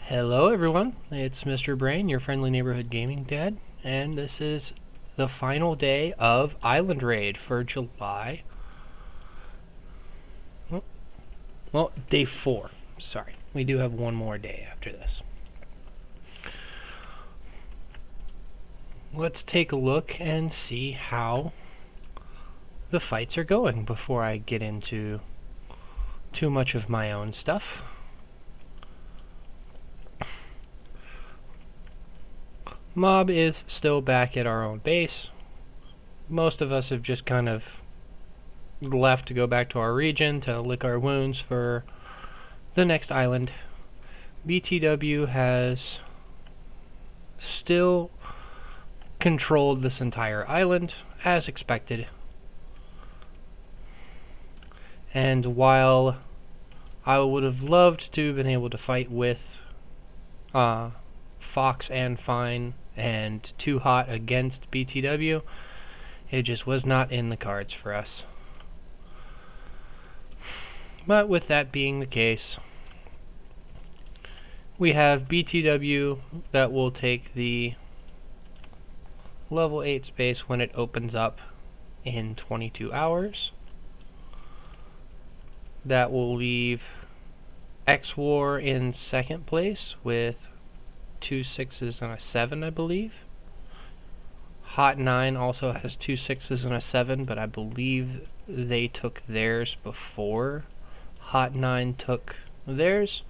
Hello everyone, it's Mr. Brain, your friendly neighborhood gaming dad, and this is the final day of Island Raid for July. Well, day 4. Sorry, we do have one more day after this. Let's take a look and see how the fights are going before I get into too much of my own stuff. Mob is still back at our own base. Most of us have just kind of left to go back to our region to lick our wounds for the next island. BTW has still controlled this entire island, as expected. And while I would have loved to have been able to fight with Fox and Fine and Too Hot against BTW, it just was not in the cards for us. But with that being the case, we have BTW that will take the level 8 space when it opens up in 22 hours. That will leave X-War in second place with 2 6s and a 7, I believe. Hot 9 also has 2 6s and a 7, but I believe they took theirs before Hot 9 took theirs.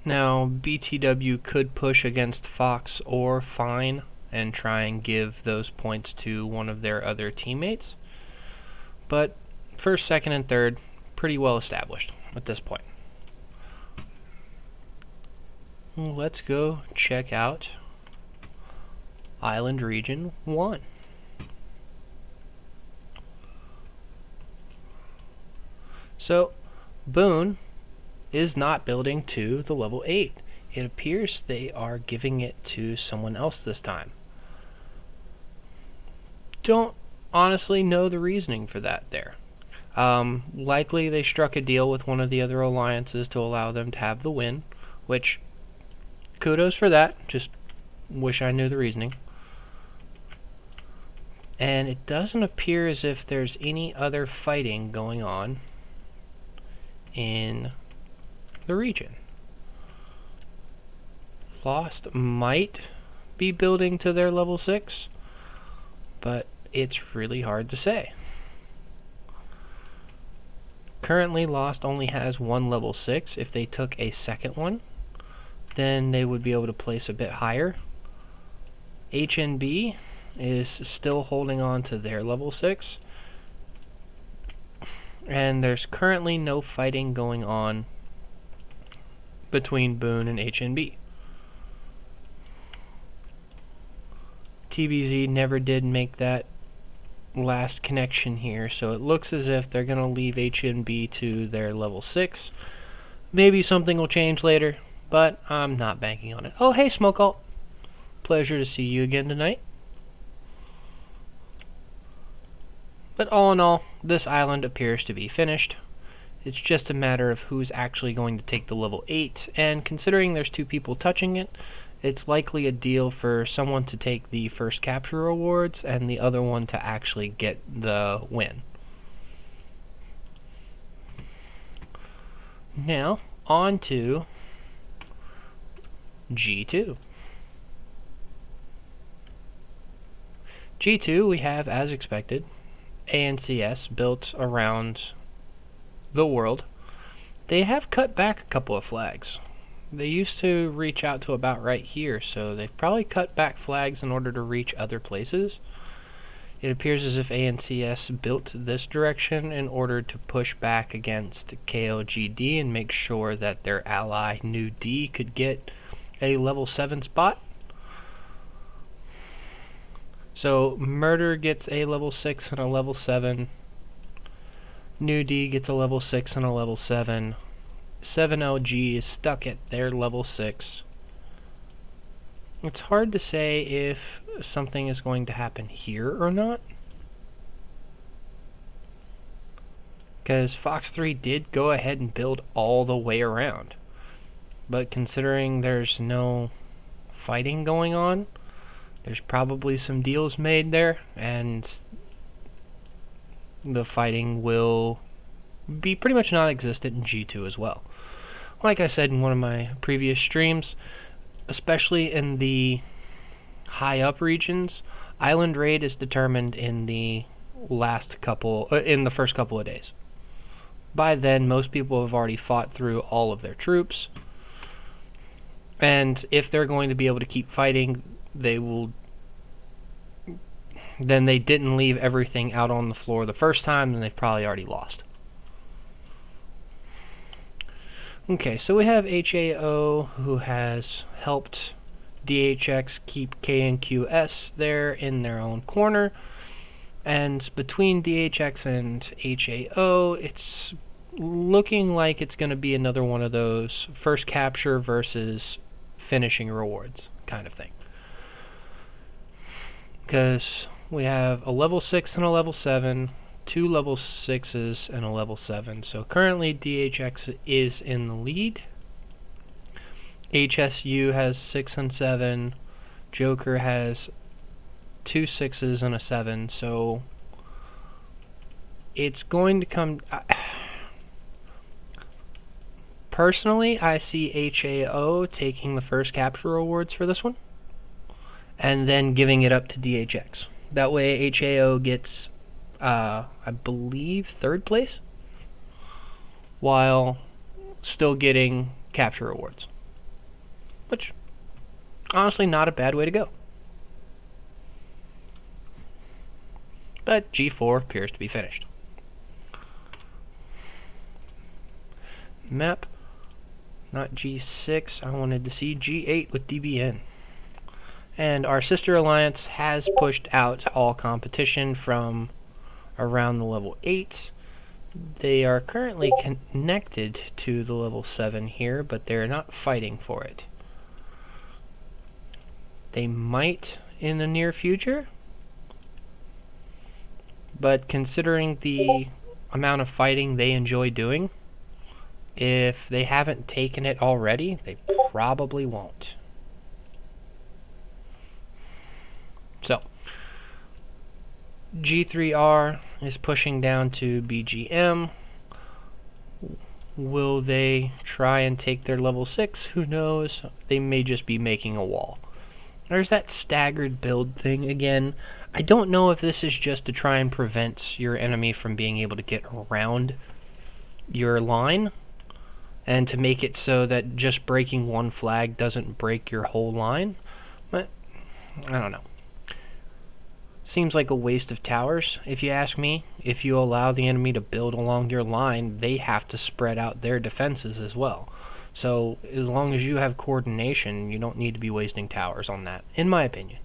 Now, BTW could push against Fox or Fine and try and give those points to one of their other teammates, but first, second, and third, pretty well established at this point. Let's go check out Island Region 1. So, Boone is not building to the level 8. It appears they are giving it to someone else this time. Don't honestly know the reasoning for that there. Likely they struck a deal with one of the other alliances to allow them to have the win, which, kudos for that, just wish I knew the reasoning. And it doesn't appear as if there's any other fighting going on in the region. Lost might be building to their level 6, but it's really hard to say. Currently, Lost only has one level 6. If they took a second one, then they would be able to place a bit higher. HNB is still holding on to their level 6. And there's currently no fighting going on between Boone and HNB. TBZ never did make that last connection here, so it looks as if they're going to leave HNB to their level 6. Maybe something will change later, but I'm not banking on it. Oh, hey, Smoke Alt. Pleasure to see you again tonight. But all in all, this island appears to be finished. It's just a matter of who's actually going to take the level 8, and considering there's 2 people touching it, it's likely a deal for someone to take the first capture rewards and the other one to actually get the win. Now, on to G2. G2, we have, as expected, ANCS built around the world. They have cut back a couple of flags. They used to reach out to about right here, so they've probably cut back flags in order to reach other places. It appears as if ANCS built this direction in order to push back against KOGD and make sure that their ally New D could get a level 7 spot. So Murder gets a level 6 and a level 7. New D gets a level 6 and a level 7. 7LG is stuck at their level 6. It's hard to say if something is going to happen here or not. because Fox 3 did go ahead and build all the way around. But considering there's no fighting going on, there's probably some deals made there, and the fighting will be pretty much non-existent in G2 as well. Like I said in one of my previous streams, especially in the high up regions, island raid is determined in the first couple of days. By then, most people have already fought through all of their troops, and if they're going to be able to keep fighting, then they didn't leave everything out on the floor the first time, and they've probably already lost. Okay, so we have HAO, who has helped DHX keep KNQS there in their own corner, and between DHX and HAO, it's looking like it's going to be another one of those first capture versus finishing rewards kind of thing. Because we have a level 6 and a level 7, 2 level 6s and a level 7. So currently DHX is in the lead. HSU has 6 and 7. Joker has 2 6s and a 7. So it's going to come... Personally, I see HAO taking the first capture rewards for this one, and then giving it up to DHX. That way HAO gets, I believe, 3rd place, while still getting capture rewards. Which, honestly, not a bad way to go. But G4 appears to be finished. Map. Not G6, I wanted to see G8 with DBN. And our sister alliance has pushed out all competition from around the level 8. They are currently connected to the level 7 here, but they're not fighting for it. They might in the near future, but considering the amount of fighting they enjoy doing, if they haven't taken it already, they probably won't. So, G3R is pushing down to BGM. Will they try and take their level 6? Who knows? They may just be making a wall. There's that staggered build thing again. I don't know if this is just to try and prevent your enemy from being able to get around your line, and to make it so that just breaking one flag doesn't break your whole line. But, I don't know. Seems like a waste of towers, if you ask me. If you allow the enemy to build along your line, they have to spread out their defenses as well. So, as long as you have coordination, you don't need to be wasting towers on that, in my opinion.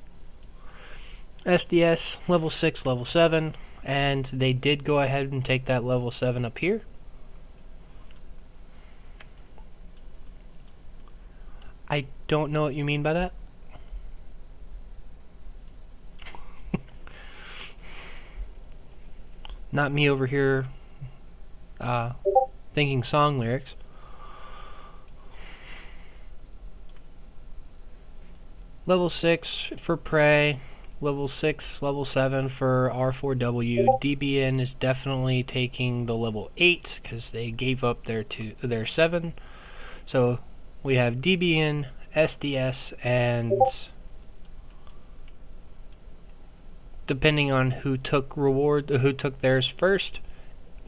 SDS, level 6, level 7, and they did go ahead and take that level 7 up here. I don't know what you mean by that. Not me over here thinking song lyrics. Level 6 for Prey, level 6, level 7 for R4W. DBN is definitely taking the level 8 because they gave up their 7. So we have DBN, SDS, and depending on who took theirs first,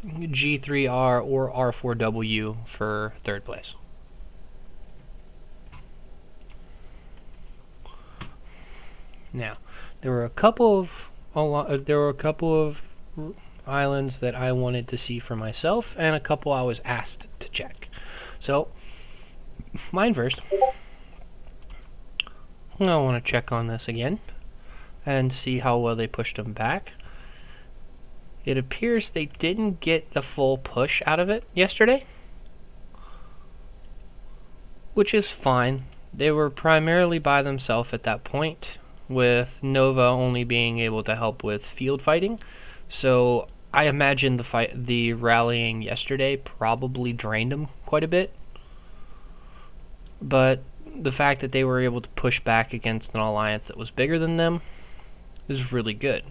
G3R or R4W for 3rd place. Now, there were a couple of islands that I wanted to see for myself, and a couple I was asked to check. So, mine first. I want to check on this again and see how well they pushed them back. It appears they didn't get the full push out of it yesterday, which is fine. They were primarily by themselves at that point, with Nova only being able to help with field fighting. So I imagine the rallying yesterday probably drained them quite a bit. But the fact that they were able to push back against an alliance that was bigger than them is really good.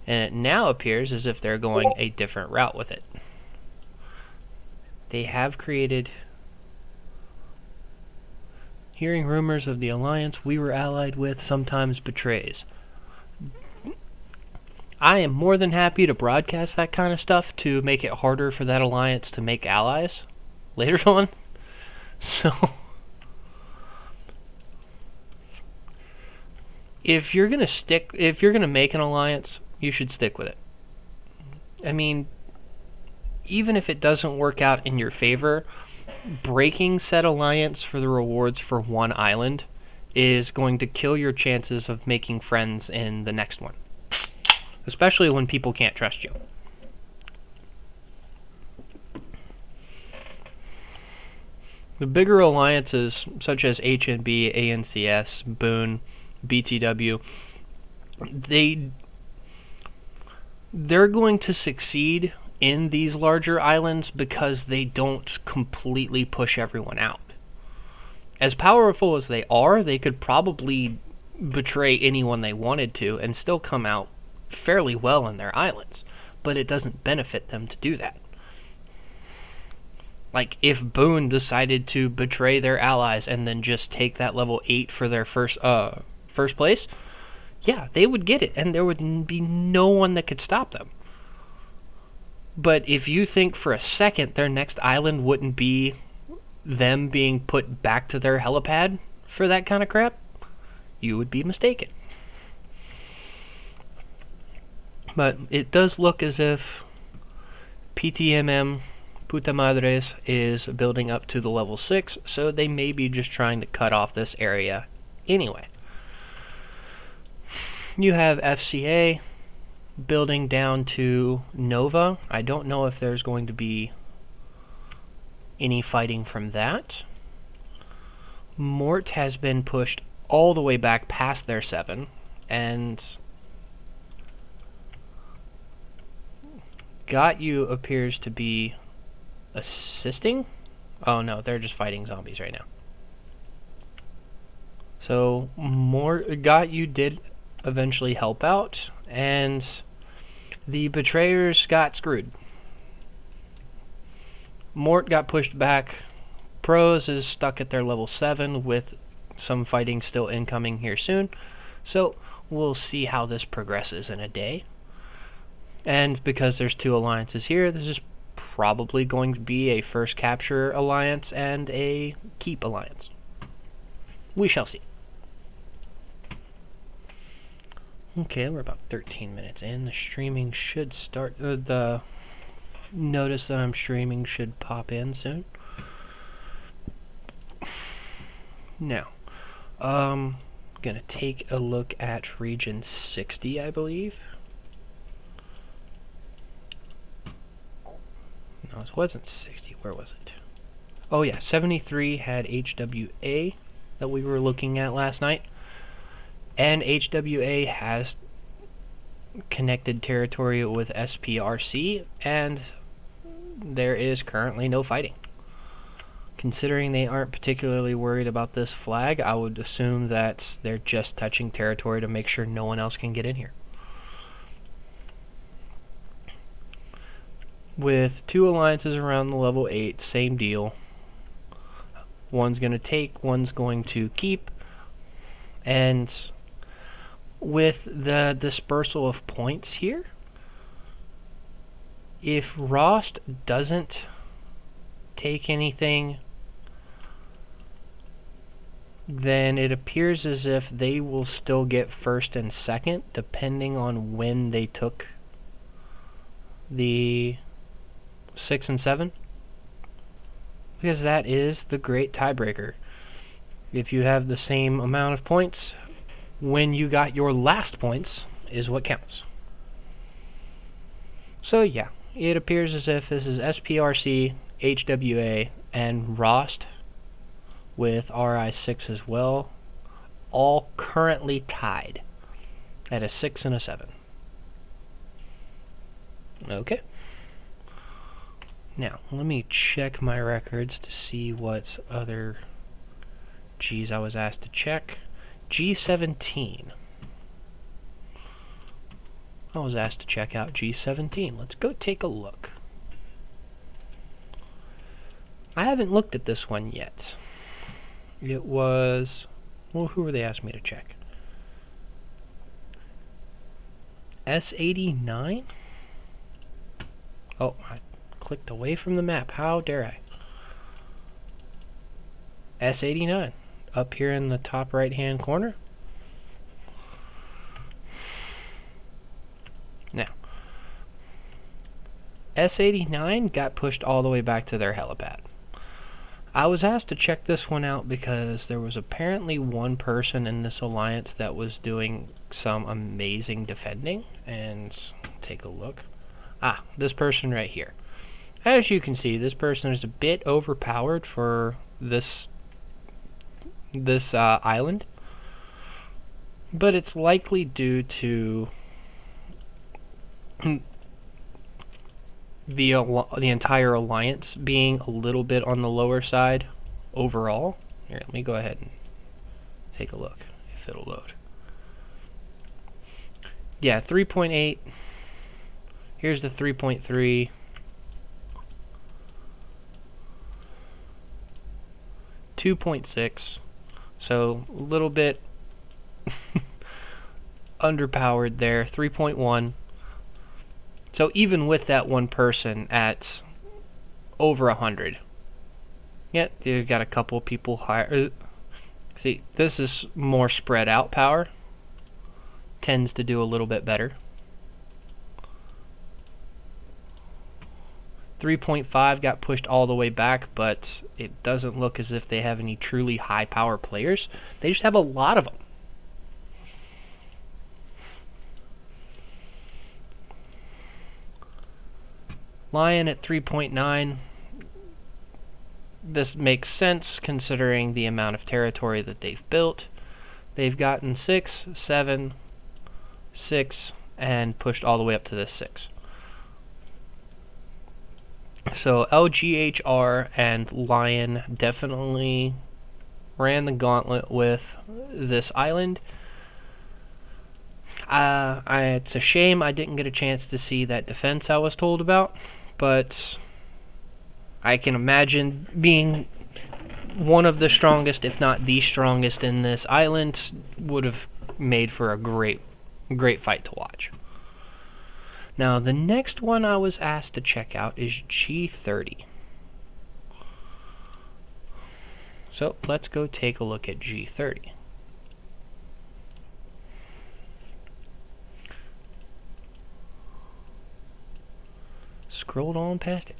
And it now appears as if they're going a different route with it. They have created... Hearing rumors of the alliance we were allied with sometimes betrays. I am more than happy to broadcast that kind of stuff to make it harder for that alliance to make allies later on. So, if you're gonna make an alliance, you should stick with it. I mean, even if it doesn't work out in your favor, breaking said alliance for the rewards for one island is going to kill your chances of making friends in the next one. Especially when people can't trust you. The bigger alliances, such as HNB, ANCS, Boone, BTW, they're going to succeed in these larger islands because they don't completely push everyone out. As powerful as they are, they could probably betray anyone they wanted to and still come out fairly well in their islands, but it doesn't benefit them to do that. Like, if Boone decided to betray their allies and then just take that level 8 for their first place, yeah, they would get it, and there would be no one that could stop them. But if you think for a second their next island wouldn't be them being put back to their helipad for that kind of crap, you would be mistaken. But it does look as if PTMM, Puta Madres, is building up to the level 6, so they may be just trying to cut off this area anyway. You have FCA building down to Nova. I don't know if there's going to be any fighting from that. Mort has been pushed all the way back past their 7, and Got You appears to be assisting? Oh no, they're just fighting zombies right now. So, Got You did eventually help out, and the betrayers got screwed. Mort got pushed back. Pros is stuck at their level 7 with some fighting still incoming here soon. So, we'll see how this progresses in a day. And because there's 2 alliances here, this is probably going to be a first capture alliance and a keep alliance. We shall see. Okay, we're about 13 minutes in. The streaming should start. The notice that I'm streaming should pop in soon. Now, gonna take a look at region 60, I believe. No, it wasn't 60. Where was it? Oh yeah, 73 had HWA that we were looking at last night. And HWA has connected territory with SPRC, and there is currently no fighting. Considering they aren't particularly worried about this flag, I would assume that they're just touching territory to make sure no one else can get in here. With 2 alliances around the level 8, same deal. One's going to take, one's going to keep, and with the dispersal of points here, if Rost doesn't take anything, then it appears as if they will still get first and second, depending on when they took the 6 and 7, because that is the great tiebreaker. If you have the same amount of points, when you got your last points is what counts. So yeah, it appears as if this is SPRC, HWA, and Rost, with RI6 as well, all currently tied at a 6 and a 7. Okay. Now, let me check my records to see what other G's I was asked to check. G17. I was asked to check out G17. Let's go take a look. I haven't looked at this one yet. It was... well, who were they asked me to check? S89? Oh, I clicked away from the map. How dare I? S89. Up here in the top right-hand corner. Now, S89 got pushed all the way back to their helipad. I was asked to check this one out because there was apparently one person in this alliance that was doing some amazing defending, and take a look. Ah, this person right here. As you can see, this person is a bit overpowered for this island, but it's likely due to the entire alliance being a little bit on the lower side overall. Here, let me go ahead and take a look if it'll load. Yeah, 3.8. Here's the 3.3. .6, so a little bit underpowered there. 3.1. So even with that one person at over 100, yeah, you've got a couple people higher. See, this is more spread out power. Tends to do a little bit better. 3.5 got pushed all the way back, but it doesn't look as if they have any truly high power players. They just have a lot of them. Lion at 3.9. This makes sense considering the amount of territory that they've built. They've gotten 6, 7, 6, and pushed all the way up to this 6. So LGHR and Lion definitely ran the gauntlet with this island. It's a shame I didn't get a chance to see that defense I was told about, but I can imagine being one of the strongest, if not the strongest in this island, would have made for a great fight to watch. Now, the next one I was asked to check out is G30. So, let's go take a look at G30. Scrolled on past it.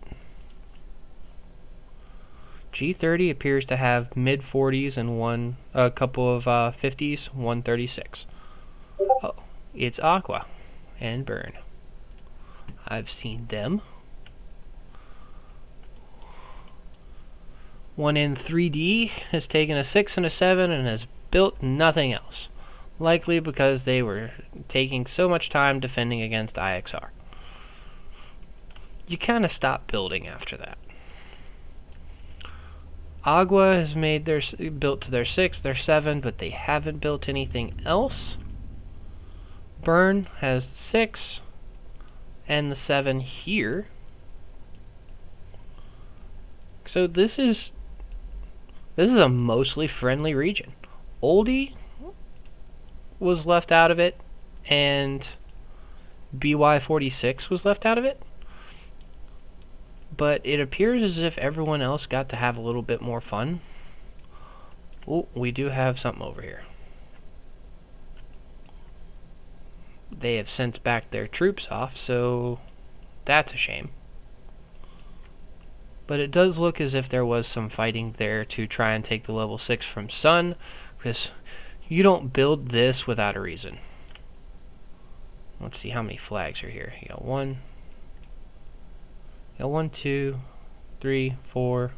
G30 appears to have mid-40s and a couple of 50s, 136. Oh, it's Aqua and Burn. I've seen them. One in 3D has taken a 6 and a 7 and has built nothing else. Likely because they were taking so much time defending against IXR. You kind of stop building after that. Agua has built to their 6, their 7, but they haven't built anything else. Burn has 6 and the 7 here. So this is a mostly friendly region. Oldie was left out of it, and BY46 was left out of it. But it appears as if everyone else got to have a little bit more fun. Oh, we do have something over here. They have sent back their troops off, so that's a shame. But it does look as if there was some fighting there to try and take the level 6 from Sun, because you don't build this without a reason. Let's see how many flags are here. You got 1, 2, 3, 4.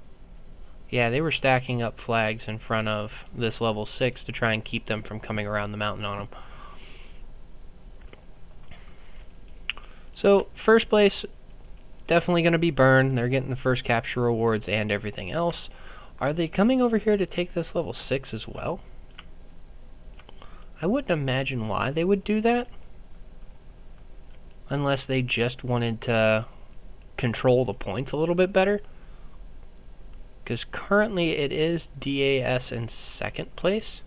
Yeah, they were stacking up flags in front of this level 6 to try and keep them from coming around the mountain on them. So, first place, definitely going to be Burn. They're getting the first capture rewards and everything else. Are they coming over here to take this level 6 as well? I wouldn't imagine why they would do that. Unless they just wanted to control the points a little bit better. Because currently it is DAS in second place.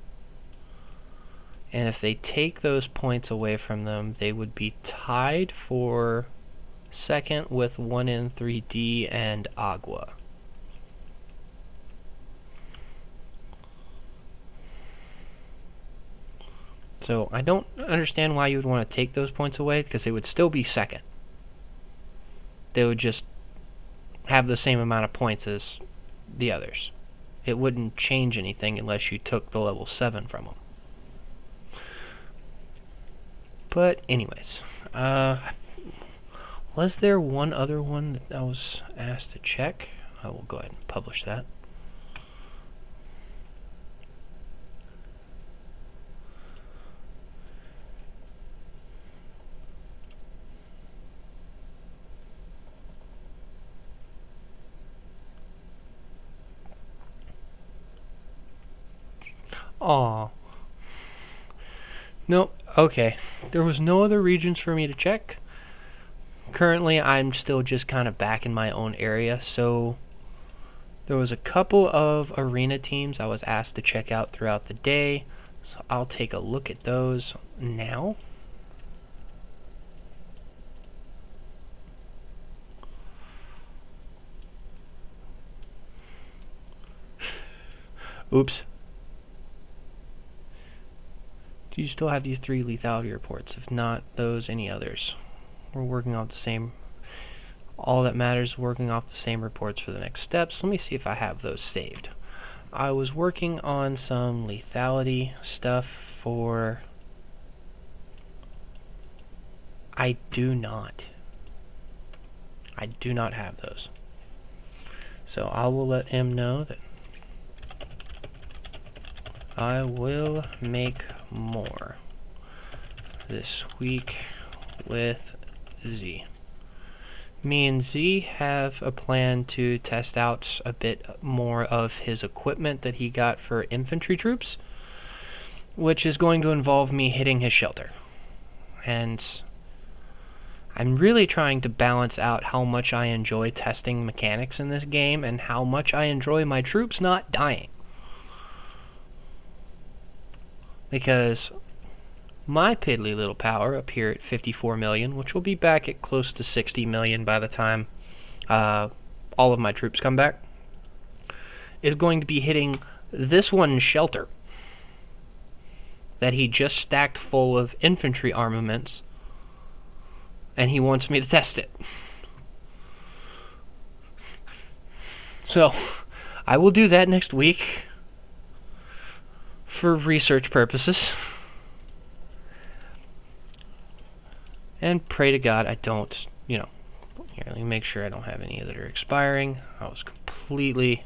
And if they take those points away from them, they would be tied for second with 1N3D and Agua. So I don't understand why you would want to take those points away, because they would still be second. They would just have the same amount of points as the others. It wouldn't change anything unless you took the level 7 from them. But anyways, was there one other one that I was asked to check? I will go ahead and publish that. Aw. Nope. Okay. There was no other regions for me to check. Currently, I'm still just kind of back in my own area, so there was a couple of arena teams I was asked to check out throughout the day, so I'll take a look at those now. Oops. Do you still have these 3 lethality reports? If not, those, any others? We're working off the same... All that matters is working off the same reports for the next steps. Let me see if I have those saved. I was working on some lethality stuff for... I do not have those. So I will let him know that I will make more this week with Z. Me and Z have a plan to test out a bit more of his equipment that he got for infantry troops, which is going to involve me hitting his shelter. And I'm really trying to balance out how much I enjoy testing mechanics in this game and how much I enjoy my troops not dying. Because my piddly little power up here at 54 million, which will be back at close to 60 million by the time all of my troops come back, is going to be hitting this one's shelter that he just stacked full of infantry armaments, and he wants me to test it. So I will do that next week for research purposes. And pray to God I don't, here, let me make sure I don't have any that are expiring. I was completely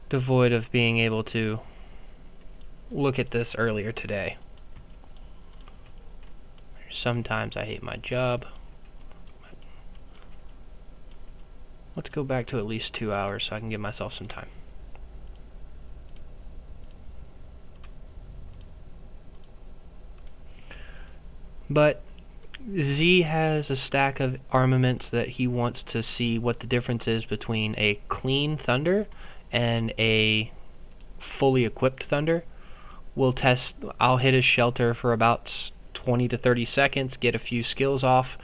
devoid of being able to look at this earlier today. Sometimes I hate my job. Let's go back to at least 2 hours so I can give myself some time. But Z has a stack of armaments that he wants to see what the difference is between a clean Thunder and a fully equipped Thunder. I'll hit his shelter for about 20 to 30 seconds, get a few skills off,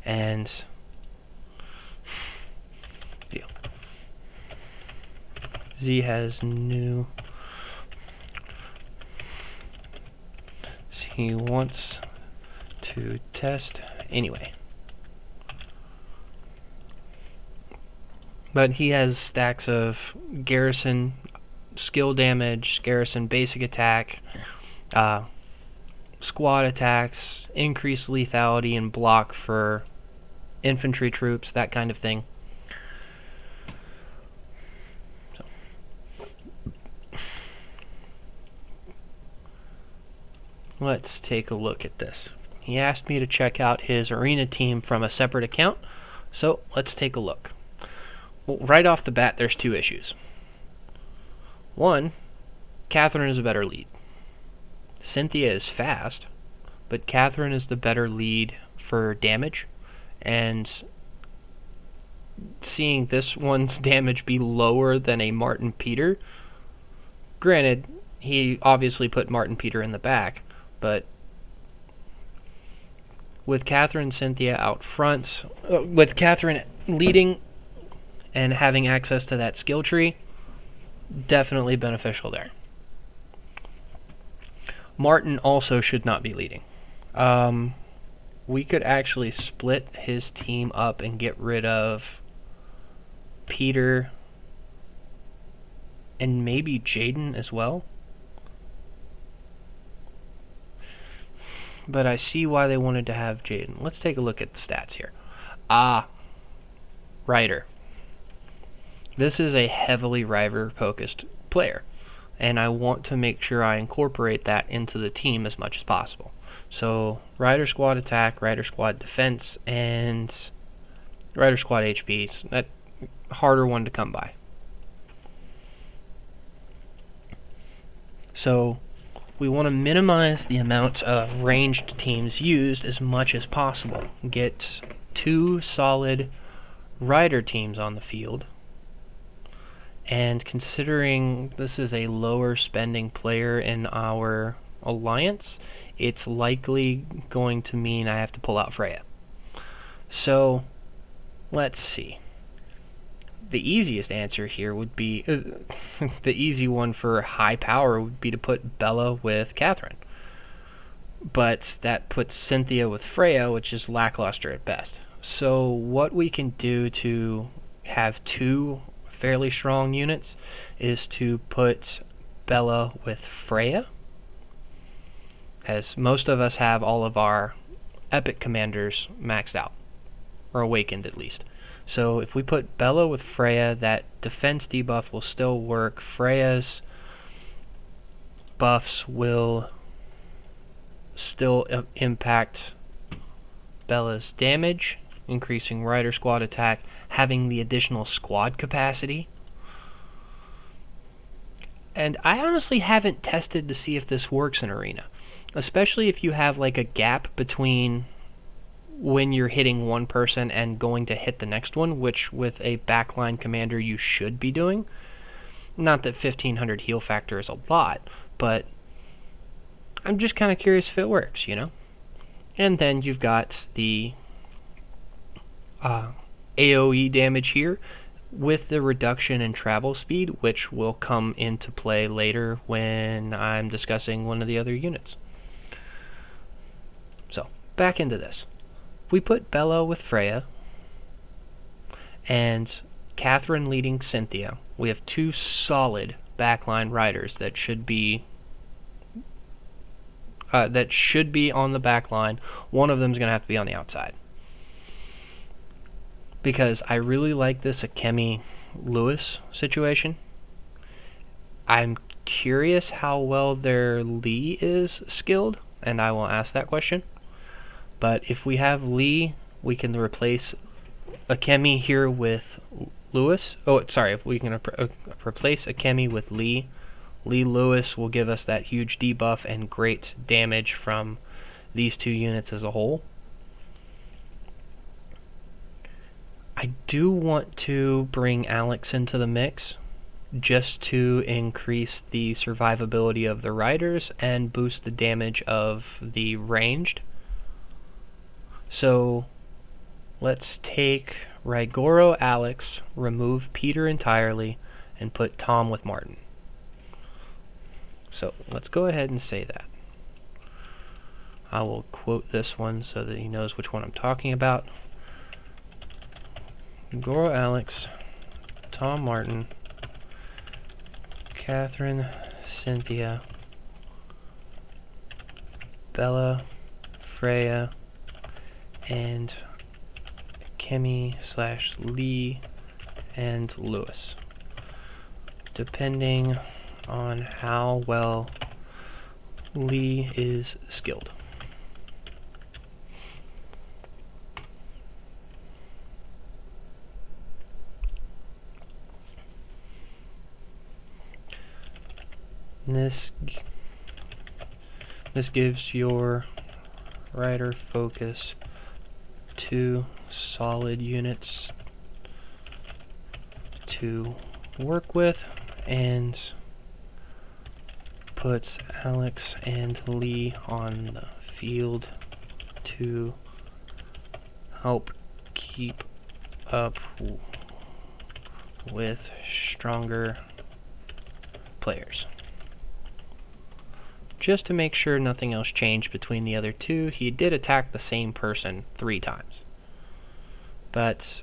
and deal. Z has new... He wants to test anyway. But he has stacks of garrison skill damage, garrison basic attack, squad attacks, increased lethality and block for infantry troops, that kind of thing. So. Let's take a look at this. He asked me to check out his arena team from a separate account, so let's take a look. Well, right off the bat, there's two issues. One, Catherine is a better lead. Cynthia is fast, but Catherine is the better lead for damage, and seeing this one's damage be lower than a Martin Peter, granted, he obviously put Martin Peter in the back, but with Catherine and Cynthia out front, with Catherine leading and having access to that skill tree, definitely beneficial there. Martin also should not be leading. We could actually split his team up and get rid of Peter and maybe Jaden as well. But I see why they wanted to have Jaden. Let's take a look at the stats here. Ryder. This is a heavily Ryder-focused player, and I want to make sure I incorporate that into the team as much as possible. So, Ryder Squad attack, Ryder Squad defense, and Ryder Squad HPs. That harder one to come by. So, we want to minimize the amount of ranged teams used as much as possible. Get 2 solid Ryder teams on the field. And considering this is a lower spending player in our alliance, it's likely going to mean I have to pull out Freya. So, let's see. The easiest answer here would be, the easy one for high power would be to put Bella with Catherine. But that puts Cynthia with Freya, which is lackluster at best. So what we can do to have 2 fairly strong units is to put Bella with Freya, as most of us have all of our epic commanders maxed out, or awakened at least. So if we put Bella with Freya, that defense debuff will still work. Freya's buffs will still impact Bella's damage, increasing Ryder Squad attack, having the additional squad capacity. And I honestly haven't tested to see if this works in Arena, especially if you have like a gap between when you're hitting one person and going to hit the next one, which with a backline commander you should be doing. Not that 1500 heal factor is a lot, but I'm just kind of curious if it works, you know? And then you've got the AoE damage here with the reduction in travel speed, which will come into play later when I'm discussing one of the other units. So, back into this. We put Bella with Freya and Catherine leading Cynthia. We have 2 solid backline riders that should be on the backline. One of them is going to have to be on the outside, because I really like this Akemi Lewis situation. I'm curious how well their Lee is skilled, and I will ask that question. But if we have Lee, we can replace Akemi here with Lewis. Oh, sorry, if we can replace Akemi with Lee, Lee Lewis will give us that huge debuff and great damage from these 2 units as a whole. I do want to bring Alex into the mix, just to increase the survivability of the riders and boost the damage of the ranged. So let's take Rigoro Alex, remove Peter entirely, and put Tom with Martin. So let's go ahead and say that. I will quote this one so that he knows which one I'm talking about. Rigoro Alex, Tom Martin, Catherine, Cynthia, Bella, Freya, and Kemi/Lee and Lewis, depending on how well Lee is skilled. And this gives your rider focus 2 solid units to work with, and puts Alex and Lee on the field to help keep up with stronger players. Just to make sure nothing else changed between the other two, he did attack the same person 3 times. But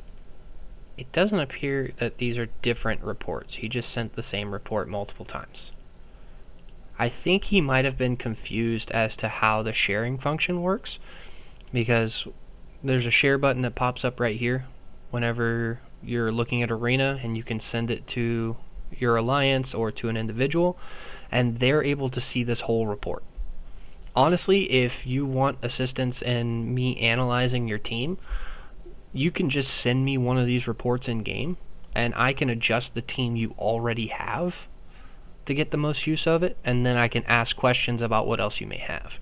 it doesn't appear that these are different reports. He just sent the same report multiple times. I think he might have been confused as to how the sharing function works, because there's a share button that pops up right here whenever you're looking at Arena, and you can send it to your alliance or to an individual, and they're able to see this whole report. Honestly, if you want assistance in me analyzing your team, you can just send me one of these reports in game, and I can adjust the team you already have to get the most use of it, and then I can ask questions about what else you may have.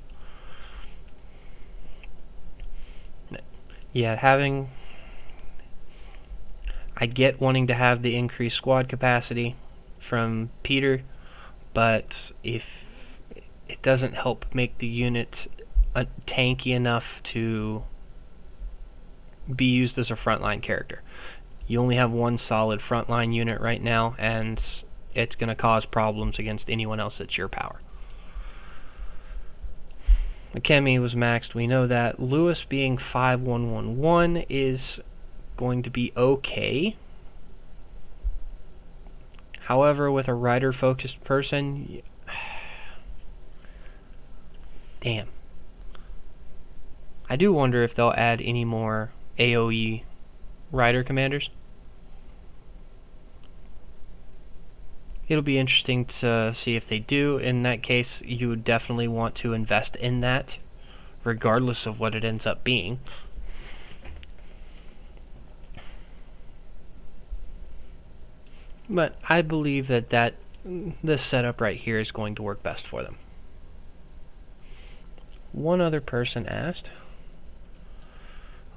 Yeah, I get wanting to have the increased squad capacity from Peter, but if it doesn't help make the unit tanky enough to be used as a frontline character. You only have one solid frontline unit right now, and it's going to cause problems against anyone else that's your power. Akemi was maxed, we know that. Lewis being 5111 is going to be okay. However, with a rider-focused person, damn. I do wonder if they'll add any more AoE rider commanders. It'll be interesting to see if they do. In that case, you would definitely want to invest in that, regardless of what it ends up being. But I believe that this setup right here is going to work best for them. One other person asked.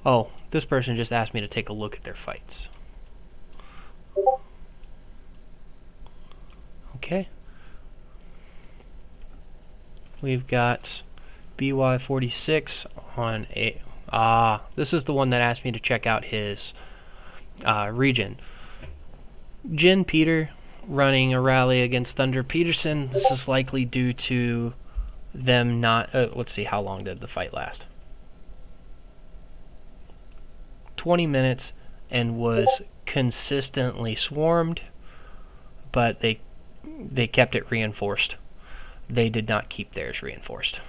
Oh, this person just asked me to take a look at their fights. Okay. We've got BY46 on a... this is the one that asked me to check out his region. Jin Peter running a rally against Thunder Peterson. This is likely due to them not... let's see, how long did the fight last? 20 minutes, and was consistently swarmed, but they kept it reinforced. They did not keep theirs reinforced.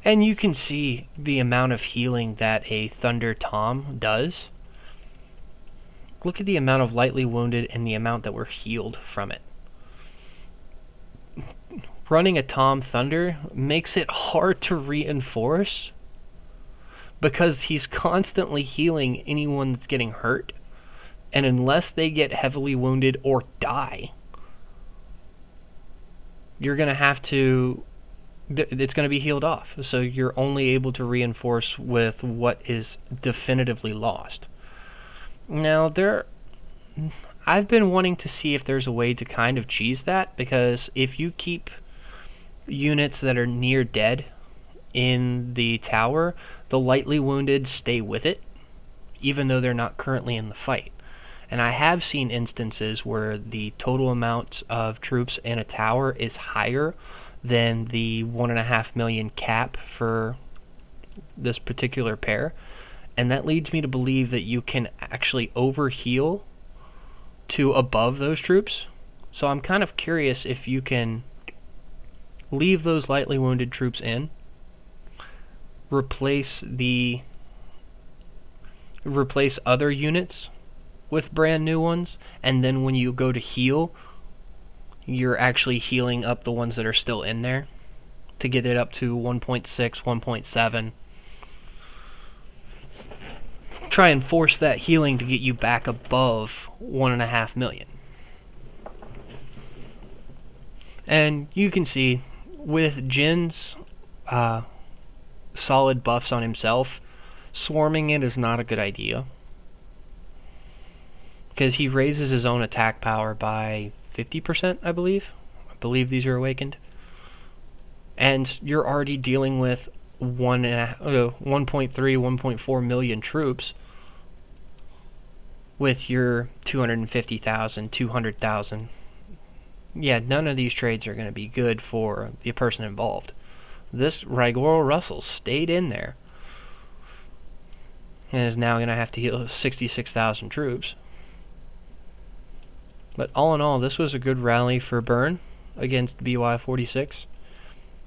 And you can see the amount of healing that a Thunder Tom does. Look at the amount of lightly wounded and the amount that were healed from it. Running a Tom Thunder makes it hard to reinforce, because he's constantly healing anyone that's getting hurt, and unless they get heavily wounded or die, you're going to have to... it's going to be healed off, so you're only able to reinforce with what is definitively lost. Now, I've been wanting to see if there's a way to kind of cheese that, because if you keep units that are near dead in the tower, the lightly wounded stay with it, even though they're not currently in the fight. And I have seen instances where the total amount of troops in a tower is higher than the 1.5 million cap for this particular pair, and that leads me to believe that you can actually overheal to above those troops. So I'm kind of curious if you can leave those lightly wounded troops in, replace other units with brand new ones, and then when you go to heal, you're actually healing up the ones that are still in there to get it up to 1.6, 1.7. Try and force that healing to get you back above 1.5 million. And you can see with Jin's solid buffs on himself, swarming it is not a good idea. Because he raises his own attack power by 50%, I believe. I believe these are awakened. And you're already dealing with 1.3, 1.4 million troops with your 250,000, 200,000. Yeah, none of these trades are going to be good for the person involved. This Rygoro Russell stayed in there and is now going to have to heal 66,000 troops. But all in all, this was a good rally for Burn against BY-46.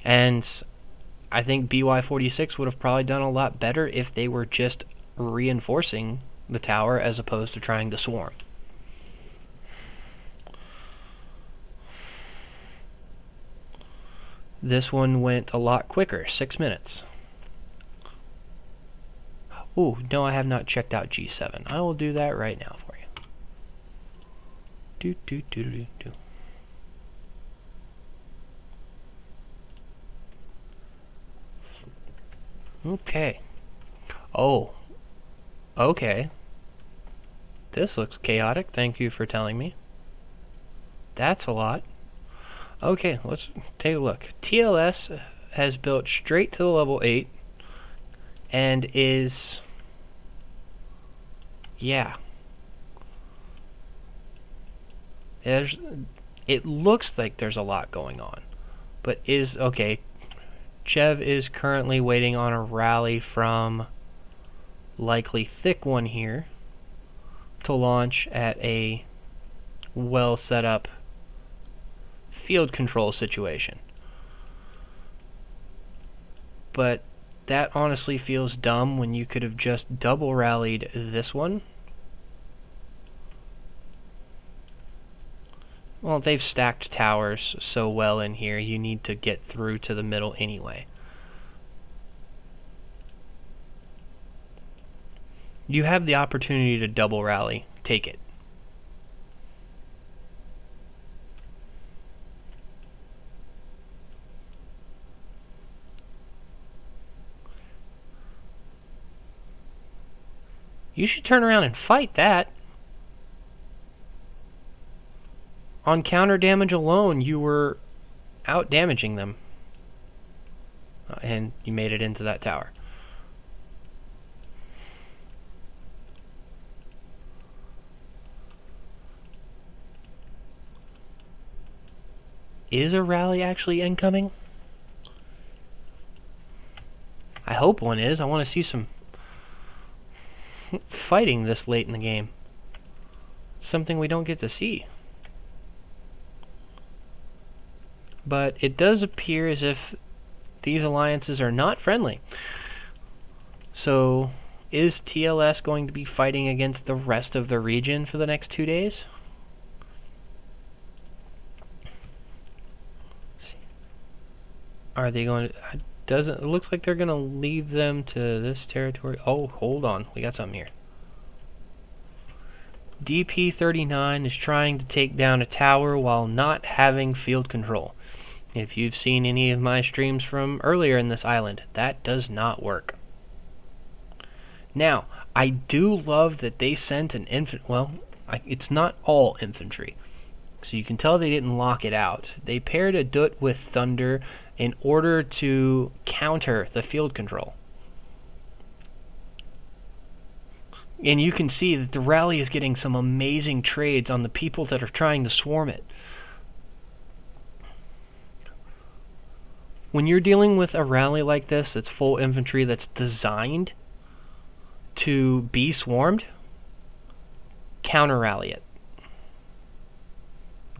And I think BY-46 would have probably done a lot better if they were just reinforcing the tower as opposed to trying to swarm. This one went a lot quicker, 6 minutes. Ooh, no, I have not checked out G7. I will do that right now for you. Okay. Oh. Okay. This looks chaotic. Thank you for telling me. That's a lot. Okay, let's take a look. TLS has built straight to the level 8 and is... yeah. It looks like there's a lot going on. But is... okay. Chev is currently waiting on a rally from likely Thick One here to launch at a well set up field control situation. But that honestly feels dumb when you could have just double rallied this one. Well, they've stacked towers so well in here, you need to get through to the middle anyway. You have the opportunity to double rally. Take it. You should turn around and fight that. On counter damage alone, you were out damaging them. And you made it into that tower. Is a rally actually incoming? I hope one is. I want to see some fighting this late in the game. Something we don't get to see. But it does appear as if these alliances are not friendly. So, is TLS going to be fighting against the rest of the region for the next 2 days? Are they going to... it looks like they're going to leave them to this territory. Oh, hold on. We got something here. DP-39 is trying to take down a tower while not having field control. If you've seen any of my streams from earlier in this island, that does not work. Now, I do love that they sent an infantry... well, it's not all infantry. So you can tell they didn't lock it out. They paired a Dut with Thunder in order to counter the field control. And you can see that the rally is getting some amazing trades on the people that are trying to swarm it. When you're dealing with a rally like this that's full infantry that's designed to be swarmed, counter rally it.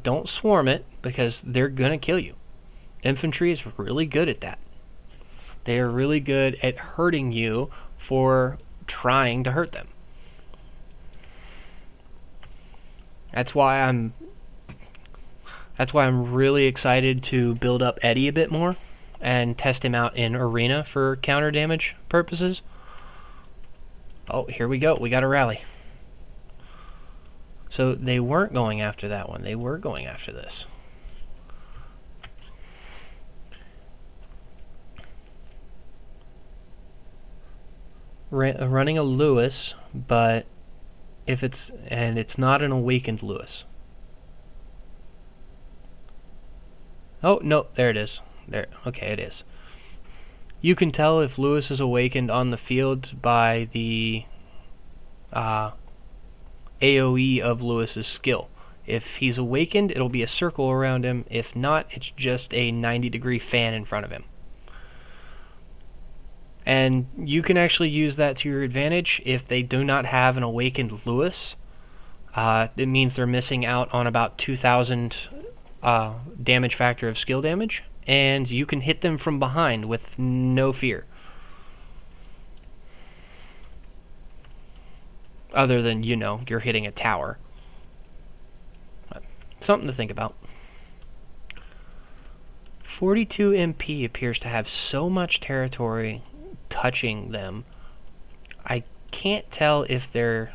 Don't swarm it because they're gonna kill you. Infantry is really good at that. They are really good at hurting you for trying to hurt them. That's why I'm really excited to build up Eddie a bit more and test him out in arena for counter damage purposes. Oh, here we go. We got a rally. So they weren't going after that one. They were going after this. running a Lewis, but it's not an awakened Lewis. Oh, no, there it is. There, okay, it is. You can tell if Lewis is awakened on the field by the AoE of Lewis's skill. If he's awakened, it'll be a circle around him. If not, it's just a 90-degree fan in front of him. And you can actually use that to your advantage. If they do not have an awakened Lewis, it means they're missing out on about 2,000 damage factor of skill damage, and you can hit them from behind with no fear. Other than, you're hitting a tower. Something to think about. 42 MP appears to have so much territory touching them. I can't tell if they're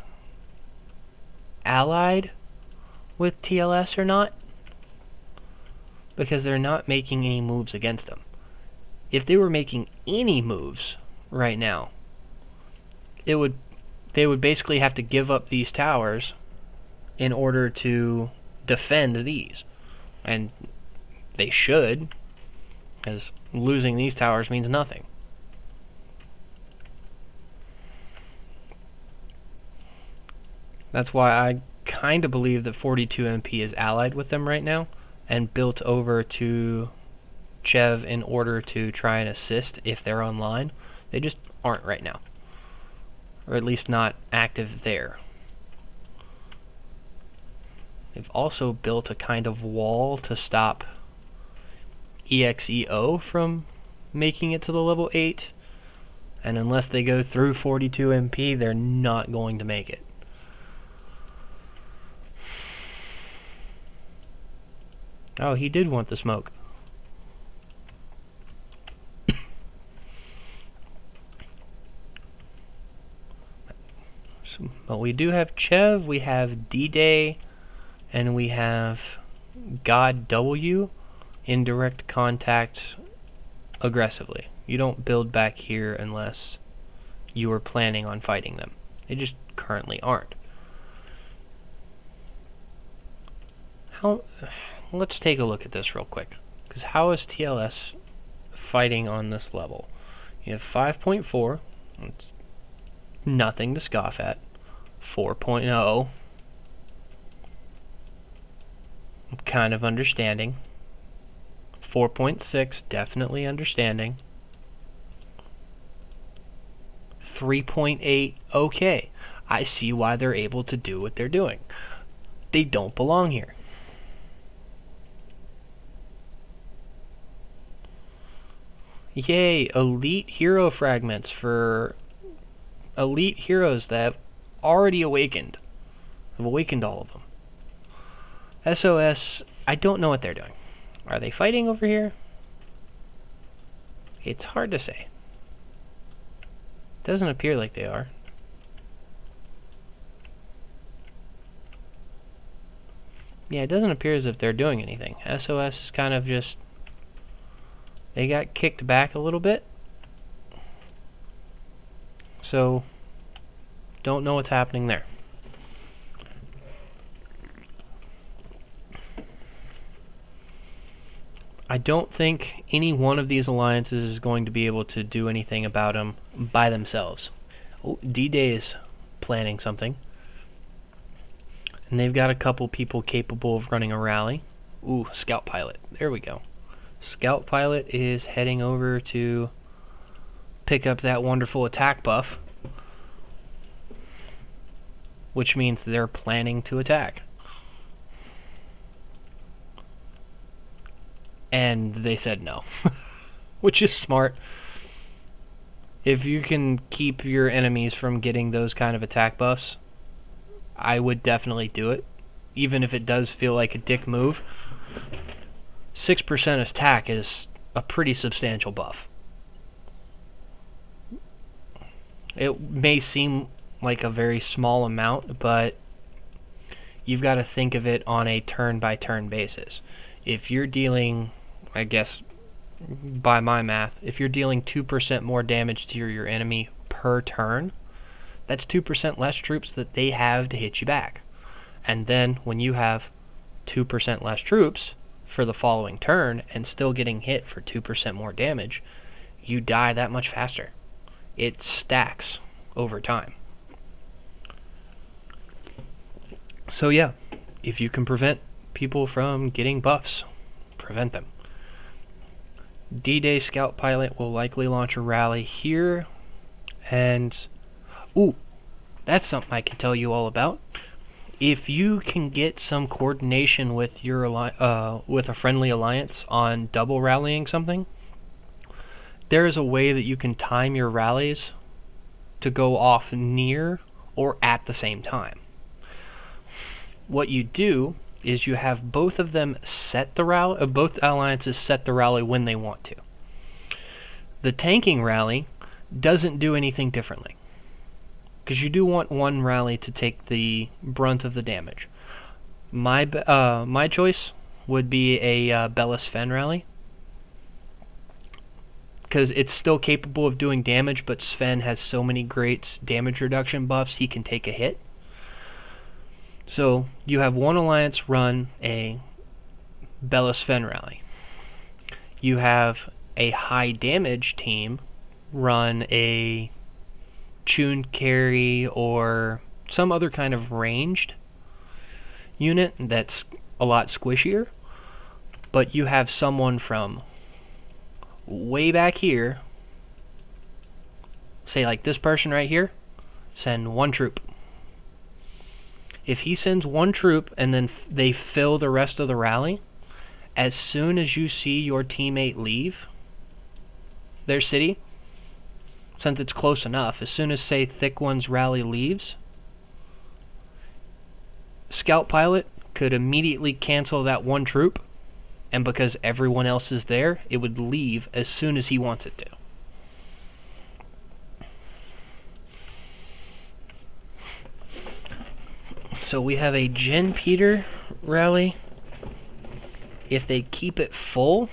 allied with TLS or not, because they're not making any moves against them. If they were making any moves right now, they would basically have to give up these towers in order to defend these. And they should, because losing these towers means nothing. That's why I kind of believe that 42 MP is allied with them right now and built over to Chev in order to try and assist if they're online. They just aren't right now. Or at least not active there. They've also built a kind of wall to stop EXEO from making it to the level 8. And unless they go through 42 MP, they're not going to make it. Oh, he did want the smoke. But we do have Chev, we have D-Day, and we have God W in direct contact aggressively. You don't build back here unless you are planning on fighting them. They just currently aren't. Let's take a look at this real quick. Because how is TLS fighting on this level? You have 5.4. It's nothing to scoff at. 4.0. Kind of understanding. 4.6, definitely understanding. 3.8, okay. I see why they're able to do what they're doing. They don't belong here. Yay, elite hero fragments for elite heroes that have already awakened. I've awakened all of them. SOS, I don't know what they're doing. Are they fighting over here? It's hard to say. Doesn't appear like they are. Yeah, it doesn't appear as if they're doing anything. SOS is kind of just... They got kicked back a little bit. So, don't know what's happening there. I don't think any one of these alliances is going to be able to do anything about them by themselves. Oh, D-Day is planning something. And they've got a couple people capable of running a rally. Ooh, Scout Pilot. There we go. Scout Pilot is heading over to pick up that wonderful attack buff, which means they're planning to attack. And they said no, which is smart. If you can keep your enemies from getting those kind of attack buffs, I would definitely do it, even if it does feel like a dick move. 6% attack is a pretty substantial buff. It may seem like a very small amount, but you've got to think of it on a turn-by-turn basis. If you're dealing, I guess, by my math, if you're dealing 2% more damage to your enemy per turn, that's 2% less troops that they have to hit you back. And then when you have 2% less troops for the following turn and still getting hit for 2% more damage, you die that much faster. It stacks over time. So yeah, if you can prevent people from getting buffs, prevent them. D-Day Scout Pilot will likely launch a rally here, and ooh, that's something I can tell you all about. If you can get some coordination with your with a friendly alliance on double rallying something, there is a way that you can time your rallies to go off near or at the same time. What you do is you have both of them set the rally, both alliances set the rally when they want to. The tanking rally doesn't do anything differently, because you do want one rally to take the brunt of the damage. My choice would be a Bella Sven rally, because it's still capable of doing damage, but Sven has so many great damage reduction buffs he can take a hit. So you have one alliance run a Bella Sven rally. You have a high damage team run a Chun carry or some other kind of ranged unit that's a lot squishier. But you have someone from way back here, say like this person right here, send one troop. If he sends one troop and then they fill the rest of the rally, as soon as you see your teammate leave their city, since it's close enough, as soon as, say, Thick One's rally leaves, Scout Pilot could immediately cancel that one troop, and because everyone else is there, it would leave as soon as he wants it to. So we have a Gen Peter rally. If they keep it full,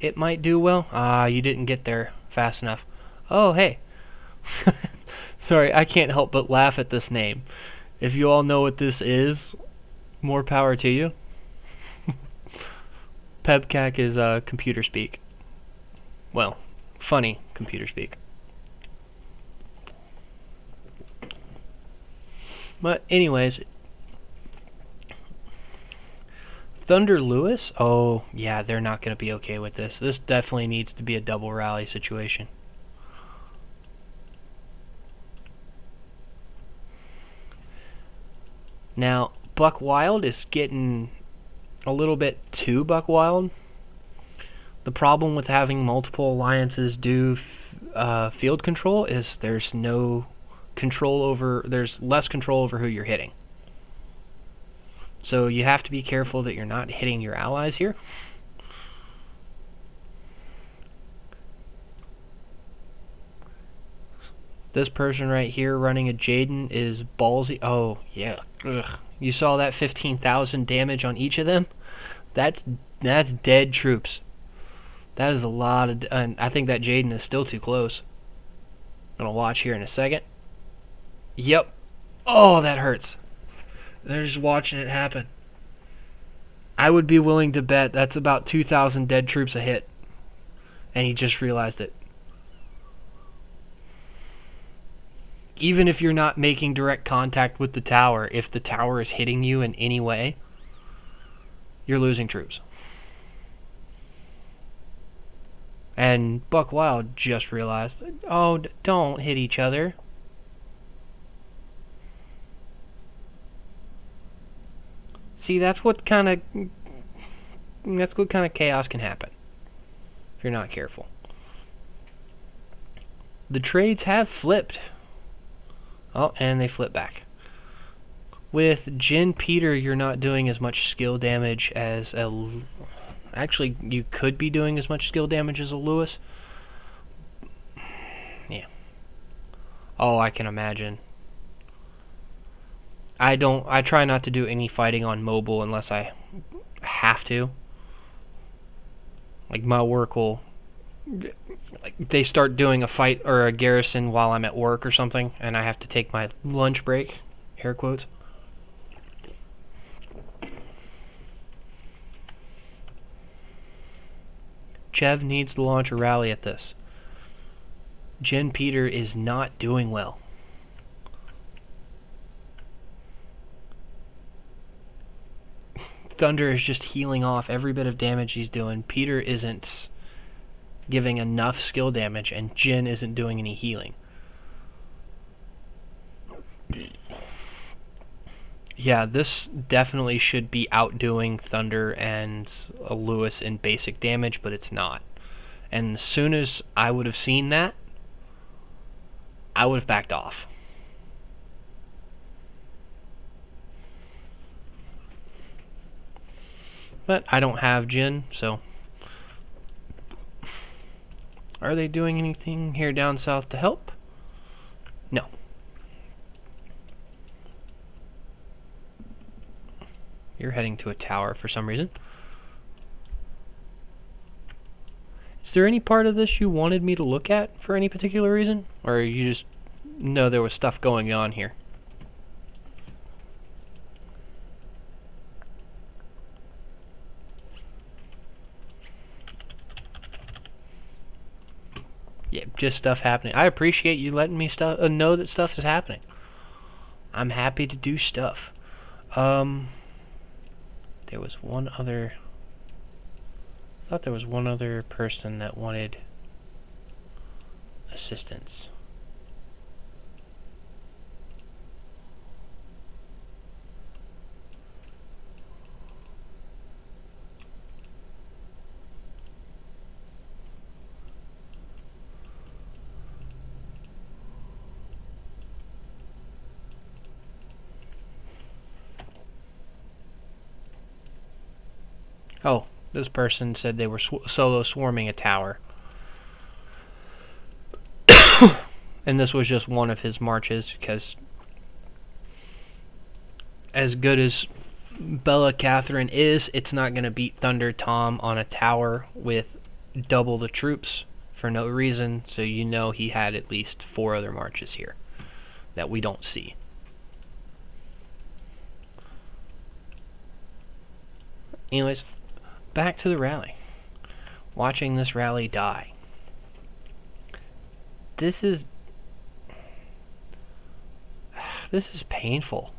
it might do well. You didn't get there fast enough. Oh, hey. Sorry, I can't help but laugh at this name. If you all know what this is, more power to you. Pebcac is computer speak. Well, funny computer speak. But anyways, Thunder Lewis, oh yeah, they're not going to be okay with this. This definitely needs to be a double rally situation. Now, Buck Wild is getting a little bit too Buck Wild. The problem with having multiple alliances do field control is there's less control over who you're hitting. So you have to be careful that you're not hitting your allies here. This person right here running a Jaden is ballsy. Oh, yeah. Ugh. You saw that 15,000 damage on each of them? That's dead troops. That is a lot of... and I think that Jaden is still too close. I'm going to watch here in a second. Yep. Oh, that hurts. They're just watching it happen. I would be willing to bet that's about 2,000 dead troops a hit. And he just realized it. Even if you're not making direct contact with the tower, if the tower is hitting you in any way, you're losing troops. And Buck Wild just realized, oh, don't hit each other. See, that's what kind of chaos can happen if you're not careful. The trades have flipped. Oh, and they flip back. With Gen Peter, you're not doing as much skill damage as a... Actually, you could be doing as much skill damage as a Lewis. Yeah. Oh, I can imagine. I try not to do any fighting on mobile unless I have to. Like, my work will like they start doing a fight or a garrison while I'm at work or something, and I have to take my lunch break, air quotes. Chev needs to launch a rally at this. Gen Peter is not doing well. Thunder is just healing off every bit of damage he's doing. Peter isn't giving enough skill damage, and Jin isn't doing any healing. Yeah, this definitely should be outdoing Thunder and Lewis in basic damage, but it's not. And as soon as I would have seen that, I would have backed off. But I don't have Jin, so... Are they doing anything here down south to help? No. You're heading to a tower for some reason. Is there any part of this you wanted me to look at for any particular reason? Or you just know there was stuff going on here? Yeah, just stuff happening. I appreciate you letting me know that stuff is happening. I'm happy to do stuff. There was one other... I thought there was one other person that wanted assistance. Oh, this person said they were solo swarming a tower. And this was just one of his marches, because as good as Bella Catherine is, it's not going to beat Thunder Tom on a tower with double the troops for no reason, so you know he had at least 4 other marches here that we don't see. Anyways, back to the rally. Watching this rally die. This is painful.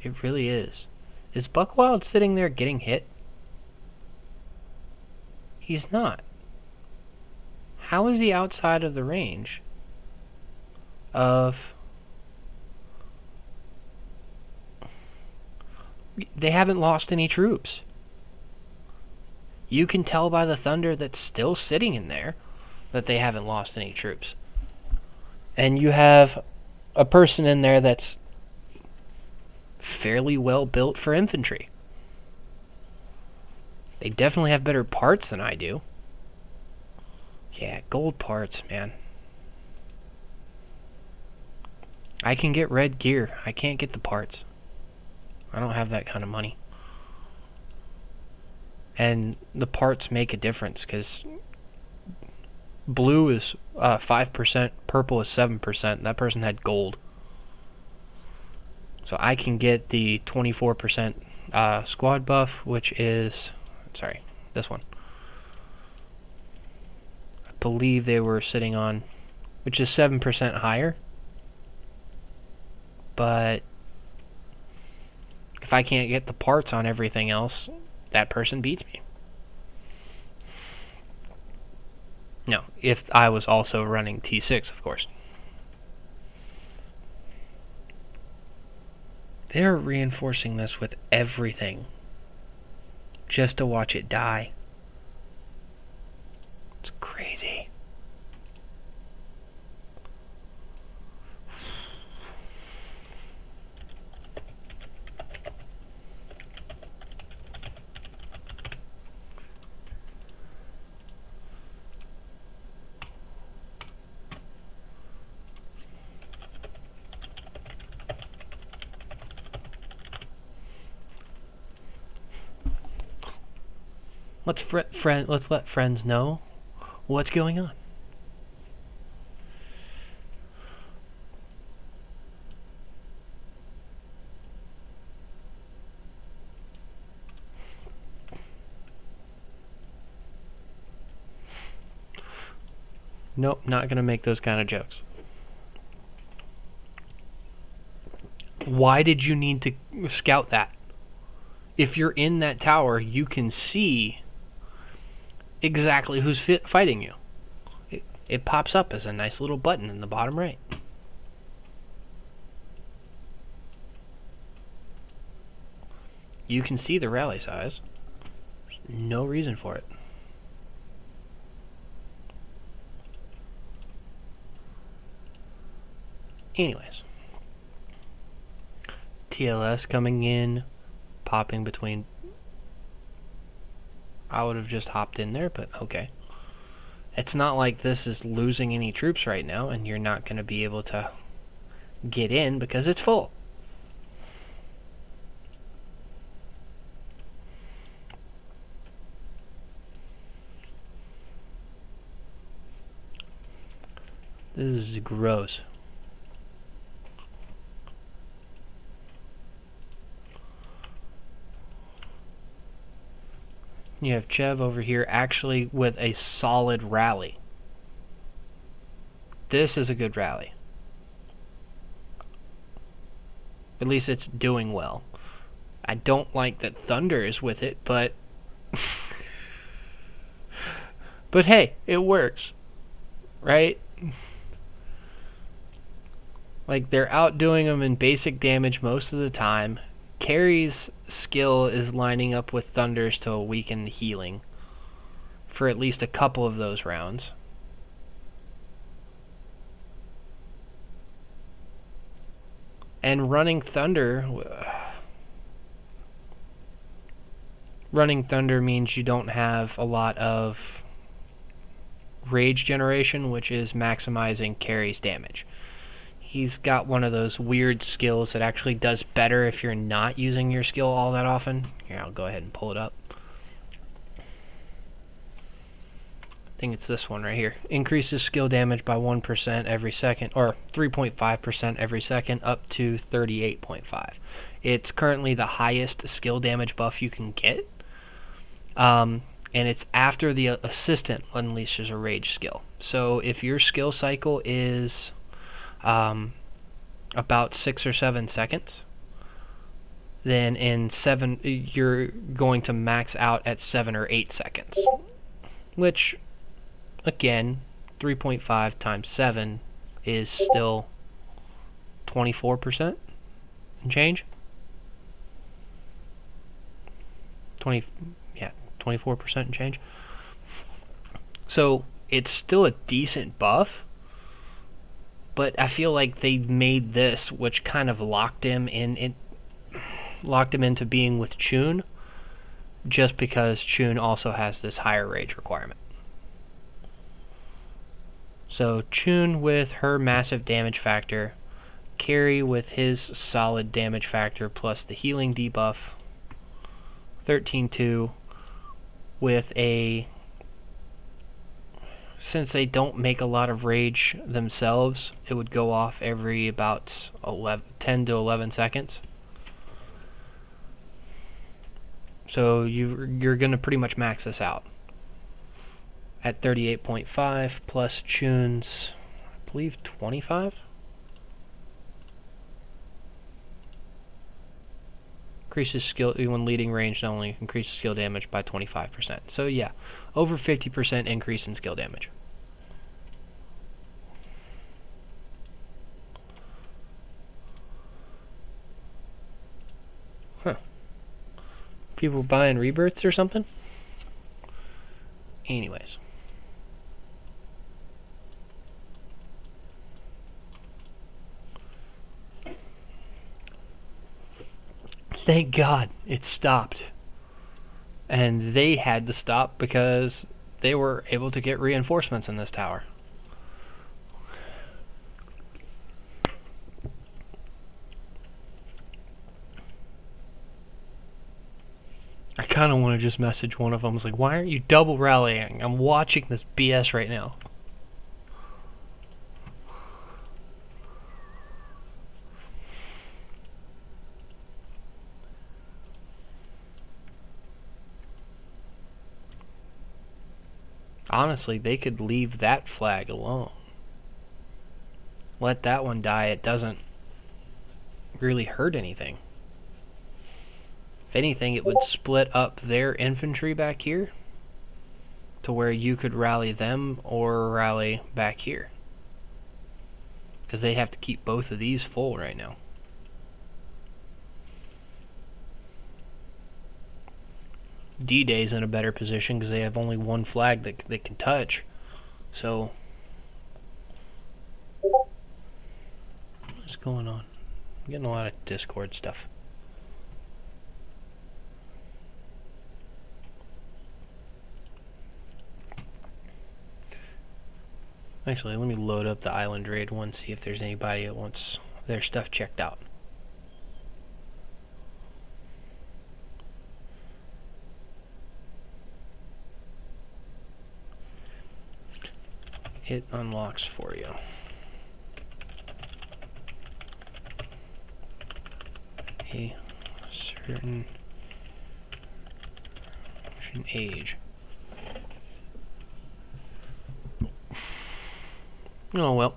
It really is. Is Buckwild sitting there getting hit? He's not. How is he outside of the range of... They haven't lost any troops. You can tell by the Thunder that's still sitting in there that they haven't lost any troops. And you have a person in there that's fairly well built for infantry. They definitely have better parts than I do. Yeah, gold parts, man. I can get red gear. I can't get the parts. I don't have that kind of money. And the parts make a difference, because blue is 5%, purple is 7%. That person had gold. So I can get the 24% squad buff, which is... Sorry, this one. I believe they were sitting on... Which is 7% higher. But... if I can't get the parts on everything else, that person beats me. No, if I was also running T6, of course. They're reinforcing this with everything, just to watch it die. It's crazy. Let's let friends know What's going on? Nope, not gonna make those kind of jokes. Why did you need to scout that? If you're in that tower, you can see exactly who's fighting you. It pops up as a nice little button in the bottom right. You can see the rally size. There's no reason for it. Anyways. TLS coming in, popping between. I would have just hopped in there, but okay. It's not like this is losing any troops right now, and you're not going to be able to get in because it's full. This is gross. You have Chev over here actually with a solid rally. This is a good rally. At least it's doing well. I don't like that Thunder is with it, but but hey, it works. Right? Like, they're outdoing them in basic damage most of the time. Carrie's skill is lining up with Thunder's to weaken the healing for at least a couple of those rounds. And running Thunder means you don't have a lot of rage generation, which is maximizing Carrie's damage. He's got one of those weird skills that actually does better if you're not using your skill all that often. Here, I'll go ahead and pull it up. I think it's this one right here. Increases skill damage by 1% every second, or 3.5% every second, up to 38.5. It's currently the highest skill damage buff you can get. And it's after the assistant unleashes a rage skill. So if your skill cycle is about 6 or 7 seconds, then in 7 you're going to max out at 7 or 8 seconds, which again 3.5 times 7 is still 24% and change. 24% and change. So it's still a decent buff, but I feel like they made this, which kind of locked him into being with Chun, just because Chun also has this higher rage requirement. So Chun with her massive damage factor, Carrie with his solid damage factor plus the healing debuff, 13-2 with a... Since they don't make a lot of rage themselves, it would go off every about 10 to 11 seconds. So you're going to pretty much max this out at 38.5 plus Chun's, I believe, 25? Increases skill when leading range, not only increases skill damage by 25%. So yeah, over 50% increase in skill damage. Huh. People buying rebirths or something? Anyways. Thank God it stopped. And they had to stop because they were able to get reinforcements in this tower. I kind of want to just message one of them. I was like, why aren't you double rallying? I'm watching this BS right now. Honestly, they could leave that flag alone. Let that one die. It doesn't really hurt anything. If anything, it would split up their infantry back here to where you could rally them or rally back here. Because they have to keep both of these full right now. D-Day's in a better position because they have only one flag that they can touch. So, what's going on? I'm getting a lot of Discord stuff. Actually, let me load up the Island Raid one, see if there's anybody that wants their stuff checked out. It unlocks for you. A certain age. Oh well.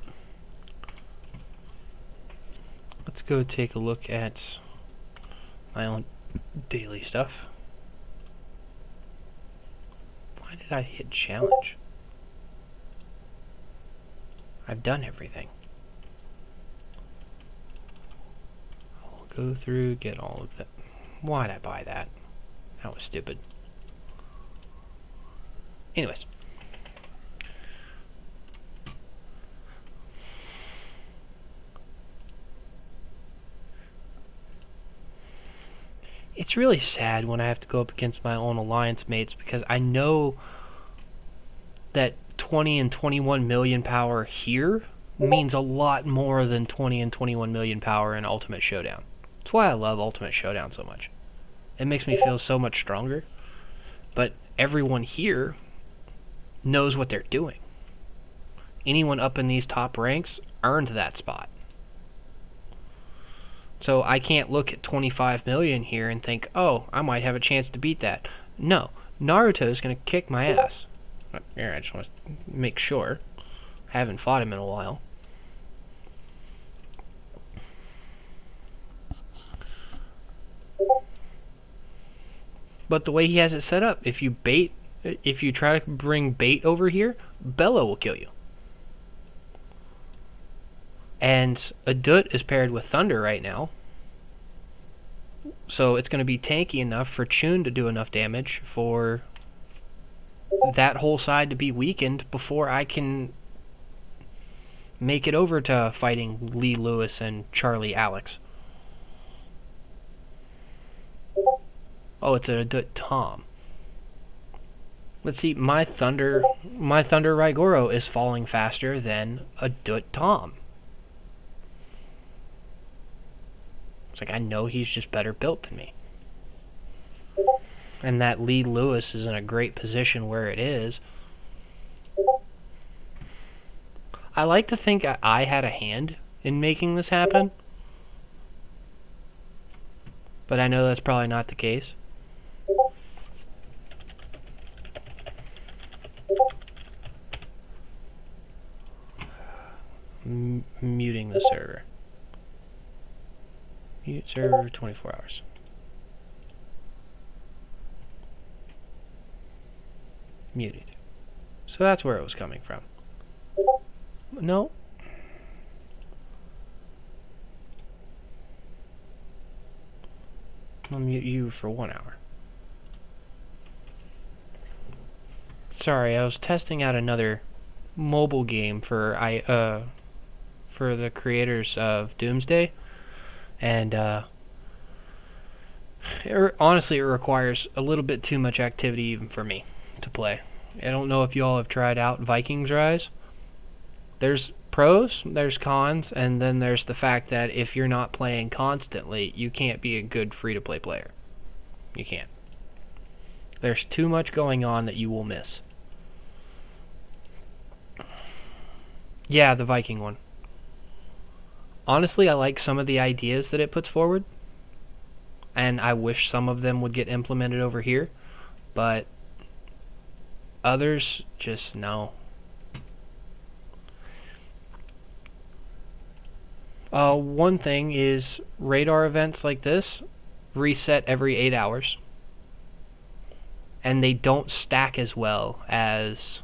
Let's go take a look at my own daily stuff. Why did I hit challenge? I've done everything. I'll go through, get all of that. Why'd I buy that? That was stupid. Anyways. It's really sad when I have to go up against my own alliance mates because I know that 20 and 21 million power here means a lot more than 20 and 21 million power in Ultimate Showdown. That's why I love Ultimate Showdown so much. It makes me feel so much stronger. But everyone here knows what they're doing. Anyone up in these top ranks earned that spot. So I can't look at 25 million here and think, oh, I might have a chance to beat that. No, Naruto's going to kick my ass. Here, I just want to make sure. I haven't fought him in a while. But the way he has it set up, if you try to bring bait over here, Bella will kill you. And Adut is paired with Thunder right now. So it's going to be tanky enough for Chun to do enough damage for that whole side to be weakened before I can make it over to fighting Lee Lewis and Charlie Alex. Oh, it's an Adut Tom. Let's see, my Thunder Raigoro is falling faster than Adut Tom. It's like, I know he's just better built than me. And that Lee Lewis is in a great position where it is. I like to think I had a hand in making this happen. But I know that's probably not the case. Muting the server. Mute server 24 hours. Muted. So that's where it was coming from. No. I'll mute you for 1 hour. Sorry, I was testing out another mobile game for the creators of Doomsday. And honestly, it requires a little bit too much activity even for me to play. I don't know if you all have tried out Vikings Rise. There's pros, there's cons, and then there's the fact that if you're not playing constantly, you can't be a good free-to-play player. You can't. There's too much going on that you will miss. Yeah, the Viking one. Honestly, I like some of the ideas that it puts forward, and I wish some of them would get implemented over here, but others, just no. One thing is radar events like this reset every 8 hours, and they don't stack as well as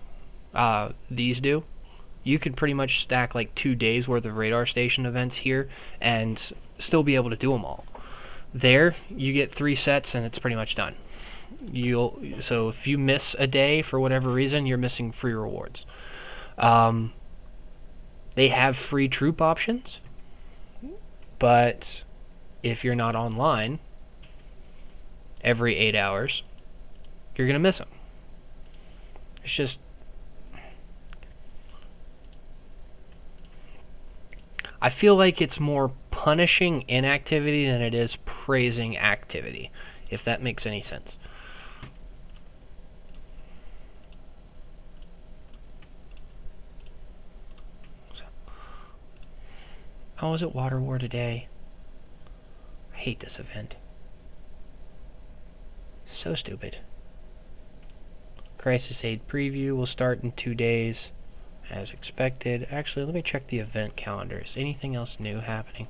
these do. You could pretty much stack like 2 days worth of radar station events here and still be able to do them all. There, you get 3 sets and it's pretty much done. So if you miss a day for whatever reason, you're missing free rewards. They have free troop options, but if you're not online every 8 hours, you're gonna miss them. It's just, I feel like it's more punishing inactivity than it is praising activity, if that makes any sense. Oh, is it Water War today? I hate this event. So stupid. Crisis Aid Preview will start in 2 days, as expected. Actually, let me check the event calendar. Is anything else new happening?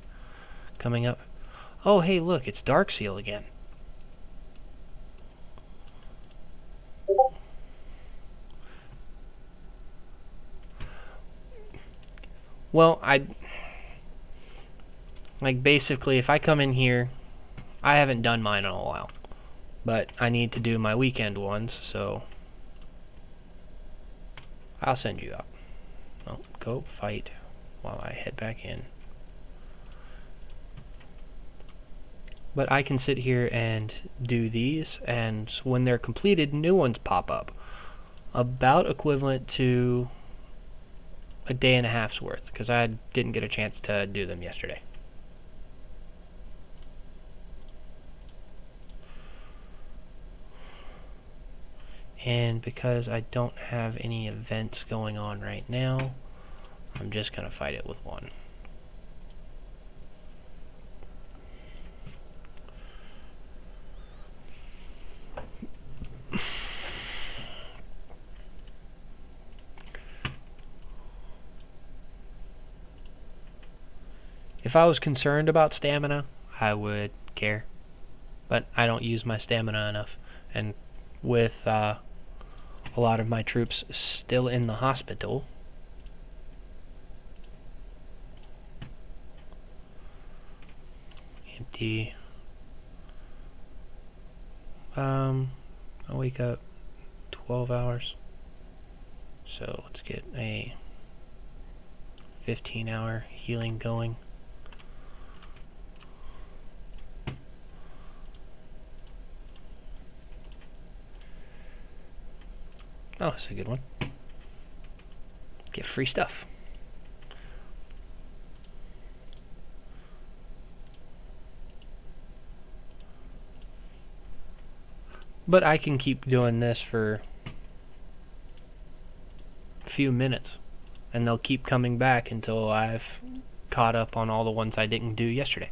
Coming up? Oh, hey, look, it's Darkseal again. Well, basically, if I come in here, I haven't done mine in a while, but I need to do my weekend ones, so I'll send you up. Well, go fight while I head back in. But I can sit here and do these, and when they're completed, new ones pop up. About equivalent to a day and a half's worth, because I didn't get a chance to do them yesterday. And because I don't have any events going on right now, I'm just going to fight it with one. If I was concerned about stamina, I would care. But I don't use my stamina enough. And with a lot of my troops still in the hospital, empty. I wake up 12 hours. So let's get a 15-hour healing going. Oh, that's a good one. Get free stuff. But I can keep doing this for a few minutes, and they'll keep coming back until I've caught up on all the ones I didn't do yesterday.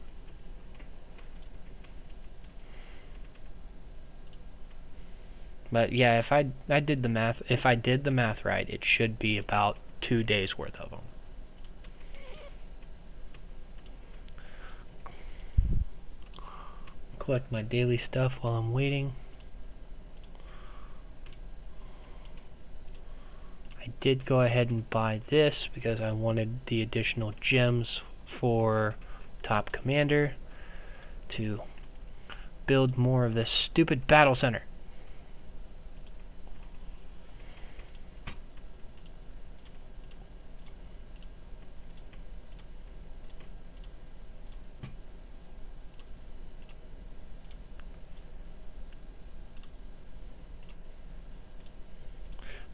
But yeah, if I did the math right, it should be about 2 days worth of them. Collect my daily stuff while I'm waiting. I did go ahead and buy this because I wanted the additional gems for Top Commander to build more of this stupid battle center.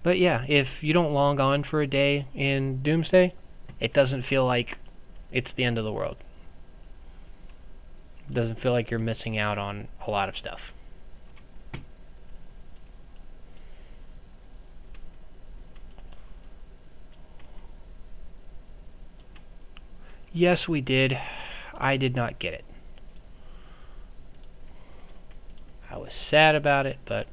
But yeah, if you don't log on for a day in Doomsday, it doesn't feel like it's the end of the world. It doesn't feel like you're missing out on a lot of stuff. Yes, we did. I did not get it. I was sad about it, but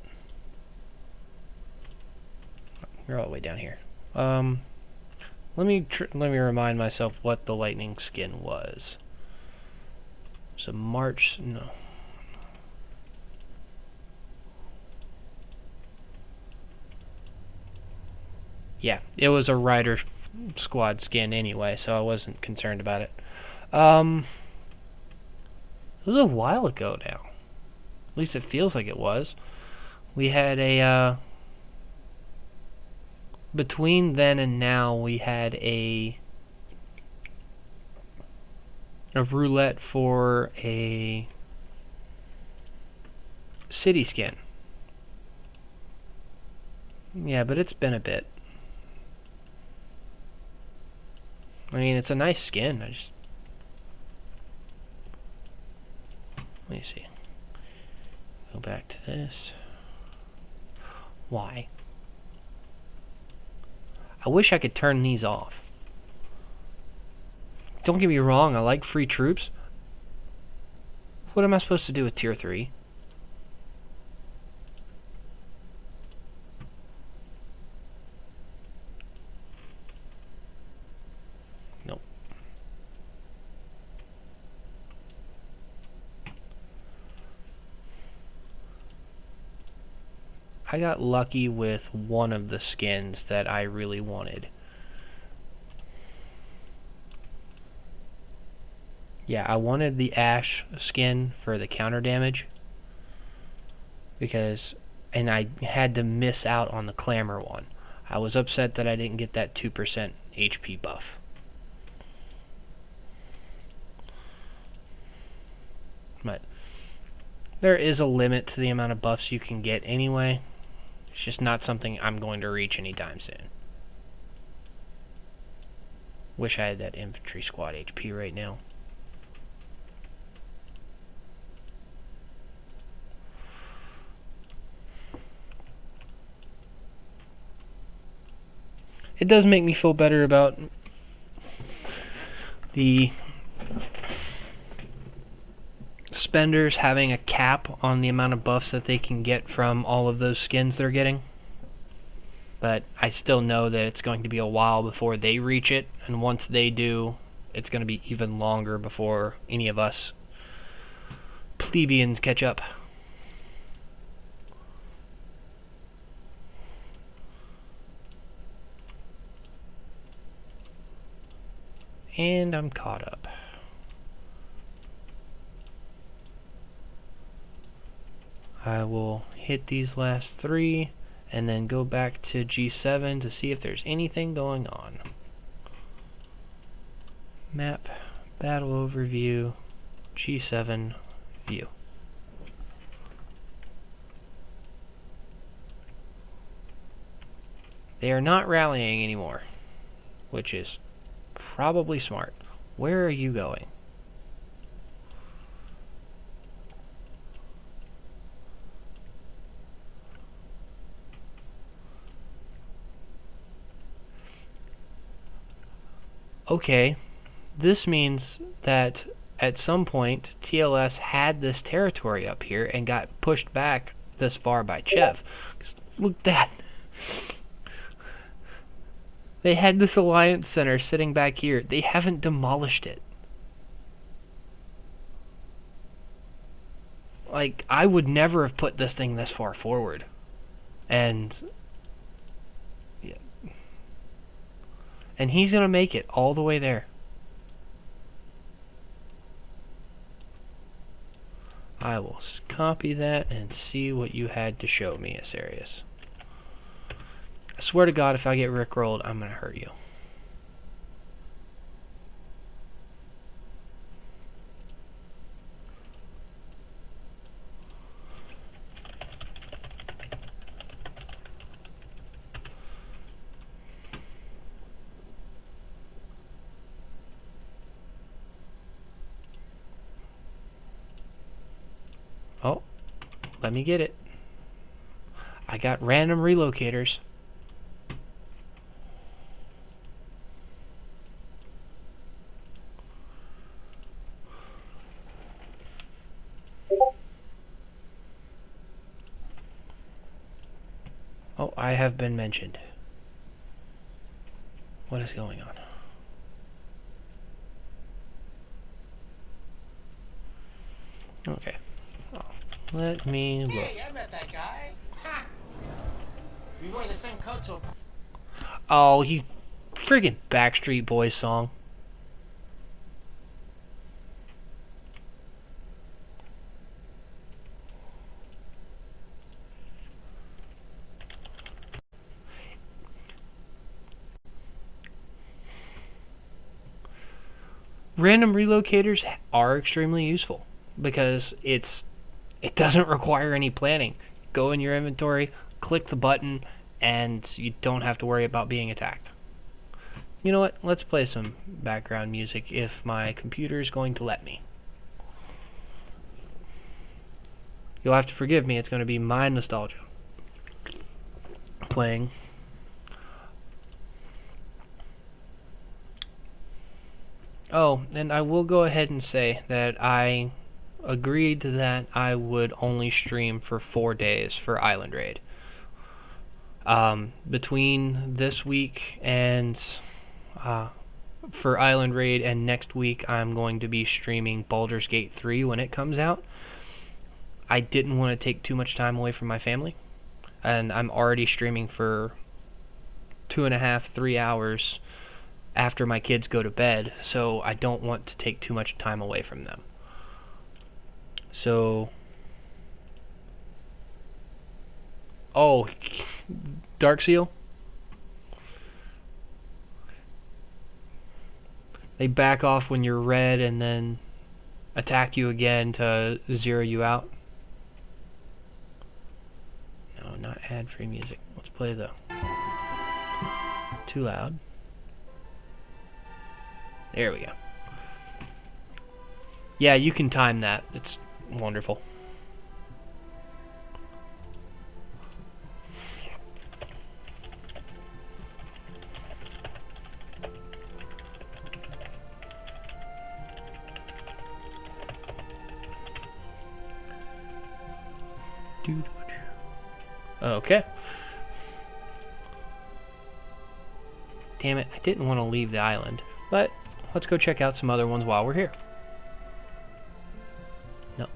we're all the way down here. Let me remind myself what the lightning skin was. So March, no. Yeah, it was a Rider Squad skin anyway, so I wasn't concerned about it. It was a while ago now. At least it feels like it was. We had a, between then and now, we had a roulette for a city skin. Yeah, but it's been a bit. I mean, it's a nice skin. Let me see. Go back to this. Why? I wish I could turn these off. Don't get me wrong, I like free troops. What am I supposed to do with tier 3? Nope. I got lucky with one of the skins that I really wanted. Yeah, I wanted the Ash skin for the counter damage. And I had to miss out on the Clamor one. I was upset that I didn't get that 2% HP buff. But there is a limit to the amount of buffs you can get anyway. It's just not something I'm going to reach anytime soon. Wish I had that infantry squad HP right now. It does make me feel better about the spenders having a cap on the amount of buffs that they can get from all of those skins they're getting. But I still know that it's going to be a while before they reach it, and once they do, it's going to be even longer before any of us plebeians catch up. And I'm caught up. I will hit these last 3 and then go back to G7 to see if there's anything going on. Map, battle overview, G7, view. They are not rallying anymore, which is probably smart. Where are you going? Okay, this means that at some point TLS had this territory up here and got pushed back this far by Chev. Look at that. They had this Alliance Center sitting back here. They haven't demolished it. Like, I would never have put this thing this far forward. And yeah. And he's gonna make it all the way there. I will copy that and see what you had to show me, Asarius. I swear to God, if I get rickrolled, I'm gonna hurt you. Oh, let me get it. I got random relocators. Oh, I have been mentioned. What is going on? Okay. Oh, let me look. Hey, I met that guy. Ha! We wore the same coat to a... Oh, you friggin' Backstreet Boys song. Random relocators are extremely useful because it doesn't require any planning. Go in your inventory, click the button, and you don't have to worry about being attacked. You know what? Let's play some background music if my computer is going to let me. You'll have to forgive me, it's going to be my nostalgia playing. Oh, and I will go ahead and say that I agreed that I would only stream for 4 days for Island Raid. Between this week and for Island Raid and next week, I'm going to be streaming Baldur's Gate 3 when it comes out. I didn't want to take too much time away from my family, and I'm already streaming for 2.5, 3 hours after my kids go to bed, so I don't want to take too much time away from them. So, oh, Darkseal? They back off when you're red and then attack you again to zero you out. No, not ad-free music. Let's play the... Too loud. There we go. Yeah, you can time that. It's wonderful. Okay. Damn it, I didn't want to leave the island, but let's go check out some other ones while we're here. No.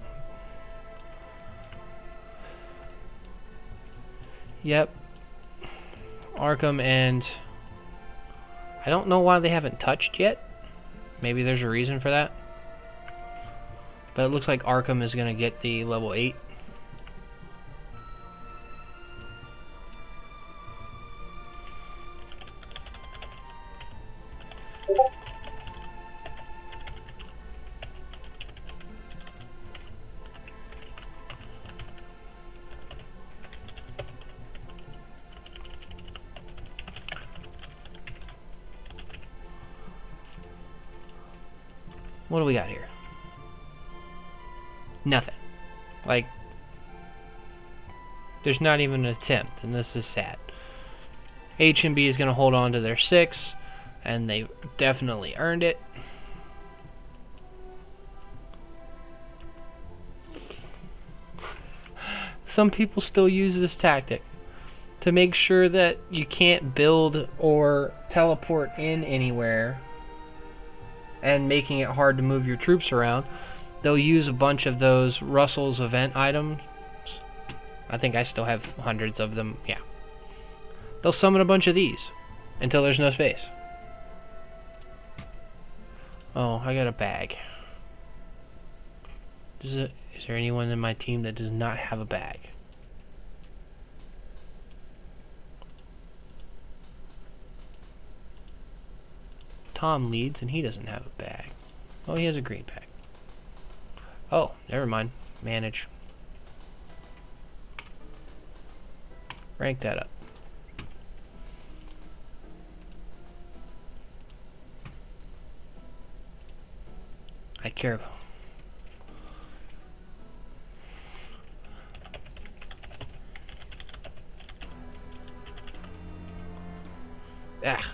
Yep. Arkham, and I don't know why they haven't touched yet. Maybe there's a reason for that. But it looks like Arkham is going to get the level 8. What do we got here? Nothing. Like, there's not even an attempt, and this is sad. HMB is going to hold on to their 6, and they definitely earned it. Some people still use this tactic to make sure that you can't build or teleport in anywhere, and making it hard to move your troops around. They'll use a bunch of those Russell's event items. I think I still have hundreds of them. Yeah. They'll summon a bunch of these until there's no space. Oh, I got a bag. Is there anyone in my team that does not have a bag? Tom leads and he doesn't have a bag. Oh, he has a green bag. Oh, never mind. Manage. Rank that up. I care about. Ah.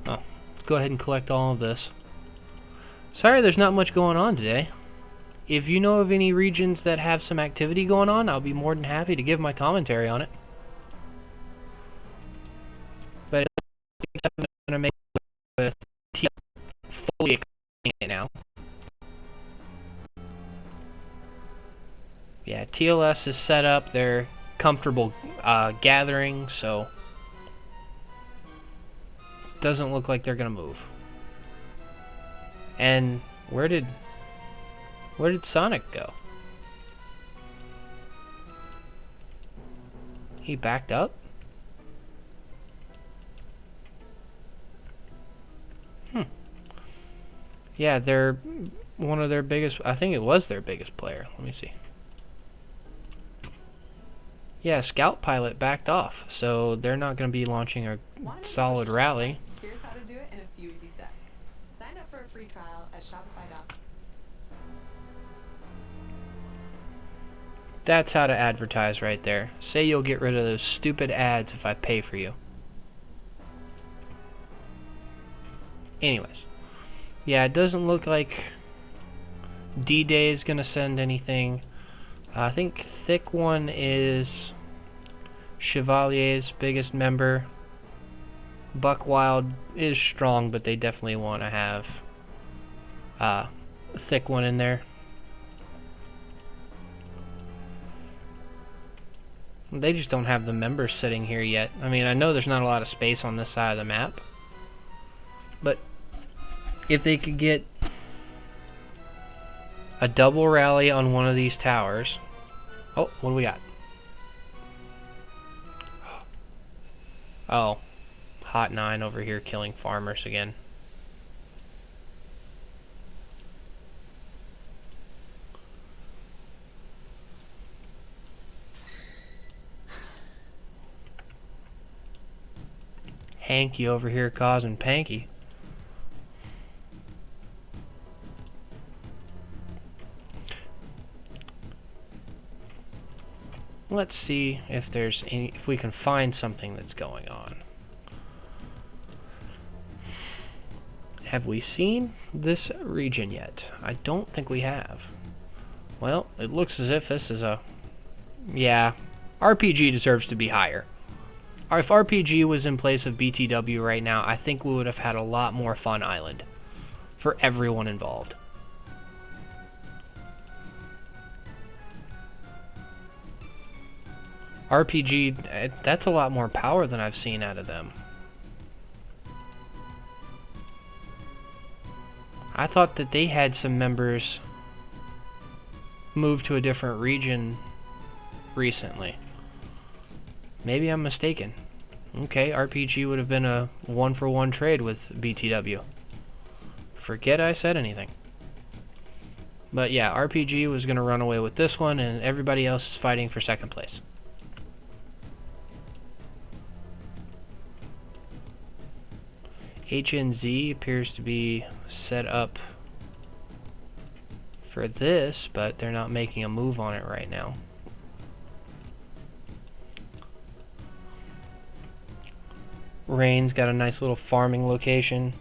Oh, go ahead and collect all of this. Sorry there's not much going on today. If you know of any regions that have some activity going on, I'll be more than happy to give my commentary on it. But I'm going to make it with fully expanding it now. Yeah, TLS is set up. They're comfortable gathering, so doesn't look like they're going to move. And where did Sonic go? He backed up? Yeah, they're one of their biggest, I think it was their biggest player. Let me see. Yeah, Scout Pilot backed off, so they're not going to be launching a solid rally. Here's how to do it in a few easy steps. Sign up for a free trial at Shopify.com. That's how to advertise right there. Say you'll get rid of those stupid ads if I pay for you. Anyways. Yeah, it doesn't look like D-Day is going to send anything. I think Thick One is Chevalier's biggest member. Buckwild is strong, but they definitely want to have Thick One in there. They just don't have the members sitting here yet. I mean, I know there's not a lot of space on this side of the map, but if they could get a double rally on one of these towers. Oh, what do we got? Oh, Hot 9 over here killing farmers again. Hanky over here causing panky. Let's see if there's any, if we can find something that's going on. Have we seen this region yet? I don't think we have. Well, it looks as if this is a... Yeah, RPG deserves to be higher. If RPG was in place of BTW right now, I think we would have had a lot more fun island for everyone involved. RPG, that's a lot more power than I've seen out of them. I thought that they had some members move to a different region recently. Maybe I'm mistaken. Okay, RPG would have been a one-for-one trade with BTW. Forget I said anything. But yeah, RPG was going to run away with this one, and everybody else is fighting for second place. HNZ appears to be set up for this, but they're not making a move on it right now. Rain's got a nice little farming location.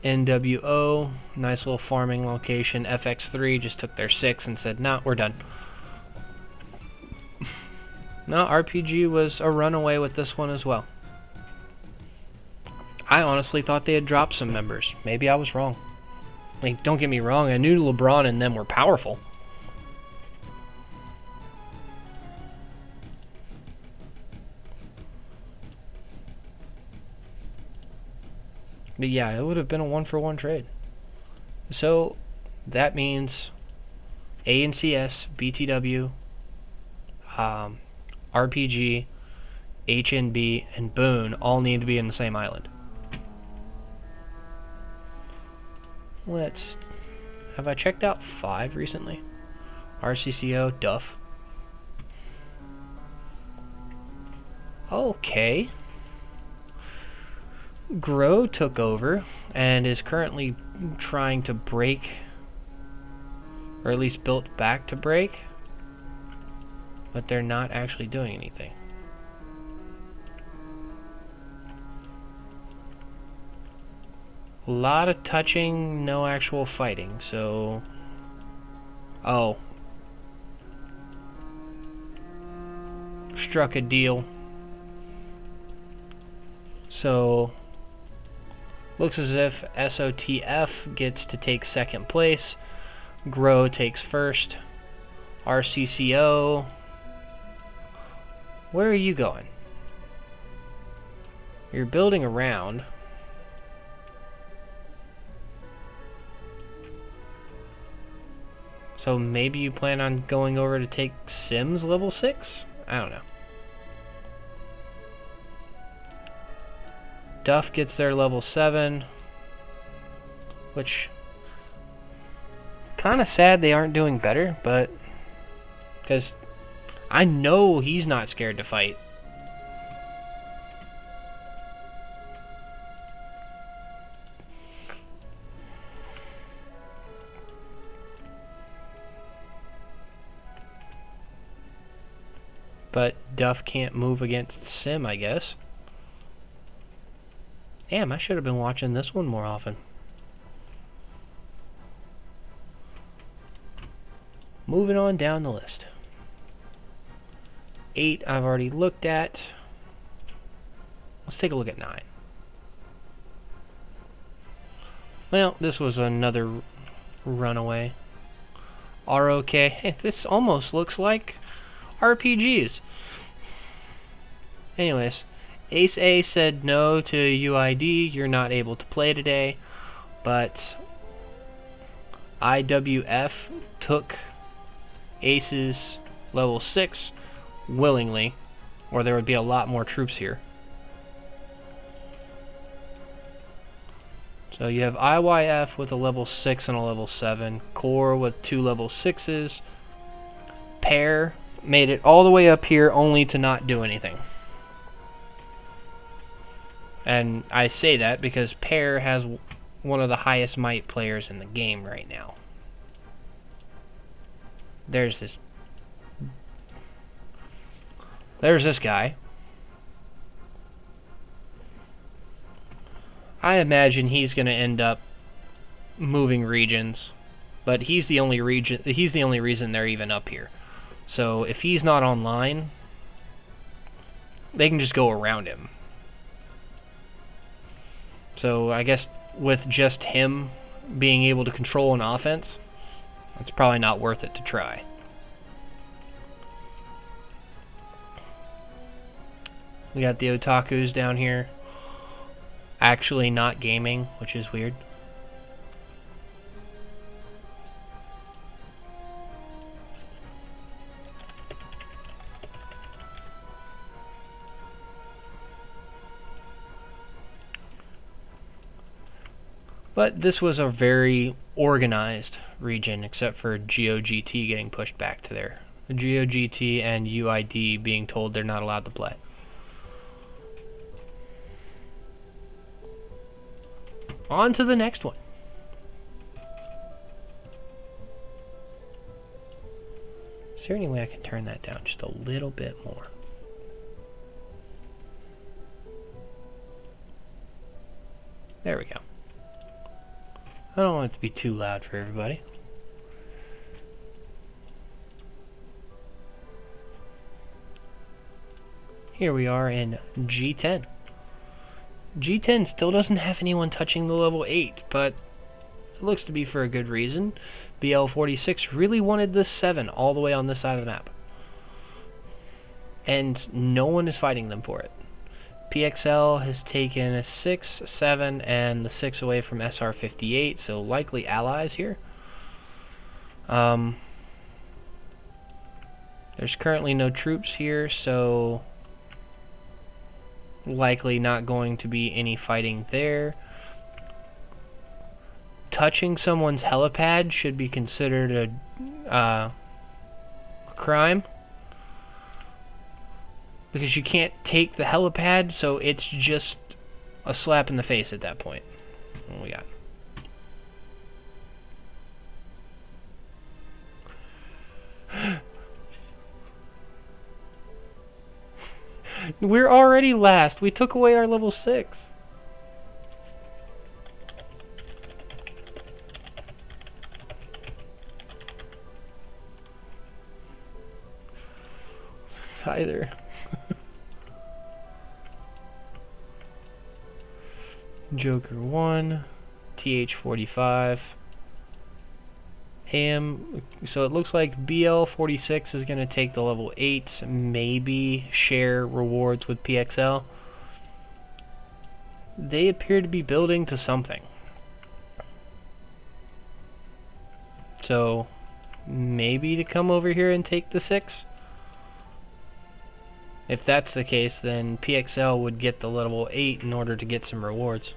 NWO, nice little farming location. FX3 just took their 6 and said, nah, we're done. No, RPG was a runaway with this one as well. I honestly thought they had dropped some members. Maybe I was wrong. Like, don't get me wrong, I knew LeBron and them were powerful. But yeah, it would have been a one-for-one trade. So, that means ANCS, BTW, RPG, HNB, and Boone all need to be in the same island. Have I checked out 5 recently? RCCO, Duff. Okay. Grow took over and is currently trying to break, or at least built back to break, but they're not actually doing anything. A lot of touching, no actual fighting, so... Oh. Struck a deal. So... Looks as if SOTF gets to take second place. Grow takes first. RCCO... Where are you going? You're building around. So maybe you plan on going over to take Sims level 6? I don't know. Duff gets their level 7. Which... Kinda sad they aren't doing better, but... Because... I know he's not scared to fight. But Duff can't move against Sim, I guess. Damn, I should have been watching this one more often. Moving on down the list. 8 I've already looked at. Let's take a look at 9. Well, this was another runaway. ROK. Hey, this almost looks like RPGs. Anyways, Ace A said no to UID. You're not able to play today. But IWF took Ace's level 6 willingly, or there would be a lot more troops here. So you have IYF with a level 6 and a level 7, Core with 2 level 6s, Pair made it all the way up here only to not do anything. And I say that because Pair has one of the highest might players in the game right now. There's this guy. I imagine he's going to end up moving regions, but he's the only reason they're even up here. So if he's not online, they can just go around him. So I guess with just him being able to control an offense, it's probably not worth it to try. We got the otakus down here. Actually not gaming, which is weird. But this was a very organized region, except for GOGT getting pushed back to there. The GOGT and UID being told they're not allowed to play. On to the next one. Is there any way I can turn that down just a little bit more? There we go. I don't want it to be too loud for everybody. Here we are in G10. G10 still doesn't have anyone touching the level 8, but it looks to be for a good reason. BL46 really wanted this 7 all the way on this side of the map. And no one is fighting them for it. PXL has taken a 6, 7, and the 6 away from SR58, so likely allies here. There's currently no troops here, so likely not going to be any fighting there. Touching someone's helipad should be considered a crime, because you can't take the helipad, so it's just a slap in the face at that point. What we got? We're already last. We took away our level 6. either. Joker 1, TH45, AM. So it looks like BL46 is going to take the level 8, maybe share rewards with PXL. They appear to be building to something. So maybe to come over here and take the 6. If that's the case, then PXL would get the level 8 in order to get some rewards.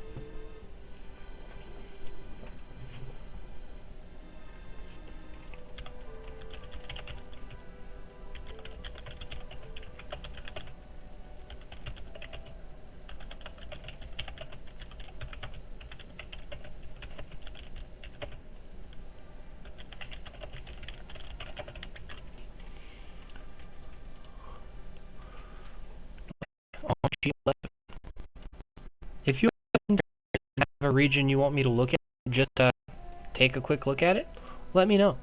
If you have a region you want me to look at, just take a quick look at it, let me know.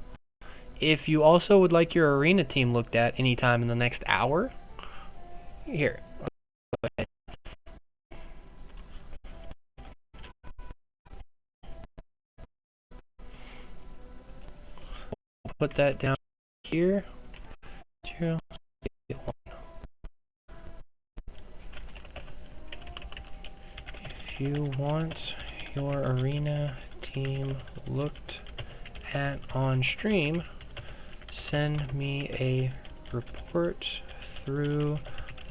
If you also would like your arena team looked at anytime in the next hour, here. Go ahead. Put that down here. 0, 8, 1. If you want your arena team looked at on stream, send me a report through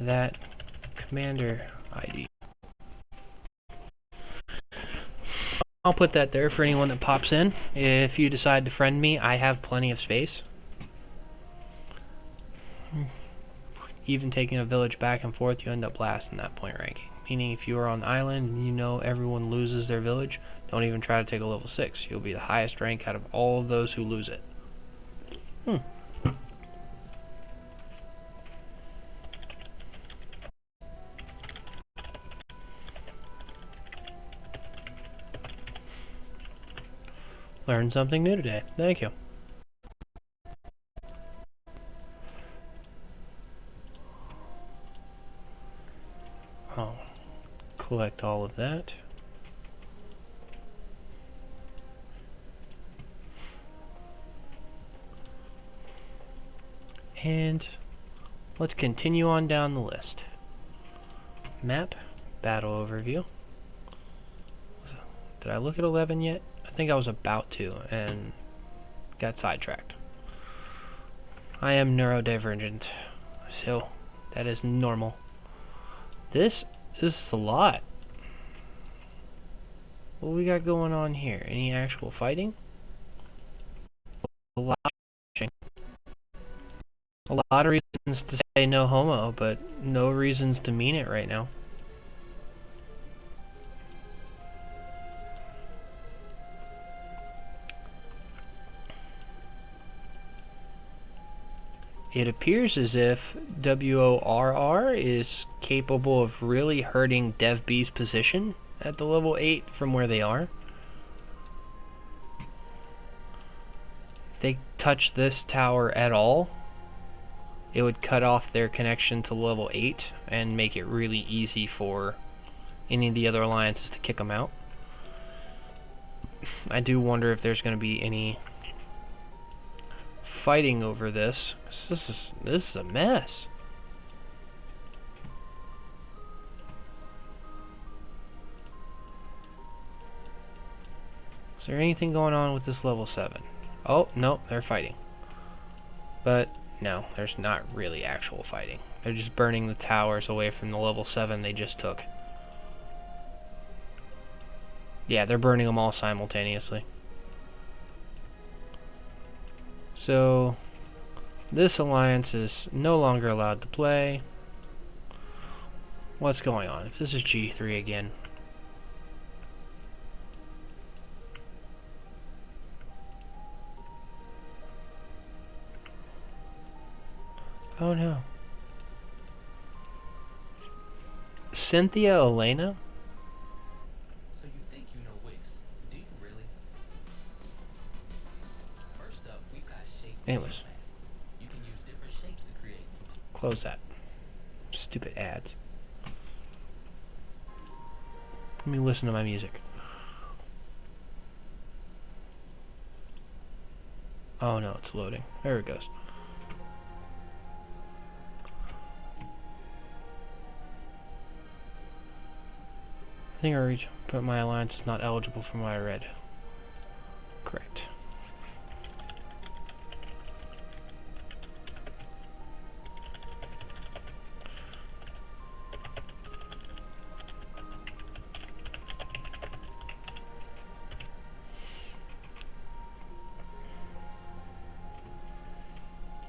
that commander ID. I'll put that there for anyone that pops in. If you decide to friend me, I have plenty of space. Even taking a village back and forth, you end up last in that point ranking. Meaning if you are on the island and you know everyone loses their village, don't even try to take a level 6. You'll be the highest rank out of all of those who lose it. Learned something new today. Thank you. I'll collect all of that. And let's continue on down the list. Map, battle overview. Did I look at 11 yet? I think I was about to and got sidetracked. I am neurodivergent, so that is normal. This is a lot. What we got going on here? Any actual fighting? A lot of reasons to say no homo, but no reasons to mean it right now. It appears as if WORR is capable of really hurting Dev B's position at the level 8 from where they are. If they touch this tower at all, it would cut off their connection to level 8 and make it really easy for any of the other alliances to kick them out. I do wonder if there's going to be any fighting over this. This is a mess. Is there anything going on with this level 7? Oh, no, they're fighting. But no, there's not really actual fighting. They're just burning the towers away from the level 7 they just took. Yeah, they're burning them all simultaneously. So, this alliance is no longer allowed to play. What's going on? If this is G3 again. Oh no. Cynthia Elena? So you think you know Wix? Do you really? First up, we've got shape Anyways. masks. You can use different shapes to create them. Close that. Stupid ads. Let me listen to my music. Oh no, it's loading. There it goes. I think I reached, but my alliance is not eligible from what I read. Correct.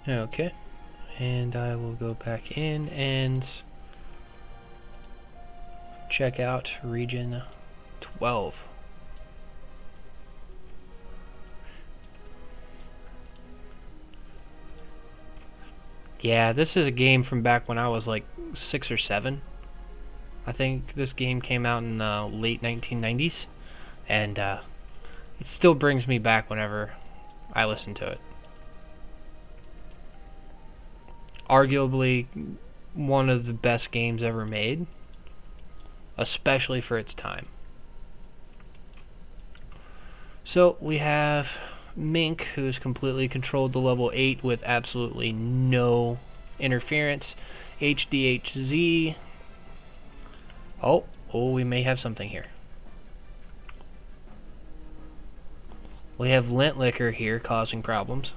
Okay, and I will go back in and check out region 12. Yeah, this is a game from back when I was like 6 or 7. I think this game came out in the late 1990s, and it still brings me back whenever I listen to it. Arguably one of the best games ever made, especially for its time. So we have Mink, who's completely controlled the level 8 with absolutely no interference. HDHZ. Oh, we may have something here. We have Lint Liquor here causing problems.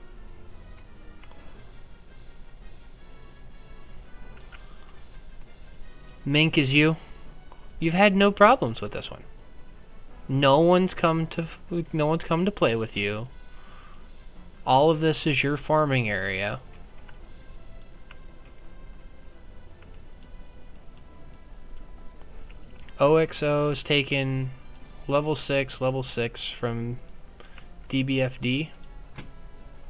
Mink is you. You've had no problems with this one. No one's come to play with you. All of this is your farming area. OXO's taken level 6 from DBFD.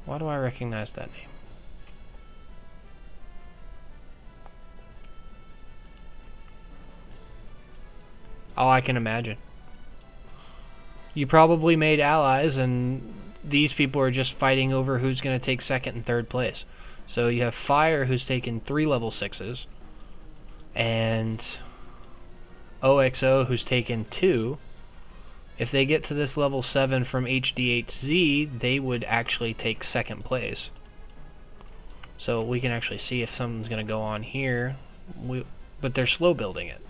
Why do I recognize that name? Oh, I can imagine. You probably made allies, and these people are just fighting over who's going to take second and third place. So you have Fire, who's taken 3 level 6s, and OXO, who's taken 2. If they get to this level 7 from HDHZ, they would actually take second place. So we can actually see if something's going to go on here. But they're slow building it.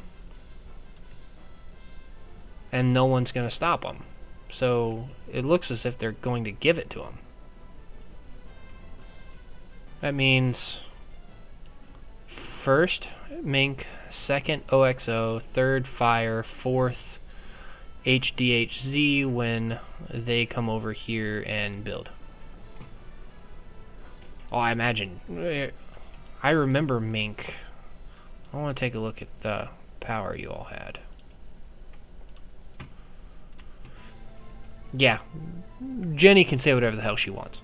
And no one's going to stop them. So it looks as if they're going to give it to them. That means first Mink, second OXO, third Fire, fourth HDHZ when they come over here and build. Oh, I imagine. I remember Mink. I want to take a look at the power you all had. Yeah, Jenny can say whatever the hell she wants.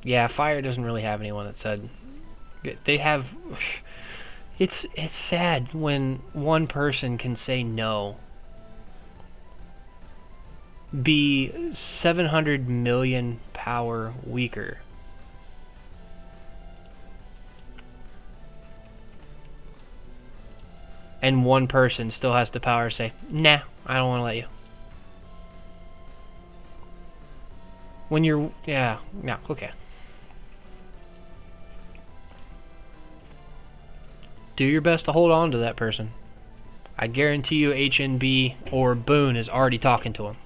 Yeah, Fire doesn't really have anyone that said they have. It's sad when one person can say no. Be 700 million power weaker. And one person still has the power to say, nah, I don't want to let you. When you're, yeah, okay. Do your best to hold on to that person. I guarantee you HNB or Boone is already talking to him.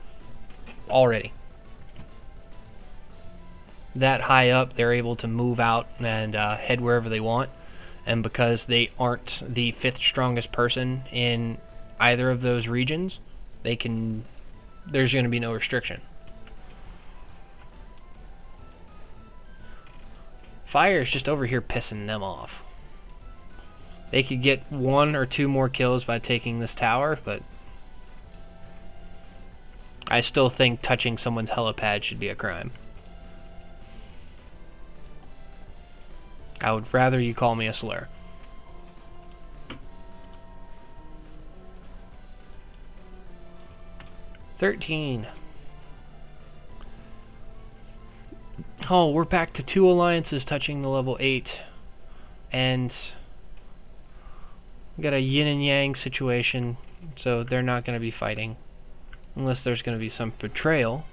Already. That high up, they're able to move out and head wherever they want. And because they aren't the 5th strongest person in either of those regions, they can. There's going to be no restriction. Fire is just over here pissing them off. They could get 1 or 2 more kills by taking this tower, but I still think touching someone's helipad should be a crime. I would rather you call me a slur. 13. Oh, we're back to 2 alliances touching the level 8. And we got a yin and yang situation, so they're not going to be fighting. Unless there's going to be some betrayal.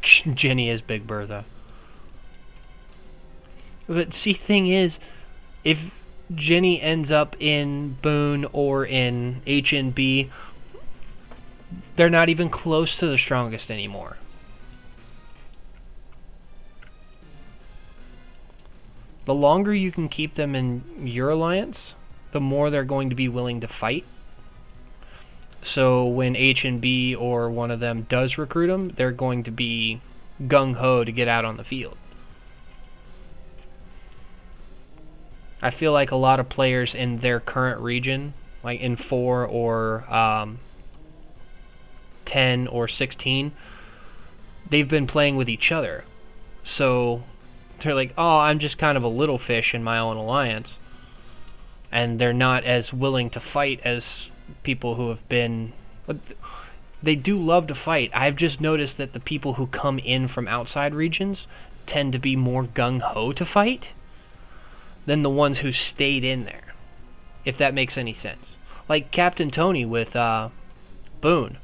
Jenny is Big Bertha. But see, thing is, if Jenny ends up in Boone or in HNB, they're not even close to the strongest anymore. The longer you can keep them in your alliance, the more they're going to be willing to fight. So when H&B or one of them does recruit them, they're going to be gung-ho to get out on the field. I feel like a lot of players in their current region, like in 4 or 10 or 16, they've been playing with each other. So they're like, oh, I'm just kind of a little fish in my own alliance. And they're not as willing to fight as people who have been... They do love to fight. I've just noticed that the people who come in from outside regions tend to be more gung-ho to fight than the ones who stayed in there, if that makes any sense. Like Captain Tony with Boone.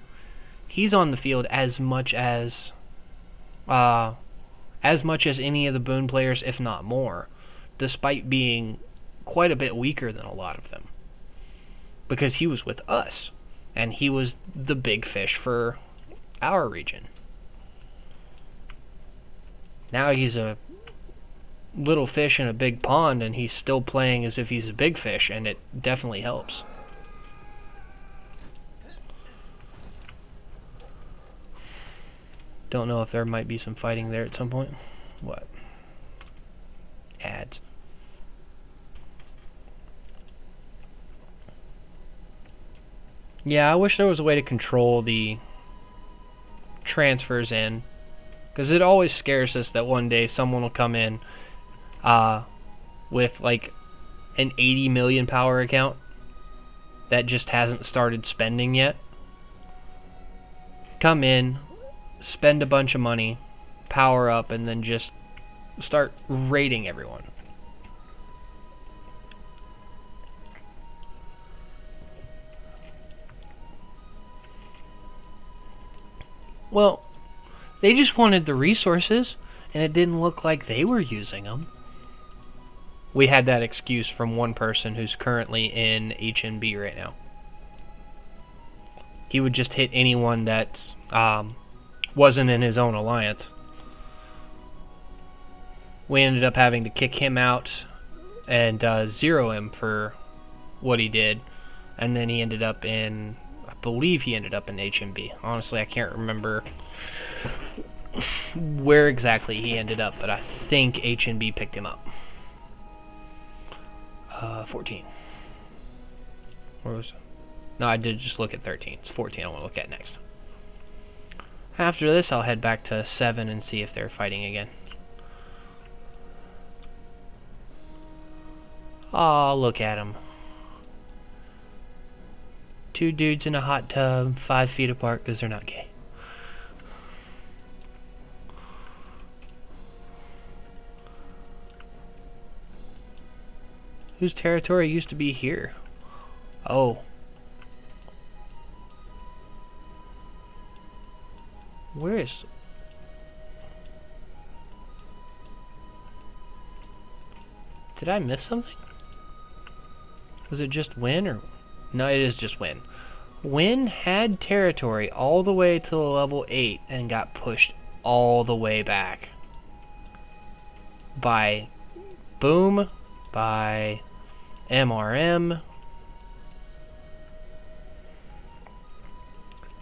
He's on the field as much as any of the Boone players, if not more, despite being quite a bit weaker than a lot of them. Because he was with us, and he was the big fish for our region. Now he's a little fish in a big pond, and he's still playing as if he's a big fish, and it definitely helps. Don't know if there might be some fighting there at some point. What? Ads. Yeah, I wish there was a way to control the transfers in, because it always scares us that one day someone will come in with like an 80 million power account that just hasn't started spending yet. Come in, spend a bunch of money, power up, and then just start raiding everyone. Well, they just wanted the resources, and it didn't look like they were using them. We had that excuse from one person who's currently in HNB right now. He would just hit anyone that wasn't in his own alliance. We ended up having to kick him out and zero him for what he did, and then he ended up in... I believe he ended up in HMB. Honestly, I can't remember where exactly he ended up, but I think HNB picked him up. 14. Where was it? No, I did just look at 13. It's 14 I want to look at next. After this, I'll head back to 7 and see if they're fighting again. Oh, look at them. 2 dudes in a hot tub, 5 feet apart because they're not gay. Whose territory used to be here? Oh. Where is... Did I miss something? Was it just Win or... No, it is just Win. Win had territory all the way to the level 8 and got pushed all the way back. By Boom, by MRM.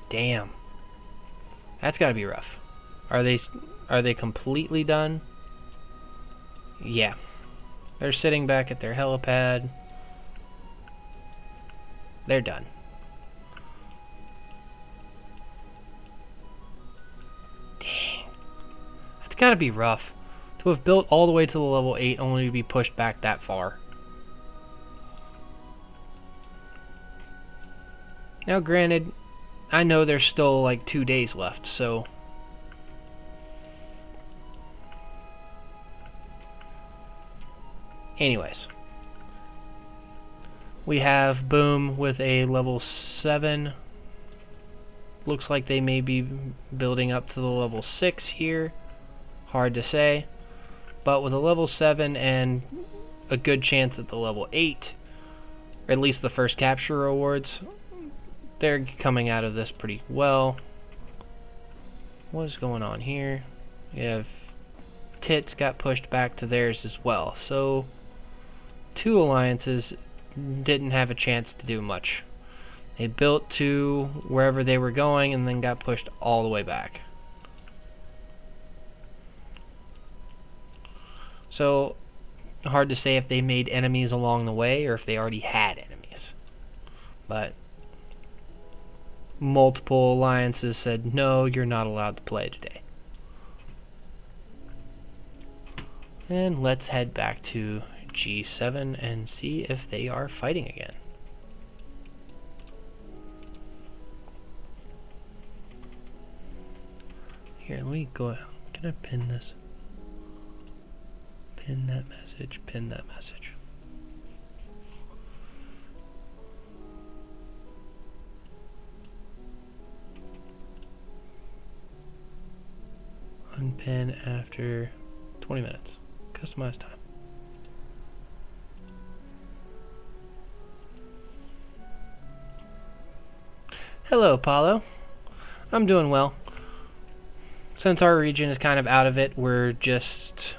Damn. That's gotta be rough. Are they completely done? Yeah. They're sitting back at their helipad. They're done. Dang. That's gotta be rough. To have built all the way to the level 8 only to be pushed back that far. Now granted, I know there's still like 2 days left, so... Anyways. We have Boom with a level 7. Looks like they may be building up to the level 6 here. Hard to say. But with a level 7 and a good chance at the level 8, or at least the first capture rewards, they're coming out of this pretty well. What is going on here? We have Tits got pushed back to theirs as well. So, 2 alliances didn't have a chance to do much. They built to wherever they were going and then got pushed all the way back. So, hard to say if they made enemies along the way or if they already had enemies. But multiple alliances said, no, you're not allowed to play today. And let's head back to G7 and see if they are fighting again. Here, let me go. Can I pin this? Pin that message, pin that message. Unpin after 20 minutes. Customize time. Hello, Paulo. I'm doing well. Since our region is kind of out of it, we're just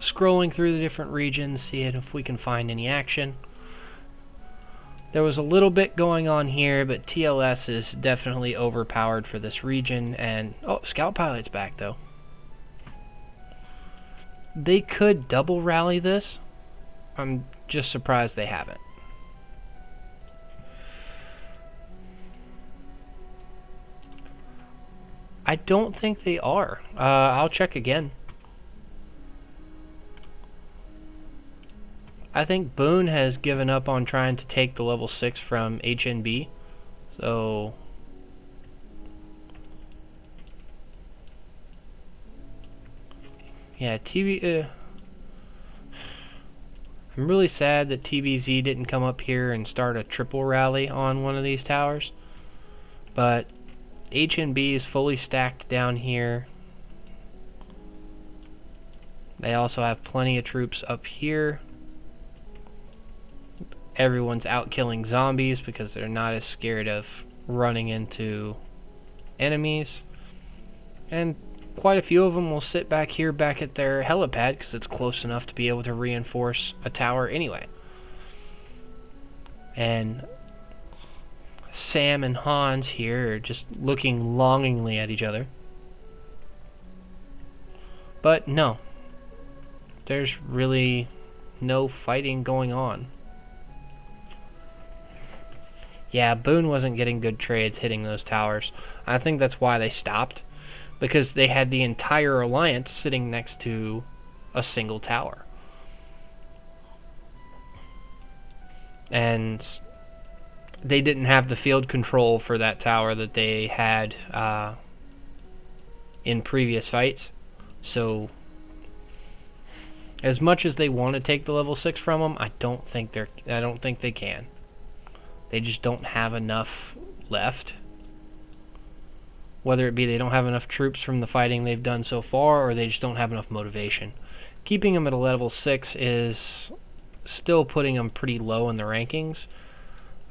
scrolling through the different regions, seeing if we can find any action. There was a little bit going on here, but TLS is definitely overpowered for this region, and... oh, Scout Pilot's back, though. They could double rally this. I'm just surprised they haven't. I don't think they are. I'll check again. I think Boone has given up on trying to take the level 6 from HNB. So... yeah, I'm really sad that TBZ didn't come up here and start a triple rally on one of these towers. But HNB is fully stacked down here. They also have plenty of troops up here. Everyone's out killing zombies because they're not as scared of running into enemies. And quite a few of them will sit back here back at their helipad because it's close enough to be able to reinforce a tower anyway. And Sam and Hans here are just looking longingly at each other. But no, there's really no fighting going on. Yeah, Boone wasn't getting good trades hitting those towers. I think that's why they stopped, because they had the entire alliance sitting next to a single tower. And they didn't have the field control for that tower that they had in previous fights. So, as much as they want to take the level 6 from them, I don't think they can. They just don't have enough left. Whether it be they don't have enough troops from the fighting they've done so far, or they just don't have enough motivation. Keeping them at a level 6 is still putting them pretty low in the rankings.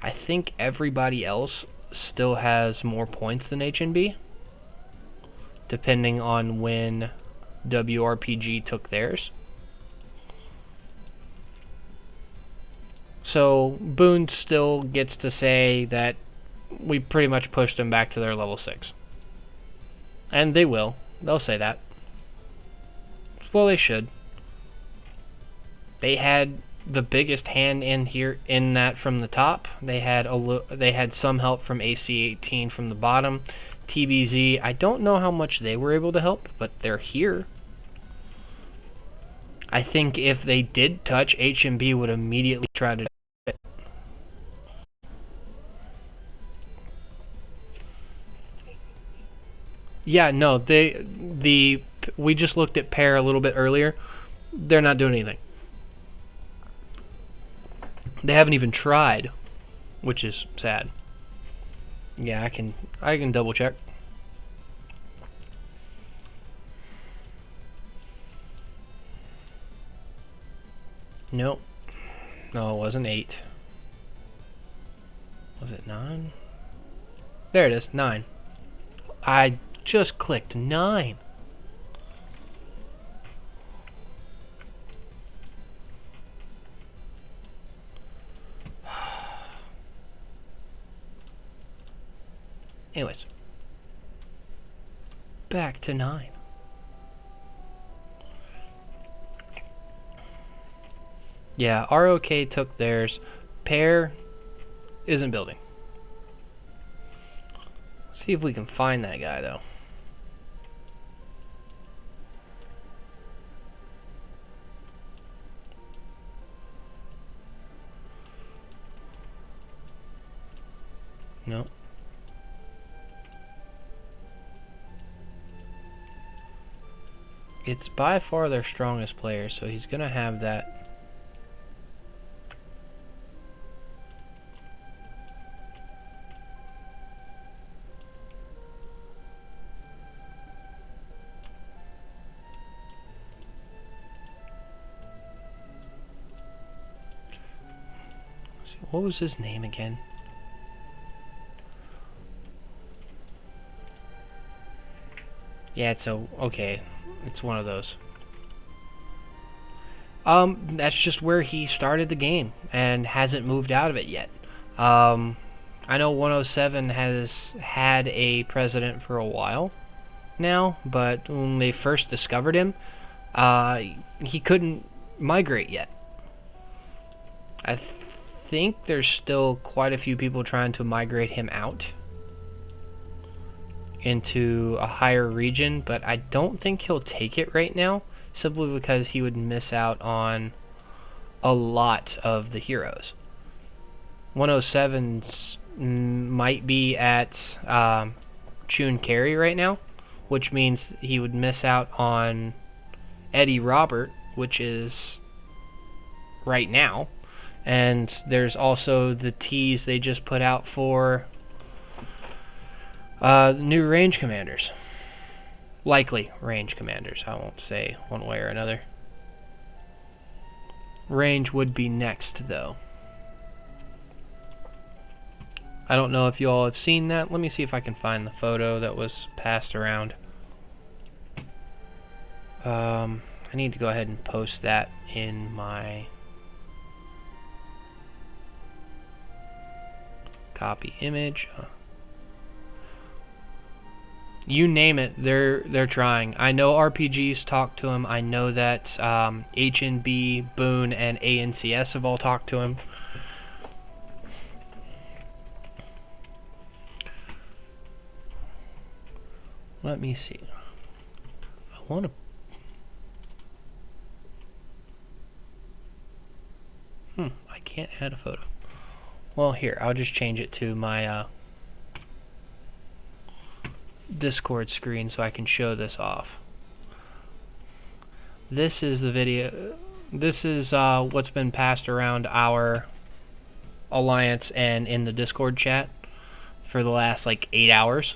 I think everybody else still has more points than HNB, depending on when WRPG took theirs. So Boone still gets to say that we pretty much pushed them back to their level 6. And they will. They'll say that. Well, they should. They had the biggest hand in here in that from the top. They had some help from AC-18 from the bottom. TBZ, I don't know how much they were able to help, but they're here. I think if they did touch, HMB would immediately try to... Yeah, no, we just looked at Pear a little bit earlier. They're not doing anything. They haven't even tried, which is sad. Yeah, I can double check. Nope. No, it wasn't 8. Was it 9? There it is, 9. I just clicked 9. Anyways. Back to 9. Yeah, ROK took theirs. Pear isn't building. See if we can find that guy, though. Nope. It's by far their strongest player, so he's gonna have that. What was his name again? Yeah, okay. It's one of those. That's just where he started the game and hasn't moved out of it yet. I know 107 has had a president for a while now, but when they first discovered him, he couldn't migrate yet. I think there's still quite a few people trying to migrate him out into a higher region, but I don't think he'll take it right now, simply because he would miss out on a lot of the heroes. 107's might be at Chun Carry right now, which means he would miss out on Eddie Robert, which is right now. And there's also the tease they just put out for new range commanders. Likely range commanders. I won't say one way or another. Range would be next, though. I don't know if you all have seen that. Let me see if I can find the photo that was passed around. I need to go ahead and post that in my copy image. You name it, they're trying. I know RPGs talked to him. I know that HNB, Boone, and ANCS have all talked to him. Let me see. I want to... I can't add a photo. Well, here, I'll just change it to my Discord screen so I can show this off. This is the video. This is what's been passed around our alliance and in the Discord chat for the last like 8 hours.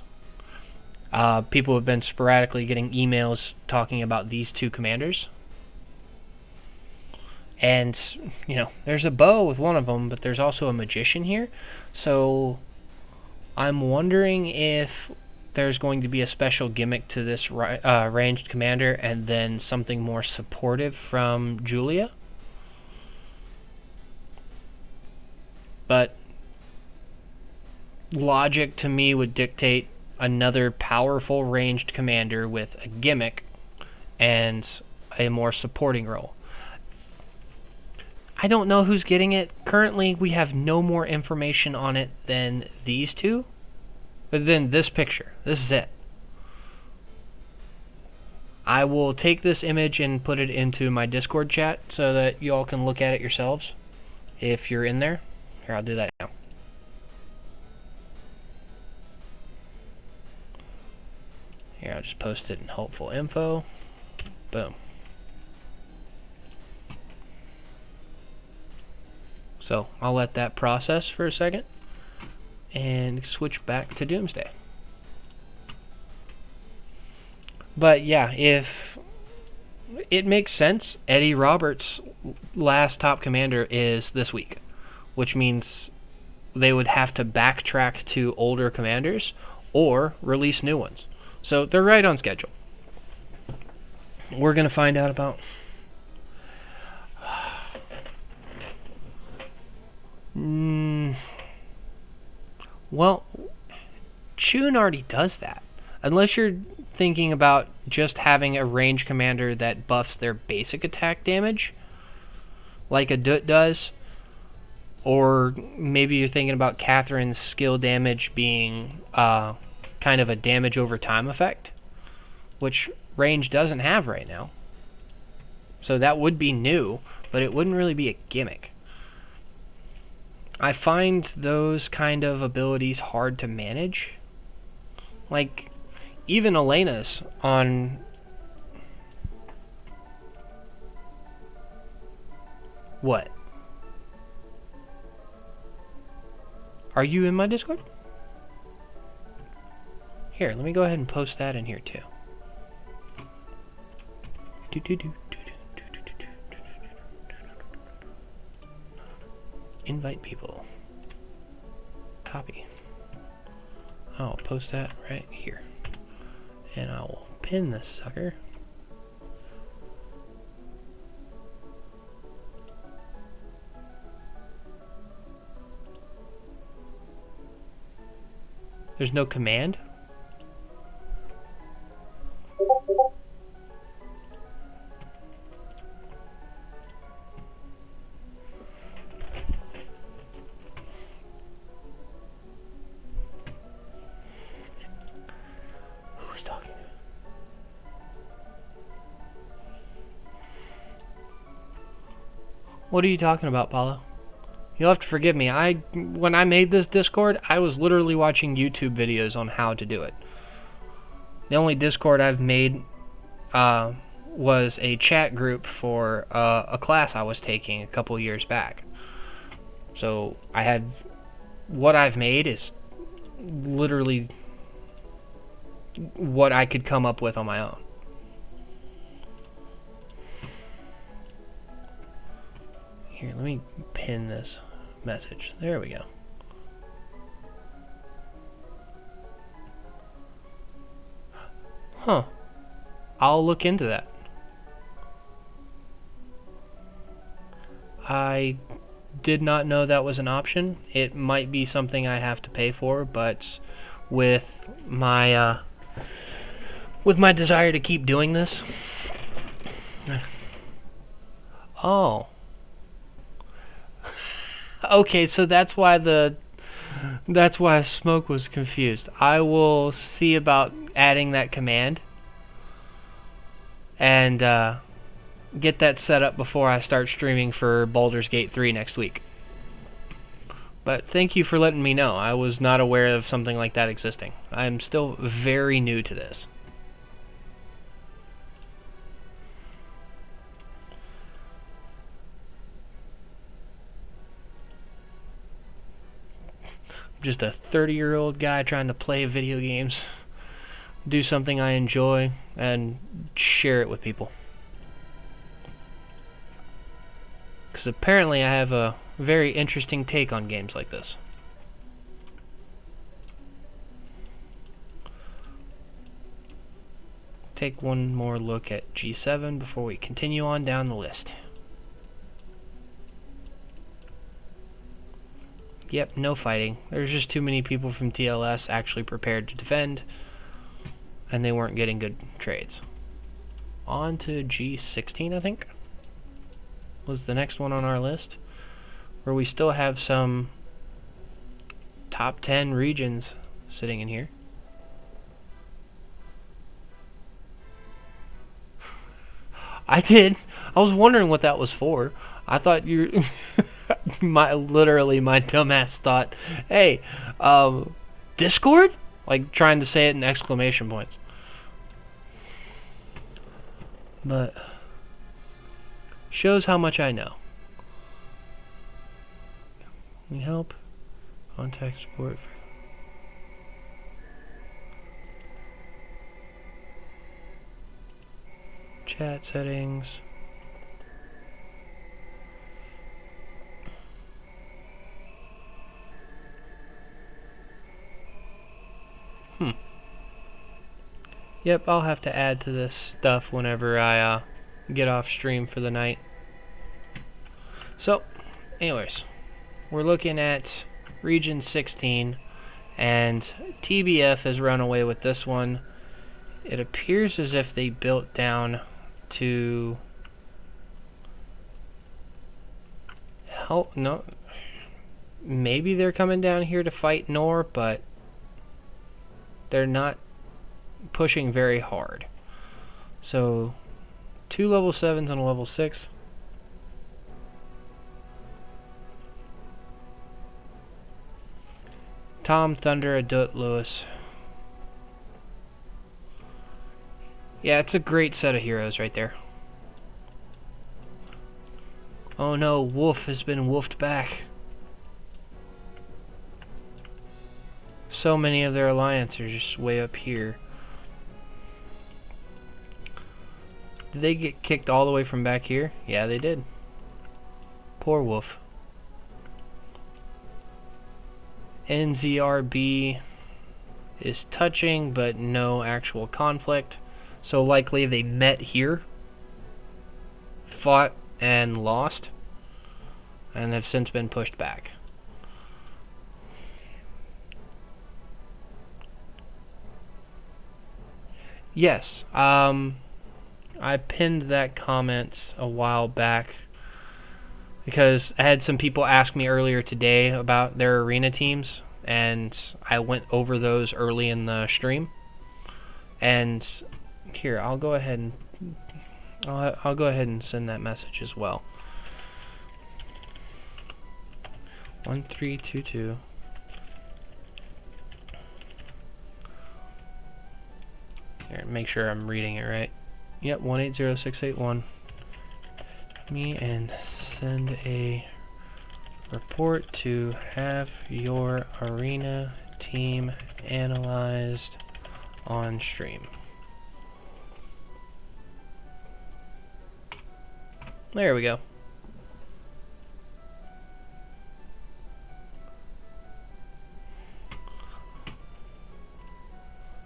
People have been sporadically getting emails talking about these two commanders. And, you know, there's a bow with one of them, but there's also a magician here. So, I'm wondering if there's going to be a special gimmick to this ranged commander and then something more supportive from Julia. But logic to me would dictate another powerful ranged commander with a gimmick and a more supporting role. I don't know who's getting it. Currently, we have no more information on it than these two. But then this picture. This is it. I will take this image and put it into my Discord chat so that you all can look at it yourselves if you're in there. Here, I'll do that now. Here, I'll just post it in helpful info. Boom. So I'll let that process for a second and switch back to Doomsday. But yeah, if it makes sense, Eddie Roberts' last top commander is this week, which means they would have to backtrack to older commanders or release new ones. So they're right on schedule. We're going to find out about... Well, Chun already does that. Unless you're thinking about just having a range commander that buffs their basic attack damage, like a Dut does, or maybe you're thinking about Catherine's skill damage being kind of a damage over time effect, which range doesn't have right now. So that would be new, but it wouldn't really be a gimmick. I find those kind of abilities hard to manage. Like, even Elena's on... What? Are you in my Discord? Here, let me go ahead and post that in here too. Invite people. Copy. I'll post that right here. And I will pin this sucker. There's no command? Who's talking? What are you talking about, Paula? You'll have to forgive me. When I made this Discord, I was literally watching YouTube videos on how to do it. The only Discord I've made was a chat group for a class I was taking a couple years back. So what I've made is literally what I could come up with on my own. Here, let me pin this message. There we go. Huh. I'll look into that. I did not know that was an option. It might be something I have to pay for, but with my desire to keep doing this. Oh. Okay, so that's why Smoke was confused. I will see about adding that command and get that set up before I start streaming for Baldur's Gate 3 next week. But thank you for letting me know. I was not aware of something like that existing. I'm still very new to this. Just a 30-year-old guy trying to play video games, do something I enjoy, and share it with people. Because apparently I have a very interesting take on games like this. Take one more look at G7 before we continue on down the list. Yep, no fighting. There's just too many people from TLS actually prepared to defend, and they weren't getting good trades. On to G16, I think, was the next one on our list, where we still have some top 10 regions sitting in here. I did. I was wondering what that was for. I thought you... literally my dumbass thought, hey, Discord? Like trying to say it in exclamation points. but shows how much I know. We help. Contact support. Chat settings. Yep, I'll have to add to this stuff whenever I get off stream for the night. So, anyways, we're looking at Region 16, and TBF has run away with this one. It appears as if they built down to help. No, maybe they're coming down here to fight Nor, but they're not pushing very hard. So 2 level 7s and a level 6. Tom, Thunder, Adut, Lewis. Yeah, it's a great set of heroes right there. Oh no, Wolf has been wolfed back. So many of their alliance are just way up here. Did they get kicked all the way from back here? Yeah, they did. Poor Wolf. NZRB is touching, but no actual conflict. So likely they met here, fought, and lost, and have since been pushed back. Yes, I pinned that comment a while back because I had some people ask me earlier today about their arena teams, and I went over those early in the stream. And here, I'll go ahead and I'll go ahead and send that message as well. 1322. Here, make sure I'm reading it right. Yep, 180681. Me and send a report to have your arena team analyzed on stream. There we go.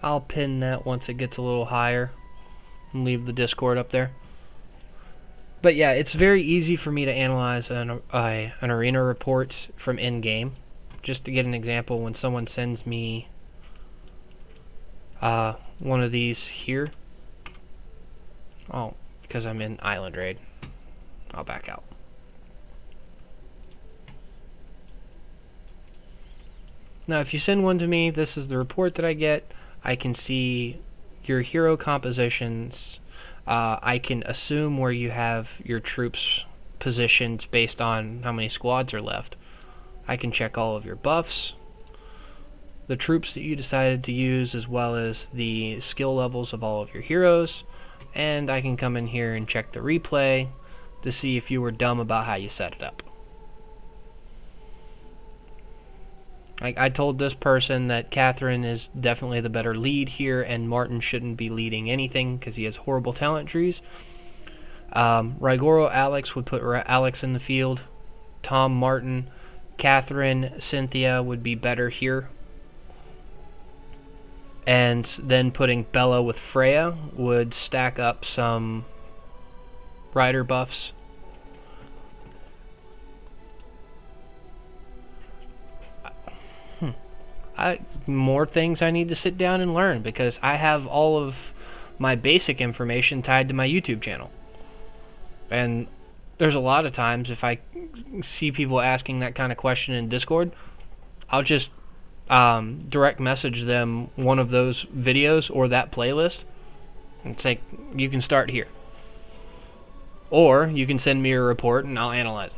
I'll pin that once it gets a little higher and leave the Discord up there. But yeah, it's very easy for me to analyze an arena report from in-game. Just to get an example, when someone sends me one of these here. Oh, because I'm in Island Raid. I'll back out. Now, if you send one to me, this is the report that I get. I can see your hero compositions. I can assume where you have your troops positioned based on how many squads are left. I can check all of your buffs, the troops that you decided to use, as well as the skill levels of all of your heroes. And I can come in here and check the replay to see if you were dumb about how you set it up. I told this person that Catherine is definitely the better lead here, and Martin shouldn't be leading anything because he has horrible talent trees. Rigoro Alex would put Alex in the field. Tom, Martin, Catherine, Cynthia would be better here. And then putting Bella with Freya would stack up some rider buffs. More things I need to sit down and learn, because I have all of my basic information tied to my YouTube channel. And there's a lot of times if I see people asking that kind of question in Discord, I'll just direct message them one of those videos or that playlist and say, you can start here. Or you can send me a report and I'll analyze it.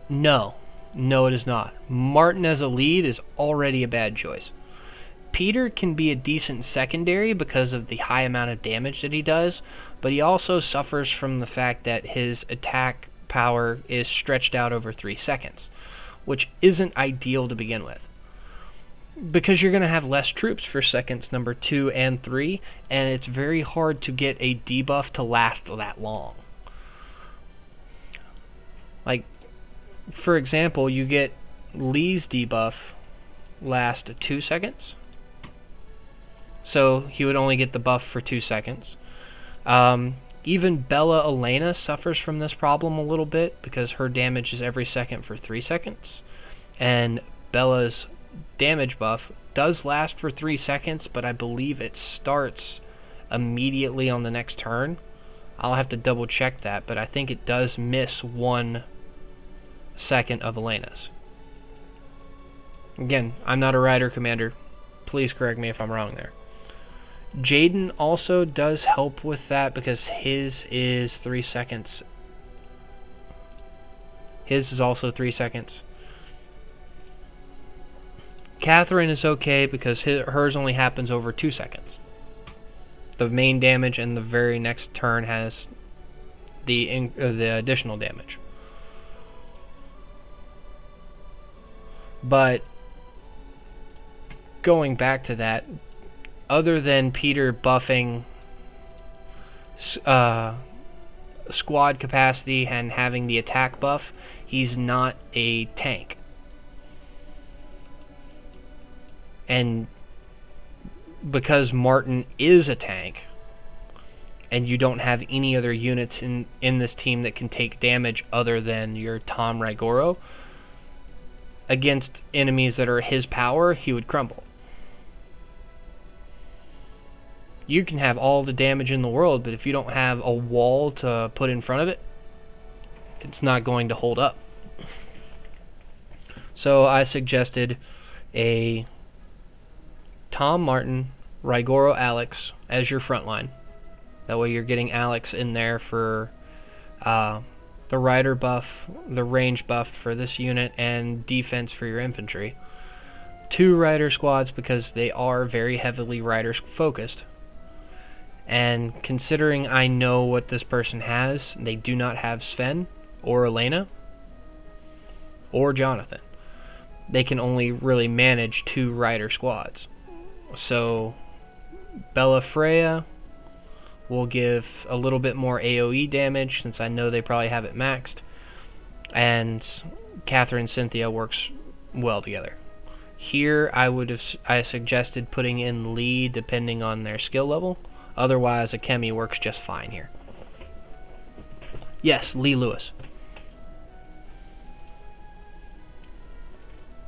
No, it is not. Martin as a lead is already a bad choice. Peter can be a decent secondary because of the high amount of damage that he does, but he also suffers from the fact that his attack power is stretched out over 3 seconds, which isn't ideal to begin with. Because you're going to have less troops for seconds number 2 and 3, and it's very hard to get a debuff to last that long. Like, for example, you get Lee's debuff last 2 seconds. So he would only get the buff for 2 seconds. Even Bella Elena suffers from this problem a little bit because her damage is every second for 3 seconds. And Bella's damage buff does last for 3 seconds, but I believe it starts immediately on the next turn. I'll have to double check that, but I think it does miss 1 second of Elena's. Again, I'm not a rider commander. Please correct me if I'm wrong there. Jaden also does help with that because his is 3 seconds. His is also 3 seconds. Catherine is okay because hers only happens over 2 seconds. The main damage and the very next turn has the additional damage. But going back to that, other than Peter buffing squad capacity and having the attack buff, he's not a tank. And because Martin is a tank, and you don't have any other units in this team that can take damage other than your Tom Raigoro, against enemies that are his power, he would crumble. You can have all the damage in the world, but if you don't have a wall to put in front of it, it's not going to hold up. So I suggested a Tom Martin, Raigoro Alex as your front line. That way you're getting Alex in there for the rider buff, the range buff for this unit, and defense for your infantry. 2 rider squads because they are very heavily rider focused. And considering I know what this person has, they do not have Sven or Elena or Jonathan. They can only really manage 2 rider squads. So Bella Freya will give a little bit more AoE damage since I know they probably have it maxed. And Catherine Cynthia works well together. Here I suggested putting in Lee depending on their skill level. Otherwise, Akemi works just fine here. Yes, Lee Lewis.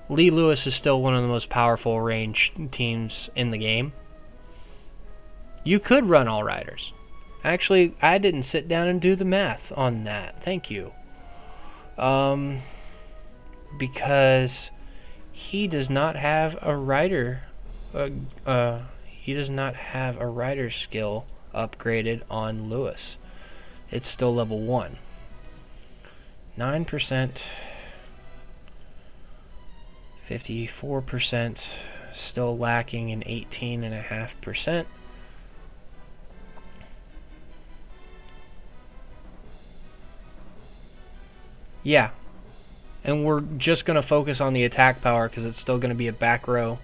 Lee Lewis is still one of the most powerful range teams in the game. You could run all riders. Actually, I didn't sit down and do the math on that. Thank you. Because he does not have a rider. He does not have a rider skill upgraded on Lewis. It's still level 1. 9%. 54%. Still lacking in 18.5%. Yeah. And we're just going to focus on the attack power because it's still going to be a back row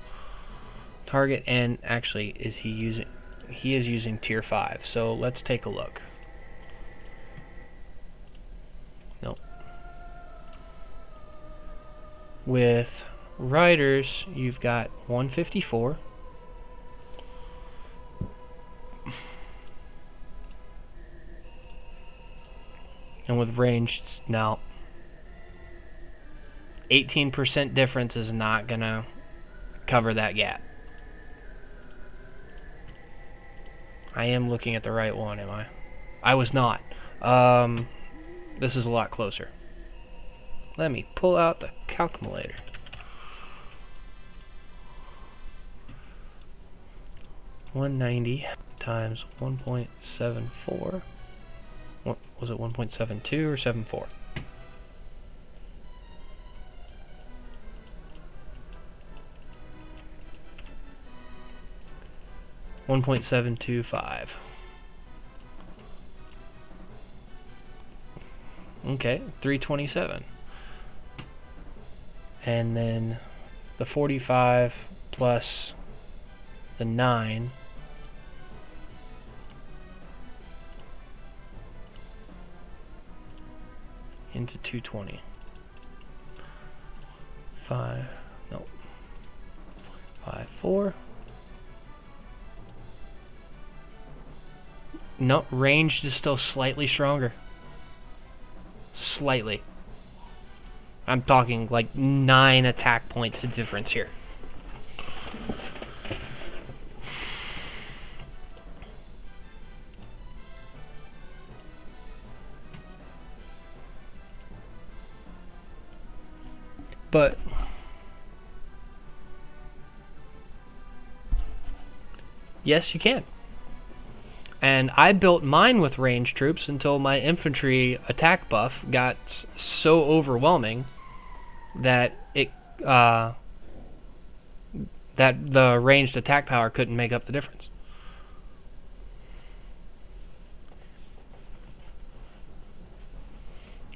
target. And actually, he is using tier 5. So let's take a look. Nope. With riders, you've got 154. And with ranged, now 18% difference is not gonna cover that gap. I am looking at the right one, am I? I was not. This is a lot closer. Let me pull out the calculator. $190 times 1.74. What was it? 1.72 or 74? 1.725. Okay, 327. And then the 45 plus the 9 into 220. 5, no, 5, 4. No, ranged is still slightly stronger. Slightly. I'm talking like 9 attack points of difference here. But yes, you can. And I built mine with ranged troops until my infantry attack buff got so overwhelming that that the ranged attack power couldn't make up the difference.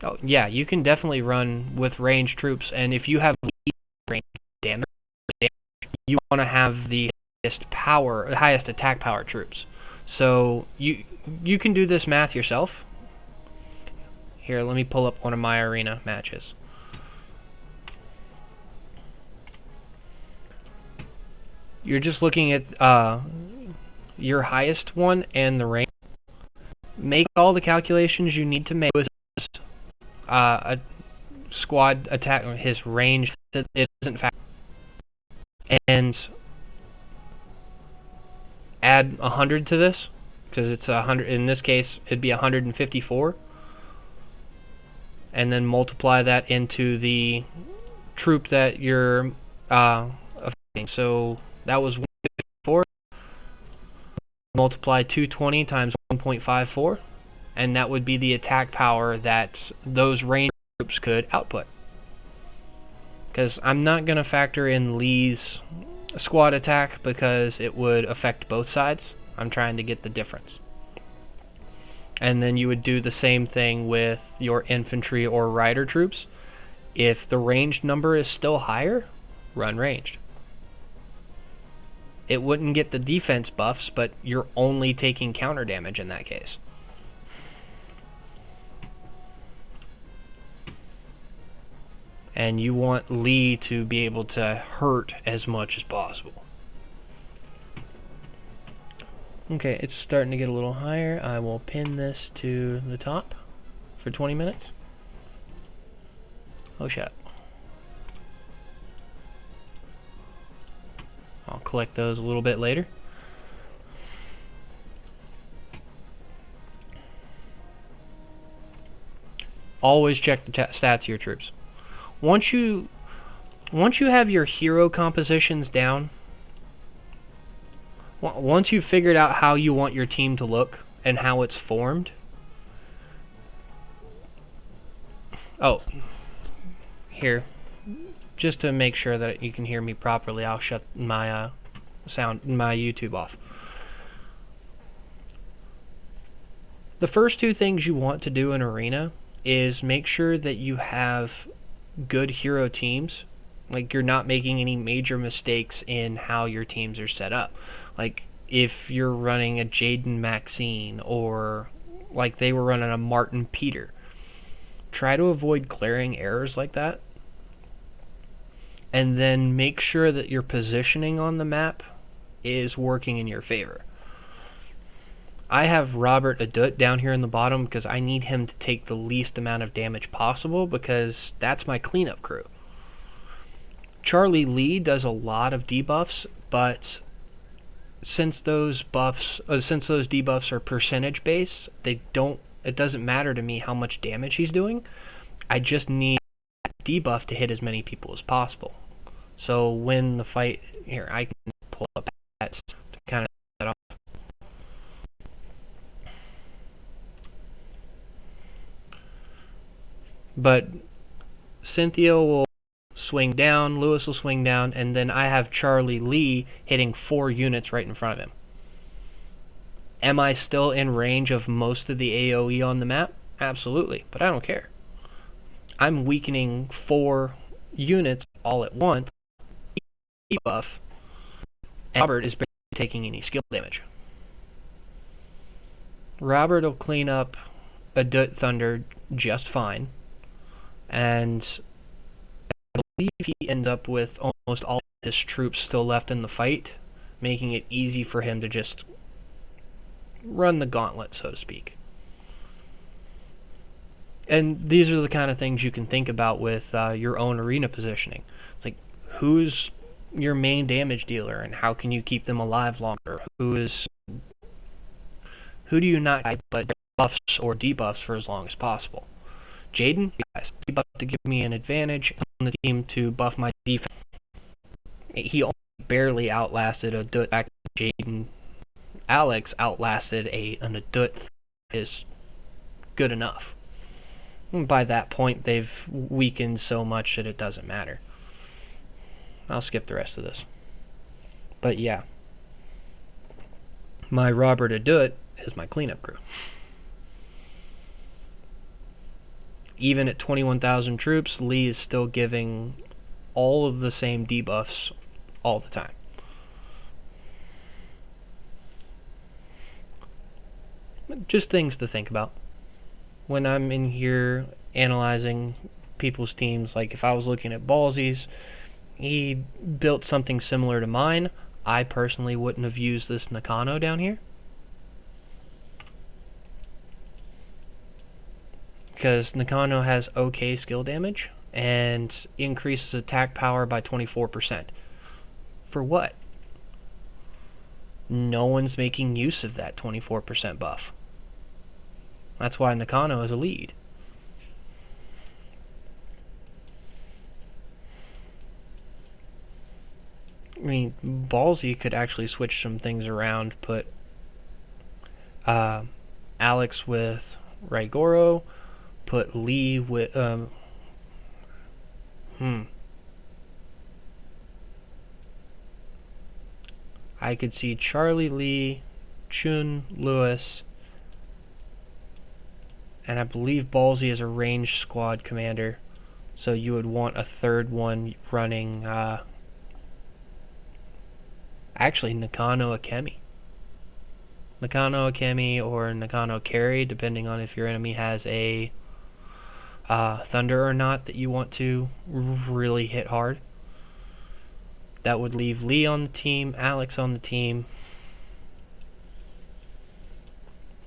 Oh yeah, you can definitely run with ranged troops, and if you have range damage, you want to have the highest attack power troops. So you can do this math yourself. Here, let me pull up one of my arena matches. You're just looking at your highest one and the range. Make all the calculations you need to make with a squad attack. His range isn't factor, and add 100 to this, because it's 100. In this case, it'd be 154, and then multiply that into the troop that you're affecting. So that was 154. Multiply 220 times 1.54, and that would be the attack power that those ranged troops could output. Because I'm not going to factor in Lee's squad attack because it would affect both sides. I'm trying to get the difference. And then you would do the same thing with your infantry or rider troops. If the ranged number is still higher, run ranged. It wouldn't get the defense buffs, but you're only taking counter damage in that case. And you want Lee to be able to hurt as much as possible. Okay, it's starting to get a little higher. I will pin this to the top for 20 minutes. Oh, shit. I'll collect those a little bit later. Always check the stats of your troops. Once you have your hero compositions down, once you've figured out how you want your team to look and how it's formed. Oh, here, just to make sure that you can hear me properly, I'll shut my my YouTube off. The first two things you want to do in Arena is make sure that you have good hero teams. Like, you're not making any major mistakes in how your teams are set up. Like, if you're running a Jaden Maxine, or like they were running a Martin Peter, try to avoid glaring errors like that. And then make sure that your positioning on the map is working in your favor. I have Robert Adut down here in the bottom because I need him to take the least amount of damage possible, because that's my cleanup crew. Charlie Lee does a lot of debuffs, but since those debuffs are percentage based, it doesn't matter to me how much damage he's doing. I just need that debuff to hit as many people as possible. So when the fight here, I can pull up that to kind of set off. But Cynthia will swing down, Lewis will swing down, and then I have Charlie Lee hitting 4 units right in front of him. Am I still in range of most of the AoE on the map? Absolutely, but I don't care. I'm weakening 4 units all at once, buff, and Robert is barely taking any skill damage. Robert will clean up a Dut Thunder just fine, and I believe he ends up with almost all his troops still left in the fight, making it easy for him to just run the gauntlet, so to speak. And these are the kind of things you can think about with your own arena positioning. It's like, who's your main damage dealer, and how can you keep them alive longer? Who do you not but buffs or debuffs for as long as possible? Jaden, yes, debuff to give me an advantage on the team to buff my defense. He only barely outlasted a Dut. Back Jaden, Alex outlasted an Adut is good enough. And by that point, they've weakened so much that it doesn't matter. I'll skip the rest of this. But yeah, my Robert Adut is my cleanup crew. Even at 21,000 troops, Lee is still giving all of the same debuffs all the time. Just things to think about. When I'm in here analyzing people's teams, like if I was looking at Ballsy's, he built something similar to mine. I personally wouldn't have used this Nakano down here, because Nakano has okay skill damage and increases attack power by 24%. For what? No one's making use of that 24% buff. That's why Nakano is a lead. I mean, Ballsy could actually switch some things around, put Alex with Raigoro, put Lee with I could see Charlie, Lee, Chun, Lewis, and I believe Ballsy is a ranged squad commander, so you would want a third one running actually Nakano Akemi. Nakano Akemi or Nakano Carry, depending on if your enemy has a Thunder or not that you want to really hit hard. That would leave Lee on the team, Alex on the team.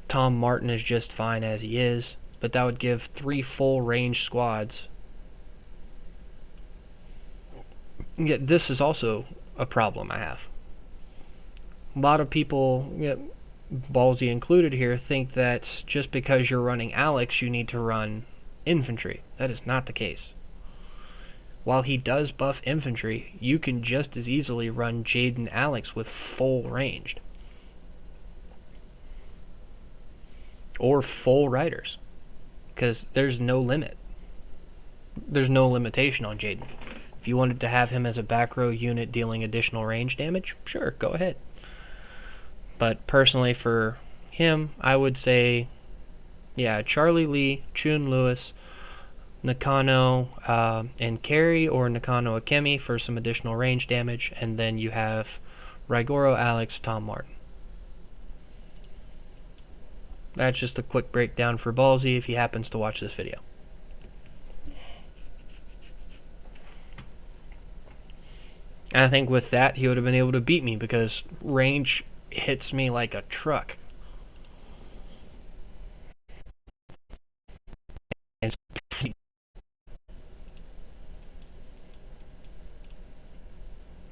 Tom Martin is just fine as he is, but that would give 3 full range squads. Yet this is also a problem I have. A lot of people, Ballsy included here, think that just because you're running Alex, you need to run infantry. That is not the case. While he does buff infantry, you can just as easily run Jaden Alex with full ranged. Or full riders. Because there's no limit. There's no limitation on Jaden. If you wanted to have him as a back row unit dealing additional range damage, sure, go ahead. But personally for him, I would say, yeah, Charlie Lee, Chun Lewis, Nakano and Carry, or Nakano Akemi for some additional range damage, and then you have Raigoro, Alex, Tom Martin. That's just a quick breakdown for Ballsy if he happens to watch this video. And I think with that he would have been able to beat me, because range hits me like a truck. And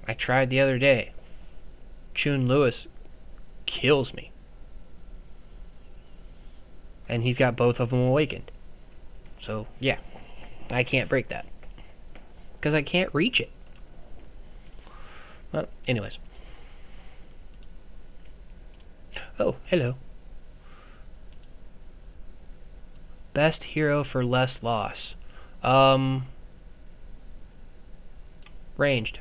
I tried the other day. Chun Lewis kills me. And he's got both of them awakened. So, yeah. I can't break that. Because I can't reach it. Well, anyways. Oh, hello. Best hero for less loss. Ranged.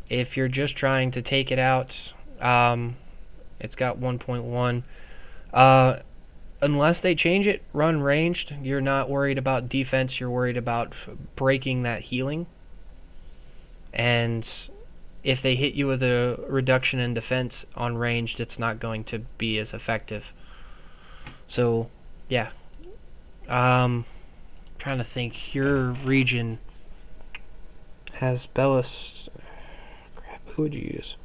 If you're just trying to take it out It's got 1.1. Unless they change it, run ranged. You're not worried about defense. You're worried about breaking that healing. And if they hit you with a reduction in defense on ranged, it's not going to be as effective. So, yeah. Trying to think. Your region has Bellis. Crap, who would you use?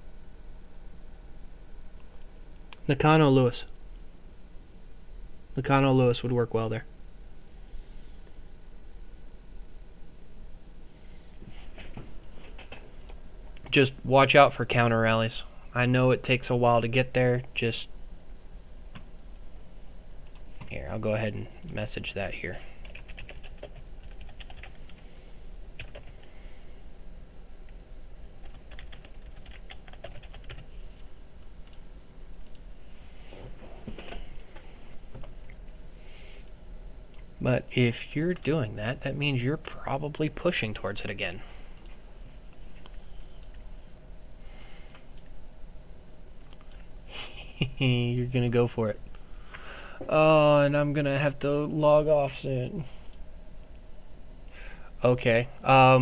Nakano Lewis. Nakano Lewis would work well there. Just watch out for counter rallies. I know it takes a while to get there. Just here, I'll go ahead and message that here. But if you're doing that, that means you're probably pushing towards it again. You're gonna go for it. Oh, and I'm gonna have to log off soon. Okay, I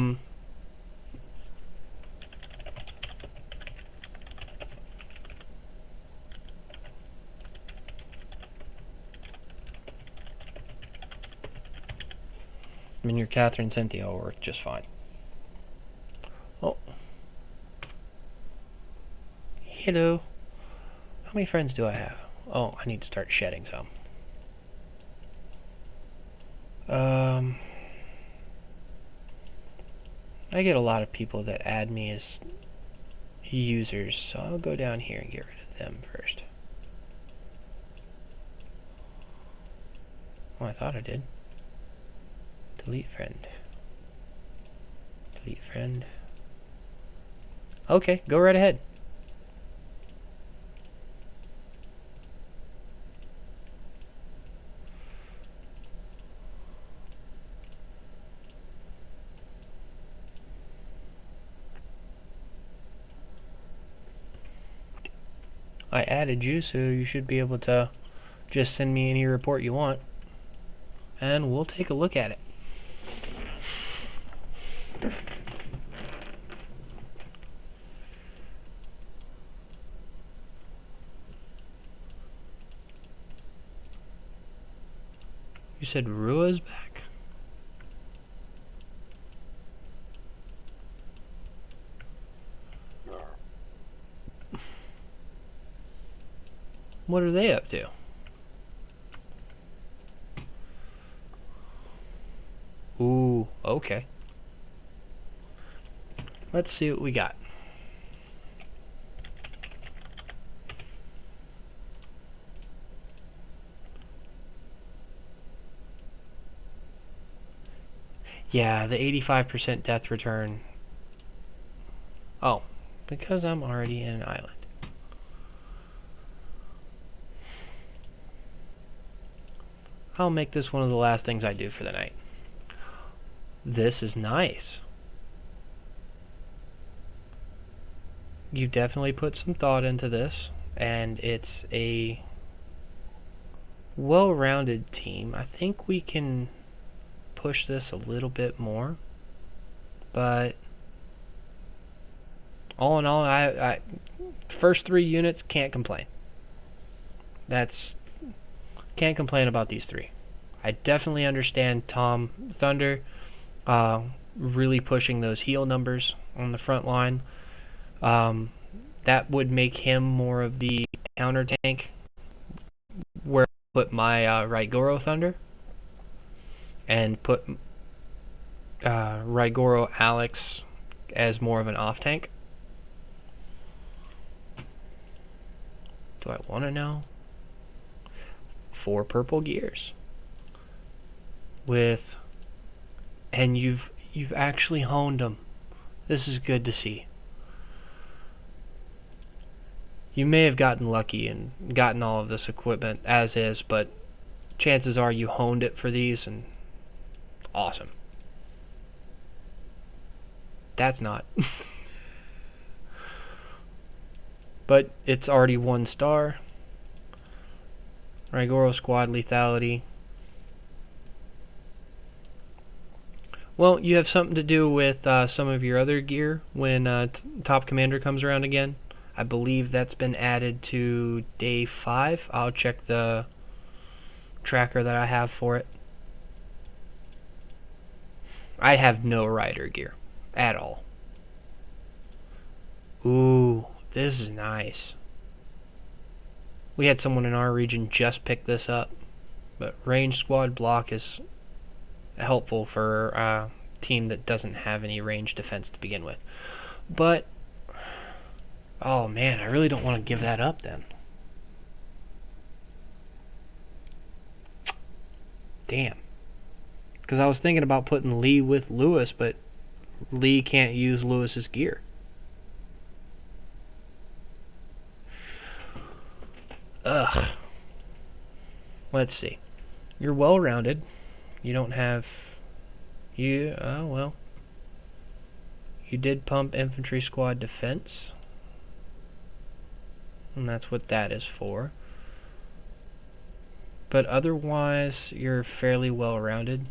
mean, your Catherine Cynthia will work just fine. Oh. Hello. How many friends do I have? Oh, I need to start shedding some. I get a lot of people that add me as users, so I'll go down here and get rid of them first. Oh, I thought I did. Delete friend. Delete friend. Okay, go right ahead. I added you, so you should be able to just send me any report you want, and we'll take a look at it. You said Rua's back? What are they up to? Ooh, okay. Let's see what we got. Yeah, the 85% death return. Oh, because I'm already in an island. I'll make this one of the last things I do for the night. This is nice. You've definitely put some thought into this, and it's a well-rounded team. I think we can push this a little bit more, but all in all, I first 3 units, can't complain. Can't complain about these 3. I definitely understand Tom Thunder really pushing those heal numbers on the front line. That would make him more of the counter tank, where I put my Raigoro Thunder, and put Raigoro Alex as more of an off tank. Do I want to know? 4 purple gears and you've actually honed them. This is good to see. You may have gotten lucky and gotten all of this equipment as is, but chances are you honed it for these, and awesome. That's not. but it's already 1 star. Raigoro squad lethality. Well, you have something to do with some of your other gear when Top Commander comes around again. I believe that's been added to day 5. I'll check the tracker that I have for it. I have no rider gear at all. Ooh, this is nice. We had someone in our region just pick this up, but range squad block is helpful for a team that doesn't have any range defense to begin with. But oh man, I really don't want to give that up then. Damn. Because I was thinking about putting Lee with Lewis, but Lee can't use Lewis's gear. Ugh. Let's see. You're well-rounded. You don't have... well. You did pump infantry squad defense. And that's what that is for. But otherwise, you're fairly well-rounded.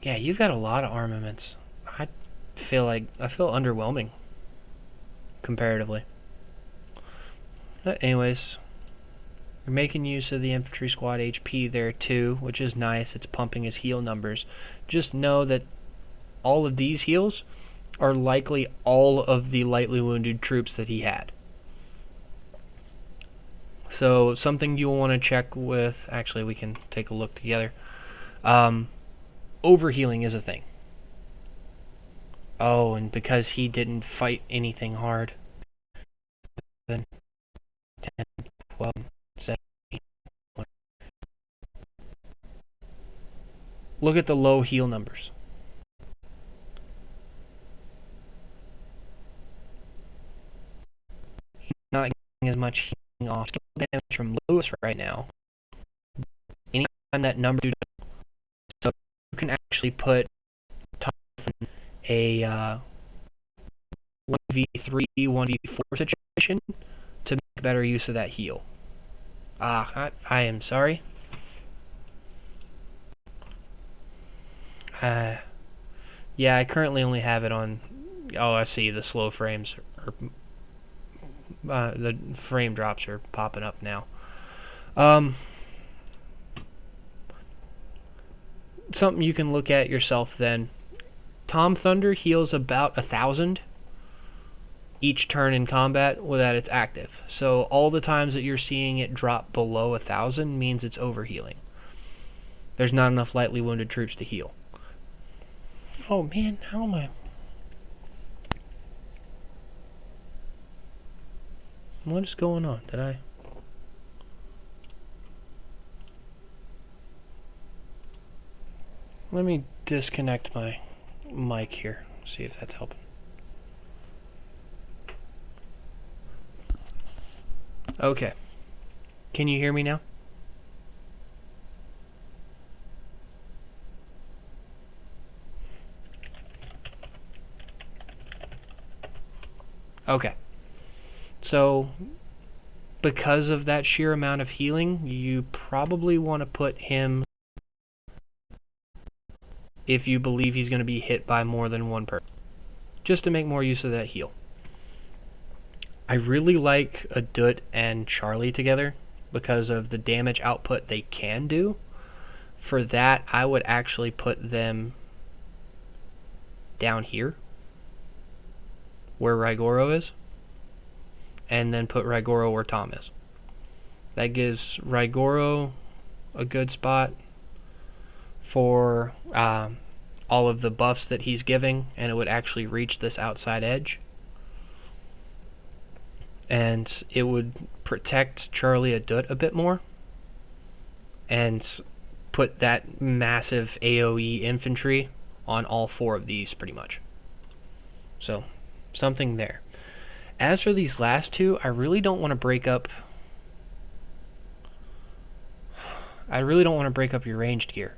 Yeah, you've got a lot of armaments. I feel underwhelming comparatively. But anyways, you're making use of the infantry squad HP there too, which is nice. It's pumping his heal numbers. Just know that all of these heals are likely all of the lightly wounded troops that he had. So something you'll want to check with, actually we can take a look together. Overhealing is a thing. Oh, and because he didn't fight anything hard. 7, 10, 12, 17. Look at the low heal numbers. He's not getting as much healing off skill damage from Lewis right now. Anytime that number, so you can actually put a 1v3, 1v4 situation to make better use of that heal. I am sorry. Yeah, I currently only have it on... Oh, I see, the slow frames are... the frame drops are popping up now. Something you can look at yourself then. Tom Thunder heals about 1,000 each turn in combat that it's active. So all the times that you're seeing it drop below 1,000 means it's overhealing. There's not enough lightly wounded troops to heal. Oh man, how am I... What is going on? Did I... Let me disconnect my mic here, see if that's helping. Okay. Can you hear me now? Okay. So, because of that sheer amount of healing, you probably want to put him if you believe he's going to be hit by more than one person, just to make more use of that heal. I really like Adut and Charlie together because of the damage output they can do. For that, I would actually put them down here, where Raigoro is, and then put Raigoro where Tom is. That gives Raigoro a good spot for all of the buffs that he's giving, and it would actually reach this outside edge. And it would protect Charlie Adut a bit more, and put that massive AoE infantry on all 4 of these, pretty much. So, something there. As for these last two, I really don't want to break up your ranged gear.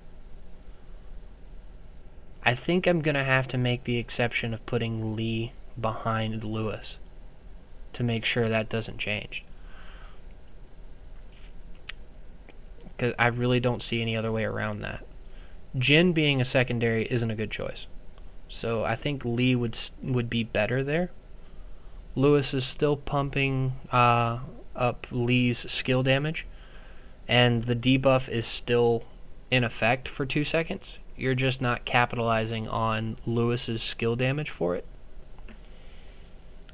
I think I'm going to have to make the exception of putting Lee behind Lewis to make sure that doesn't change. Because I really don't see any other way around that. Jin being a secondary isn't a good choice. So I think Lee would be better there. Lewis is still pumping up Lee's skill damage, and the debuff is still in effect for 2 seconds. You're just not capitalizing on Lewis's skill damage for it.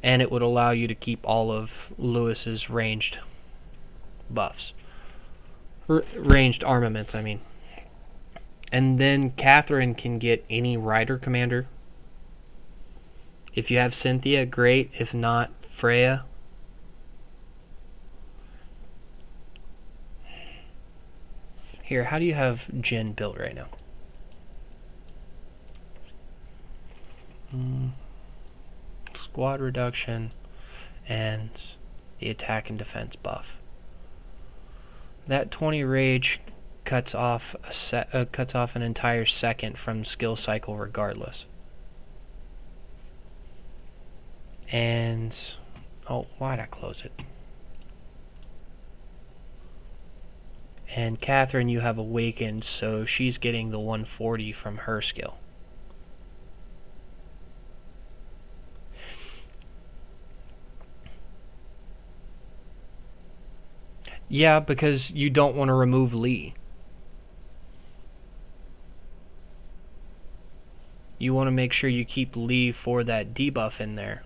And it would allow you to keep all of Lewis's ranged buffs. Ranged armaments, I mean. And then Catherine can get any Rider Commander. If you have Cynthia, great. If not, Freya. Here, how do you have Jin built right now? Squad reduction and the attack and defense buff. That 20 rage cuts off an entire second from skill cycle regardless. And oh, why'd I close it? And Catherine, you have awakened, so she's getting the 140 from her skill. Yeah, because you don't want to remove Lee. You want to make sure you keep Lee for that debuff in there.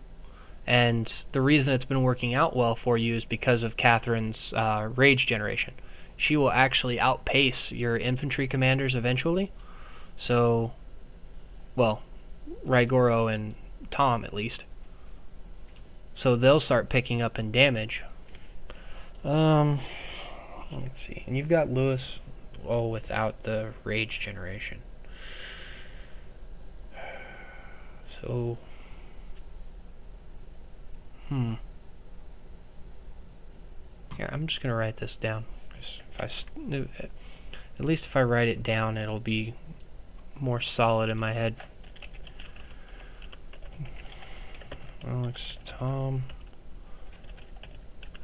And the reason it's been working out well for you is because of Catherine's rage generation. She will actually outpace your infantry commanders eventually. So, well, Raigoro and Tom at least. So they'll start picking up in damage. Let's see. And you've got Lewis, well, without the rage generation. So, here, I'm just gonna write this down. At least if I write it down, it'll be more solid in my head. Alex, Tom,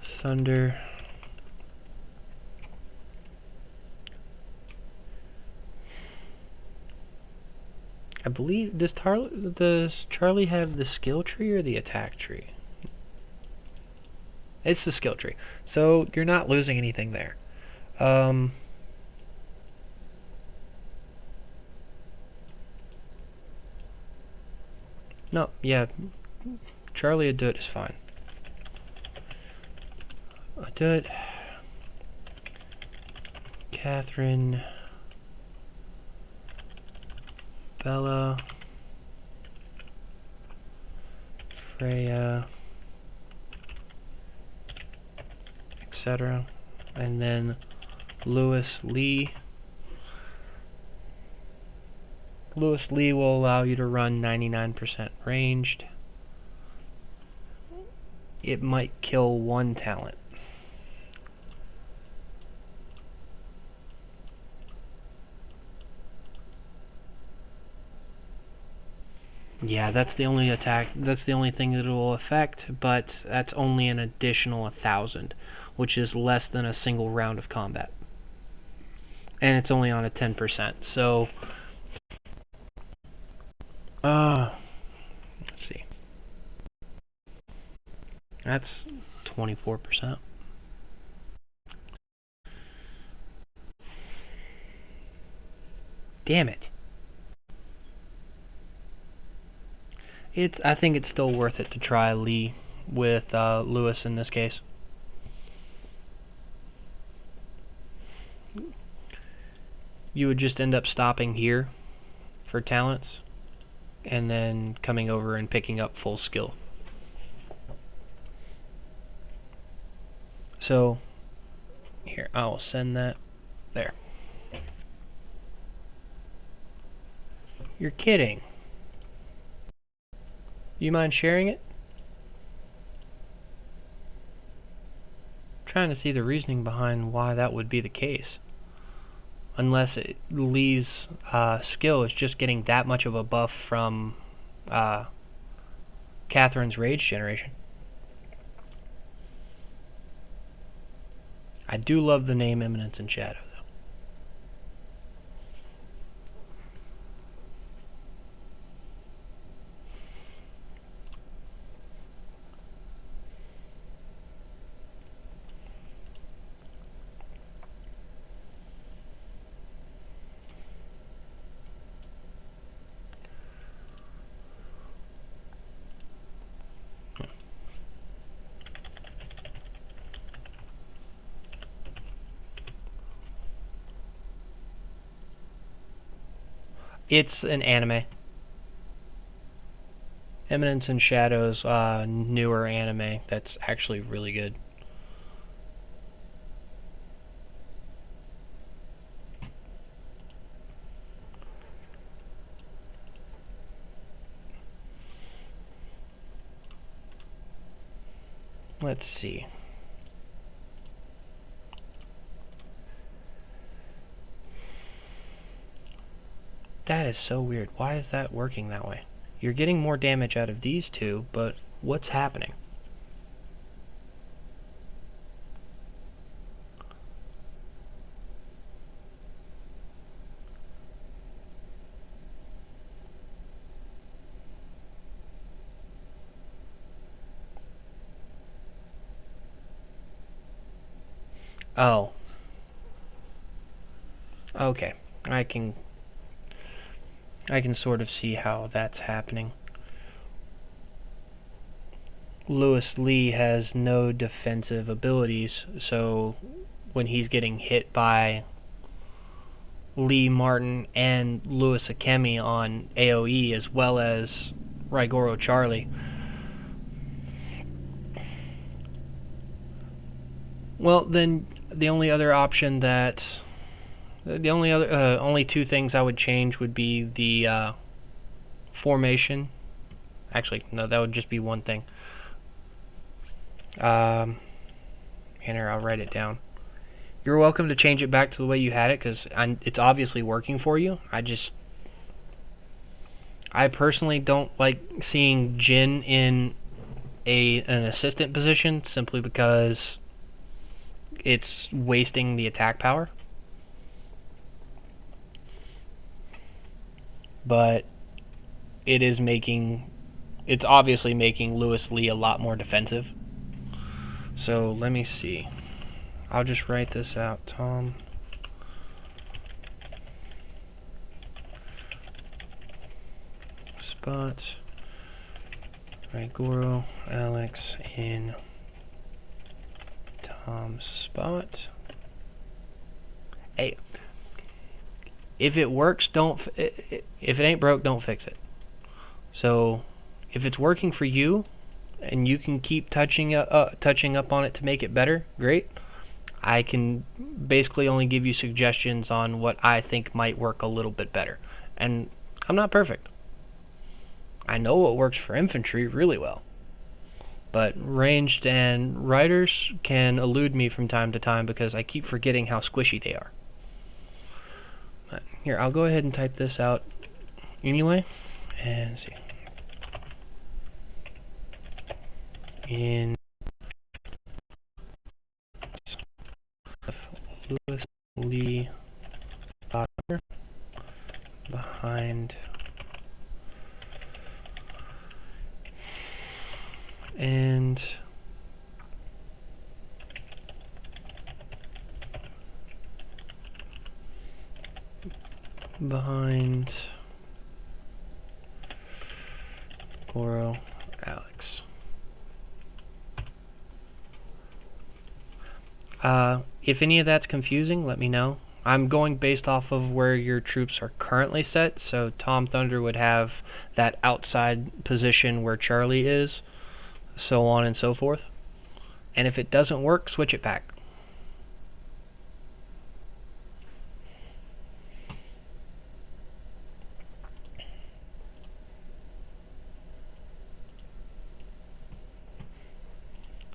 Thunder. I believe, does Charlie have the skill tree or the attack tree? It's the skill tree. So you're not losing anything there. No, yeah. Charlie Adut is fine. Adut. Catherine. Bella. Freya. Etc. And then Lewis Lee. Lewis Lee will allow you to run 99% ranged. It might kill one talent. Yeah, that's the only attack. That's the only thing that it will affect, but that's only an additional 1,000, which is less than a single round of combat. And it's only on a 10%. So, let's see. That's 24%. Damn it. I think it's still worth it to try Lee with Lewis in this case. You would just end up stopping here for talents and then coming over and picking up full skill. So here, I'll send that there. You're kidding. You mind sharing it? trying to see the reasoning behind why that would be the case. Unless Lee's skill is just getting that much of a buff from Catherine's rage generation. I do love the name Eminence and Shadow, though. It's an anime. Eminence and Shadow's newer anime that's actually really good. Let's see. That is so weird. Why is that working that way? You're getting more damage out of these two, but what's happening? Oh. Okay. I can sort of see how that's happening. Lewis Lee has no defensive abilities, so when he's getting hit by Lee Martin and Lewis Akemi on AoE as well as Raigoro Charlie, well, then the only other option that the only two things I would change would be the formation. Actually, no, that would just be one thing. Here, I'll write it down. You're welcome to change it back to the way you had it, because it's obviously working for you. I personally don't like seeing Jin in an assistant position, simply because it's wasting the attack power. But it's obviously making Lewis Lee a lot more defensive. So let me see. I'll just write this out, Tom. Spot Raigoro Alex in Tom's spot. Hey, if it works, if it ain't broke, don't fix it. So if it's working for you and you can keep touching up on it to make it better, great. I can basically only give you suggestions on what I think might work a little bit better. And I'm not perfect. I know what works for infantry really well. But ranged and riders can elude me from time to time because I keep forgetting how squishy they are. But here, I'll go ahead and type this out anyway. And see. In Lewis Lee Potter behind and behind Goro Alex. If any of that's confusing, let me know. I'm going based off of where your troops are currently set, so Tom Thunder would have that outside position where Charlie is, so on and so forth. And if it doesn't work, switch it back.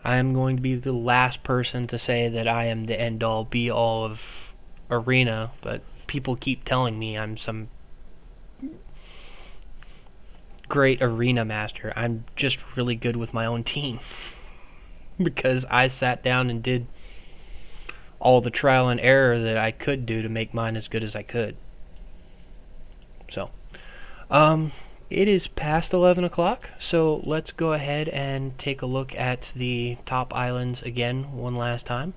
I am going to be the last person to say that I am the end-all, be-all of Arena, but people keep telling me I'm some great Arena master. I'm just really good with my own team. Because I sat down and did all the trial and error that I could do to make mine as good as I could. So, it is past 11 o'clock, so let's go ahead and take a look at the top islands again one last time.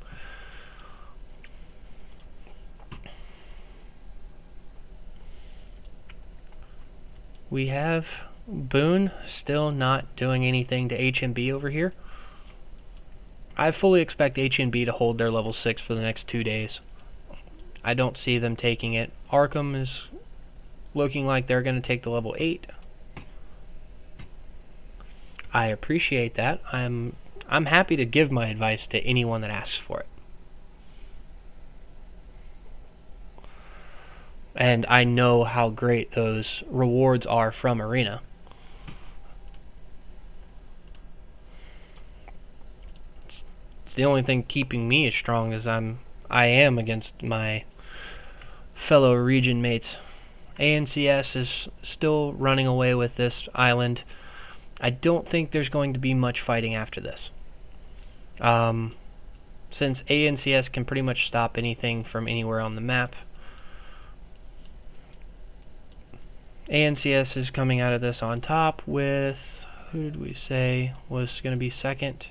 We have Boone still not doing anything to HMB over here. I fully expect HMB to hold their level 6 for the next 2 days. I don't see them taking it. Arkham is looking like they're going to take the level 8. I appreciate that. I'm happy to give my advice to anyone that asks for it. And I know how great those rewards are from Arena. It's the only thing keeping me as strong as I am against my fellow region mates. ANCS is still running away with this island. I don't think there's going to be much fighting after this. Since ANCS can pretty much stop anything from anywhere on the map, ANCS is coming out of this on top with, who did we say was going to be second?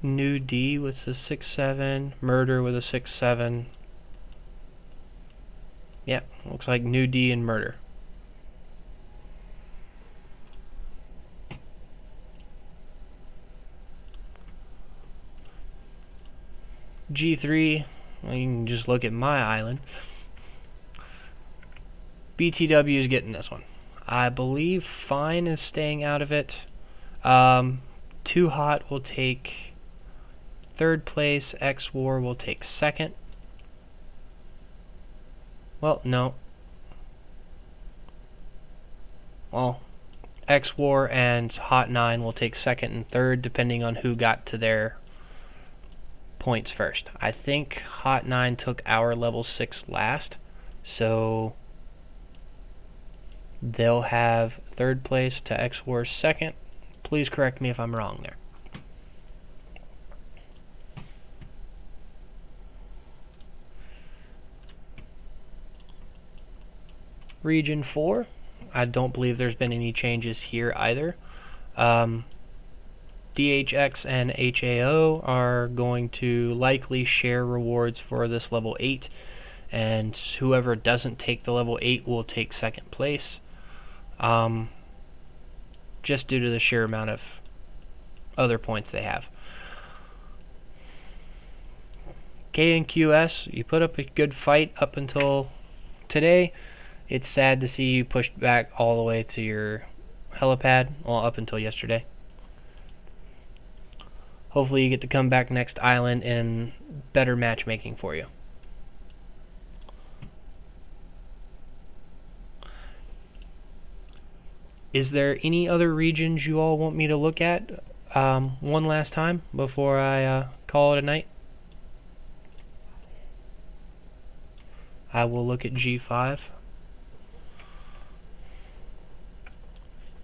New D with the 6-7, Murder with a 6-7. Yeah, looks like New D and Murder. G3, well, you can just look at my island. BTW is getting this one. I believe Fine is staying out of it. Too Hot will take 3rd place. X-War will take 2nd. Well, no. Well, X-War and Hot 9 will take 2nd and 3rd, depending on who got to their points first. I think Hot 9 took our level 6 last, so they'll have 3rd place to X-War's 2nd. Please correct me if I'm wrong there. Region 4, I don't believe there's been any changes here either. DHX and HAO are going to likely share rewards for this level 8, and whoever doesn't take the level 8 will take 2nd place, just due to the sheer amount of other points they have. K and QS, you put up a good fight up until today. It's sad to see you pushed back all the way to your helipad, well, up until yesterday. Hopefully you get to come back next island in better matchmaking for you. Is there any other regions you all want me to look at one last time before I call it a night? I will look at G5.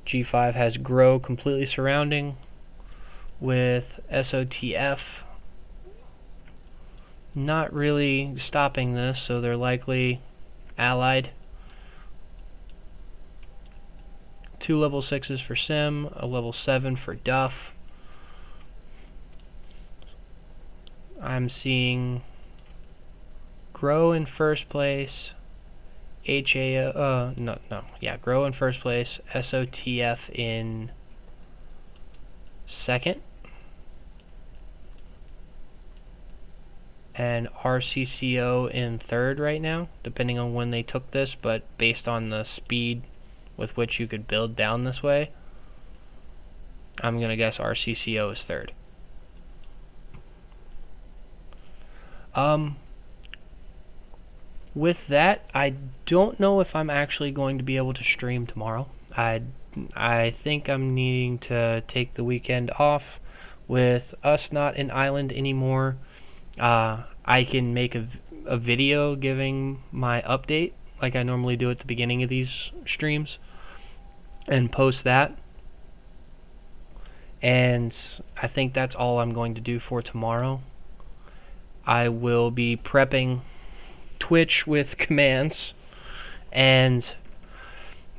G5 has Grow completely surrounding with SOTF not really stopping this, so they're likely allied. 2 level 6s for Sim, a level 7 for Duff. I'm seeing Grow in first place, Grow in first place, SOTF in second, and RCCO in third right now, depending on when they took this, but based on the speed with which you could build down this way, I'm gonna guess RCCO is third. With that, I don't know if I'm actually going to be able to stream tomorrow. I I think I'm needing to take the weekend off. With us not in Island anymore, I can make a video giving my update like I normally do at the beginning of these streams and post that. And I think that's all I'm going to do for tomorrow. I will be prepping Twitch with commands and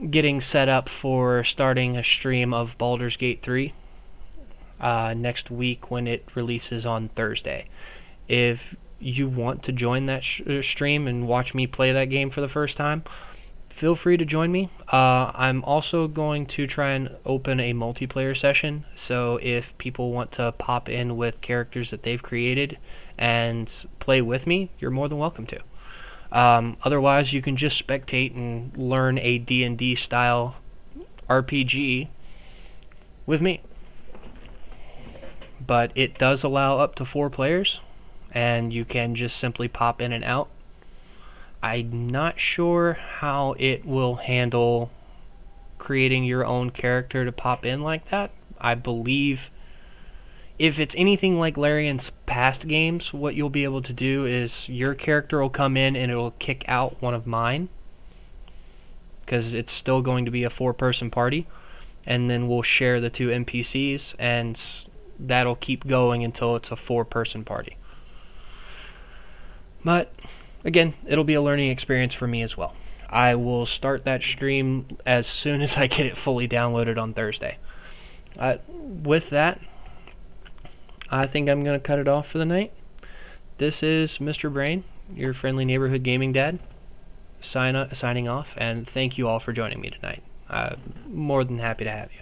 getting set up for starting a stream of Baldur's Gate 3 next week when it releases on Thursday. If you want to join that stream and watch me play that game for the first time, feel free to join me. I'm also going to try and open a multiplayer session, so if people want to pop in with characters that they've created and play with me, you're more than welcome to. Otherwise, you can just spectate and learn a D&D style RPG with me. But it does allow up to 4 players, and you can just simply pop in and out. I'm not sure how it will handle creating your own character to pop in like that. I believe if it's anything like Larian's past games, what you'll be able to do is your character will come in and it'll kick out one of mine, because it's still going to be a 4-person party, and then we'll share the 2 NPCs, and that'll keep going until it's a 4-person party. But again, it'll be a learning experience for me as well. I will start that stream as soon as I get it fully downloaded on Thursday. With that, I think I'm going to cut it off for the night. This is Mr. Brain, your friendly neighborhood gaming dad, signing off, and thank you all for joining me tonight. I'm more than happy to have you.